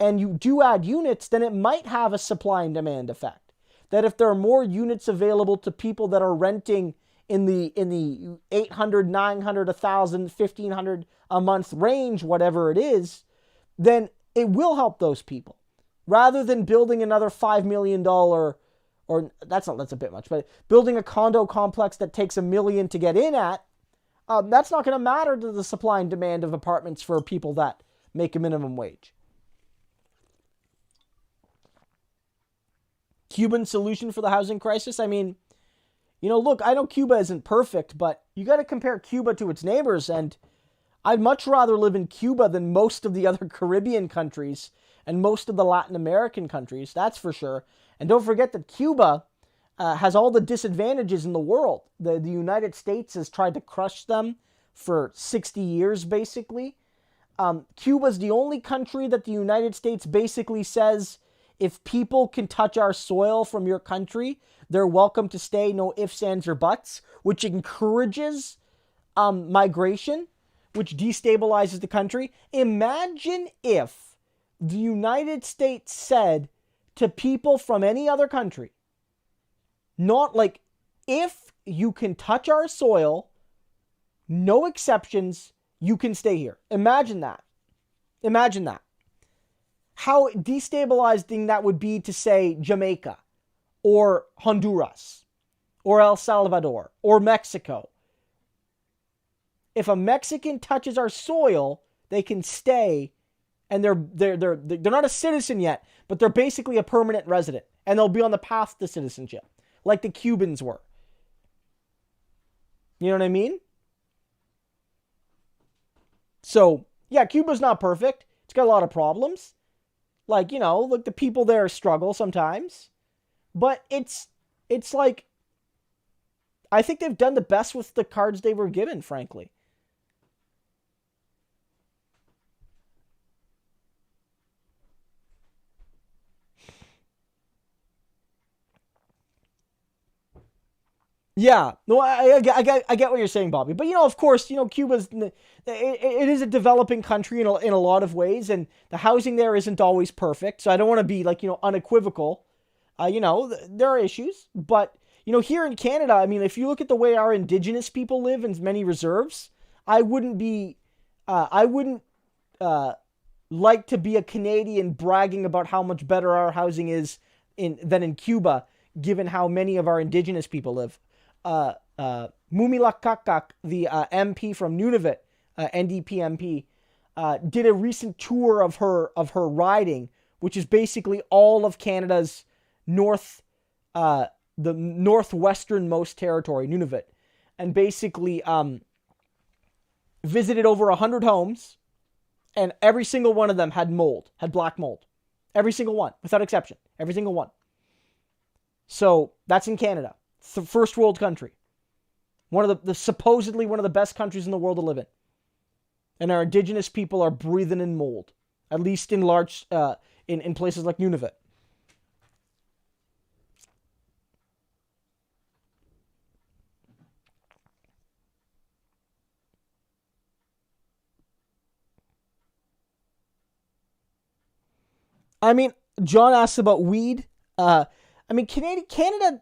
and you do add units, then it might have a supply and demand effect. That if there are more units available to people that are renting in the 800, 900, 1,000, 1,500 a month range, whatever it is, then it will help those people. Rather than building another $5 million, or that's a bit much, but building a condo complex that takes $1 million to get in at, that's not going to matter to the supply and demand of apartments for people that make a minimum wage. Cuban solution for the housing crisis? I mean, look, I know Cuba isn't perfect, but you got to compare Cuba to its neighbors, and I'd much rather live in Cuba than most of the other Caribbean countries and most of the Latin American countries, that's for sure. And don't forget that Cuba has all the disadvantages in the world. The United States has tried to crush them for 60 years, basically. Cuba's the only country that the United States basically says, if people can touch our soil from your country, they're welcome to stay, no ifs, ands, or buts, which encourages migration, which destabilizes the country. Imagine if the United States said to people from any other country, not like, if you can touch our soil, no exceptions, you can stay here. Imagine that. Imagine that. How destabilizing that would be to, say, Jamaica, or Honduras, or El Salvador, or Mexico. If a Mexican touches our soil, they can stay, and they're not a citizen yet, but they're basically a permanent resident, and they'll be on the path to citizenship, like the Cubans were. You know what I mean? So, yeah, Cuba's not perfect. It's got a lot of problems. Like, like the people there struggle sometimes. But it's like, I think they've done the best with the cards they were given, frankly. Yeah, no, I get what you're saying, Bobby. But, of course, Cuba's, it is a developing country in a lot of ways, and the housing there isn't always perfect. So I don't want to be, like, unequivocal. There are issues. But, here in Canada, I mean, if you look at the way our Indigenous people live in many reserves, I wouldn't like to be a Canadian bragging about how much better our housing is than in Cuba, given how many of our Indigenous people live. Mumilakakak, the MP from Nunavut, NDP MP, did a recent tour of her riding, which is basically all of Canada's the northwesternmost territory, Nunavut, and basically visited over 100 homes, and every single one of them had black mold. Every single one, without exception. Every single one. So that's in Canada. First world country. One of the supposedly one of the best countries in the world to live in. And our Indigenous people are breathing in mold. At least in large, in places like Nunavut. I mean, John asks about weed. I mean, Canada.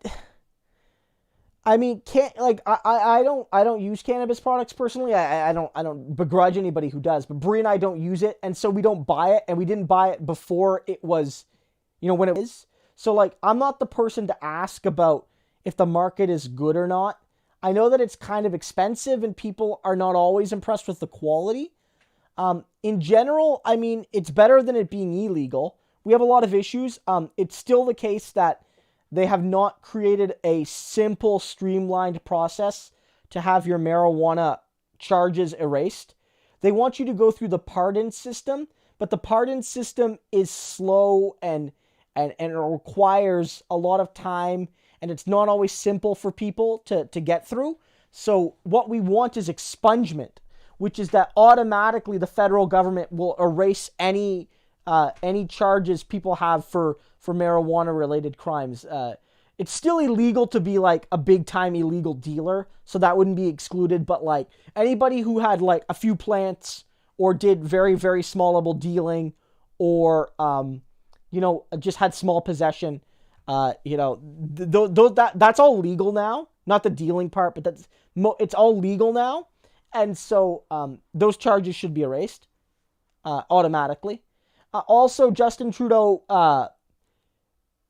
I mean, I don't use cannabis products personally. I don't begrudge anybody who does, but Bree and I don't use it, and so we don't buy it, and we didn't buy it before it was, when it is. So, like, I'm not the person to ask about if the market is good or not. I know that it's kind of expensive and people are not always impressed with the quality. In general, I mean, it's better than it being illegal. We have a lot of issues. It's still the case that they have not created a simple, streamlined process to have your marijuana charges erased. They want you to go through the pardon system, but the pardon system is slow and it requires a lot of time, and it's not always simple for people to get through. So what we want is expungement, which is that automatically the federal government will erase any charges people have for marijuana-related crimes. It's still illegal to be like a big-time illegal dealer, so that wouldn't be excluded, but like anybody who had like a few plants or did very, very small level dealing or, just had small possession, that's all legal now. Not the dealing part, but it's all legal now. And so those charges should be erased automatically. Also, Justin Trudeau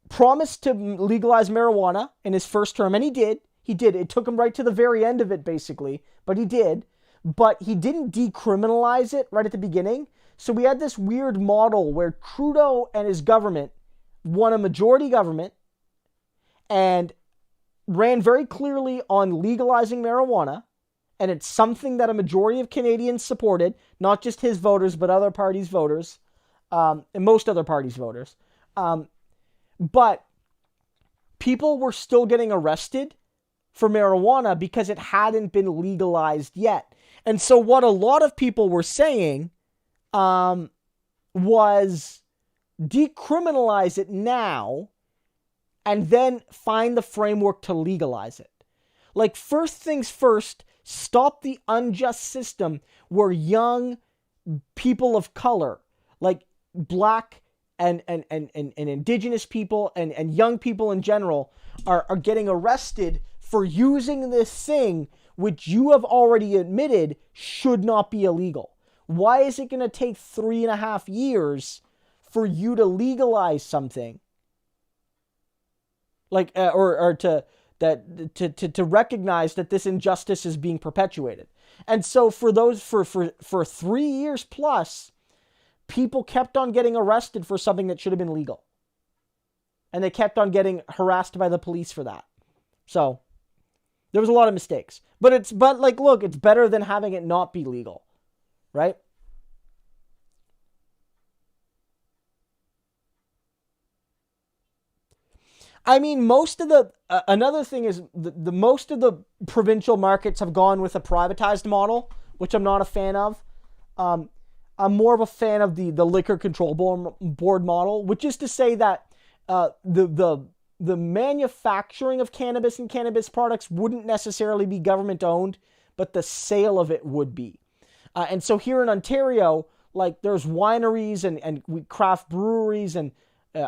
promised to legalize marijuana in his first term, and he did. He did. It took him right to the very end of it, basically, but he did. But he didn't decriminalize it right at the beginning. So we had this weird model where Trudeau and his government won a majority government and ran very clearly on legalizing marijuana. And it's something that a majority of Canadians supported, not just his voters, but other parties' voters, and most other parties' voters. But people were still getting arrested for marijuana because it hadn't been legalized yet. And so what a lot of people were saying was decriminalize it now and then find the framework to legalize it. Like, first things first, stop the unjust system where young people of color, like black and indigenous people and young people in general are getting arrested for using this thing which you have already admitted should not be illegal. Why is it going to take 3.5 years for you to legalize something? Like, or to recognize that this injustice is being perpetuated. And so for 3 years plus, people kept on getting arrested for something that should have been legal. And they kept on getting harassed by the police for that. So there was a lot of mistakes. But it's better than having it not be legal. Right? I mean, most of the another thing is the most of the provincial markets have gone with a privatized model, which I'm not a fan of. I'm more of a fan of the liquor control board model, which is to say that the manufacturing of cannabis and cannabis products wouldn't necessarily be government owned, but the sale of it would be. And so here in Ontario, like there's wineries and craft breweries and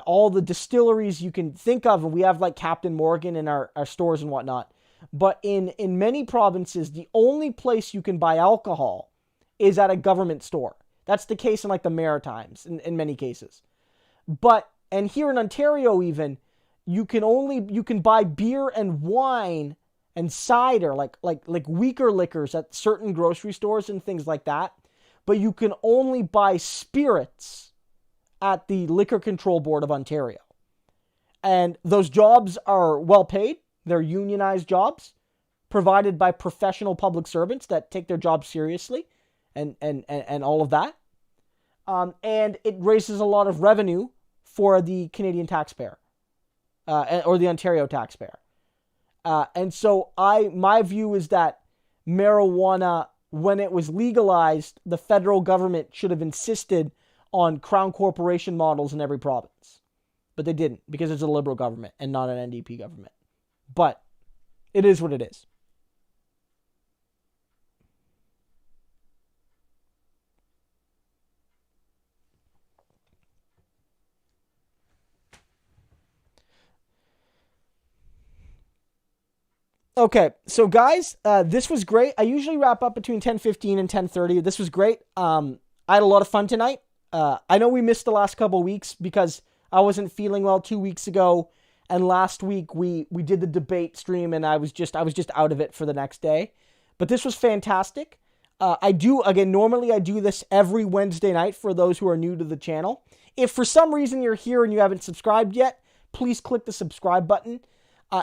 all the distilleries you can think of, and we have like Captain Morgan in our stores and whatnot. But in many provinces, the only place you can buy alcohol is at a government store. That's the case in like the Maritimes in many cases. And here in Ontario even, you can buy beer and wine and cider, like weaker liquors at certain grocery stores and things like that. But you can only buy spirits at the Liquor Control Board of Ontario. And those jobs are well paid. They're unionized jobs provided by professional public servants that take their job seriously and all of that. And it raises a lot of revenue for the Canadian taxpayer or the Ontario taxpayer. And so my view is that marijuana, when it was legalized, the federal government should have insisted on crown corporation models in every province. But they didn't, because it's a Liberal government and not an NDP government. But it is what it is. Okay, so guys, this was great. I usually wrap up between 10:15 and 10:30. This was great. I had a lot of fun tonight. I know we missed the last couple of weeks because I wasn't feeling well 2 weeks ago, And last week we did the debate stream, and I was just out of it for the next day. But this was fantastic. Normally I do this every Wednesday night for those who are new to the channel. If for some reason you're here and you haven't subscribed yet, please click the subscribe button.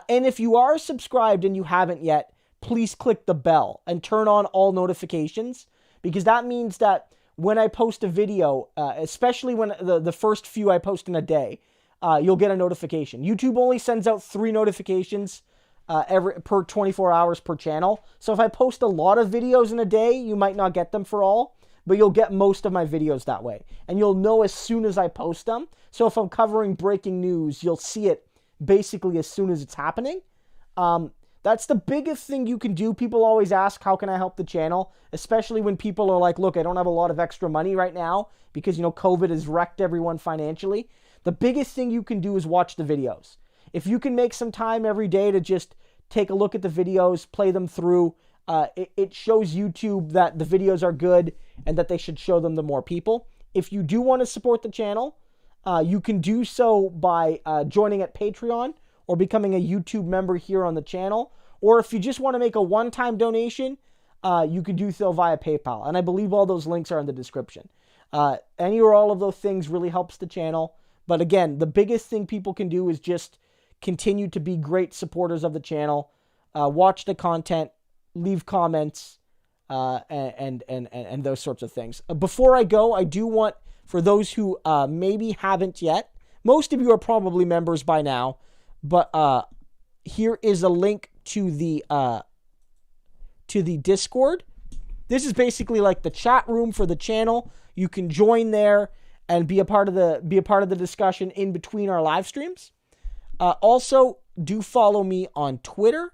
And if you are subscribed and you haven't yet, please click the bell and turn on all notifications, because that means that when I post a video, especially when the first few I post in a day, you'll get a notification. YouTube only sends out 3 notifications per 24 hours per channel. So if I post a lot of videos in a day, you might not get them for all, but you'll get most of my videos that way. And you'll know as soon as I post them. So if I'm covering breaking news, you'll see it basically as soon as it's happening. That's the biggest thing you can do. People always ask, how can I help the channel? Especially when people are like, look, I don't have a lot of extra money right now because, COVID has wrecked everyone financially. The biggest thing you can do is watch the videos. If you can make some time every day to just take a look at the videos, play them through, it shows YouTube that the videos are good and that they should show them to more people. If you do want to support the channel, you can do so by joining at Patreon or becoming a YouTube member here on the channel. Or if you just want to make a one-time donation, you can do so via PayPal. And I believe all those links are in the description. Any or all of those things really helps the channel. But again, the biggest thing people can do is just continue to be great supporters of the channel, watch the content, leave comments, and those sorts of things. Before I go, I do want, for those who maybe haven't yet, most of you are probably members by now, but here is a link to the Discord. This is basically like the chat room for the channel. You can join there and be a part of the discussion in between our live streams. Also, do follow me on Twitter.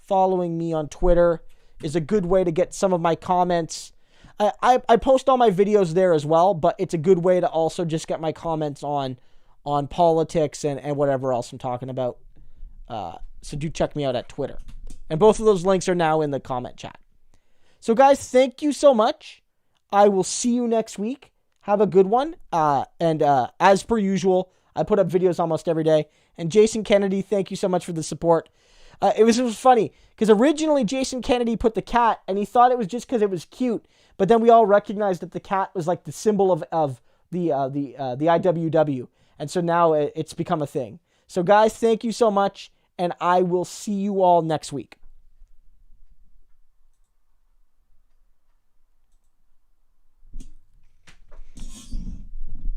Following me on Twitter is a good way to get some of my comments. I post all my videos there as well, but it's a good way to also just get my comments on politics and whatever else I'm talking about. So do check me out at Twitter. And both of those links are now in the comment chat. So guys, thank you so much. I will see you next week. Have a good one. And as per usual, I put up videos almost every day. And Jason Kennedy, thank you so much for the support. It was funny, because originally Jason Kennedy put the cat, and he thought it was just because it was cute. But then we all recognized that the cat was like the symbol of the IWW. And so now it's become a thing. So guys, thank you so much, and I will see you all next week.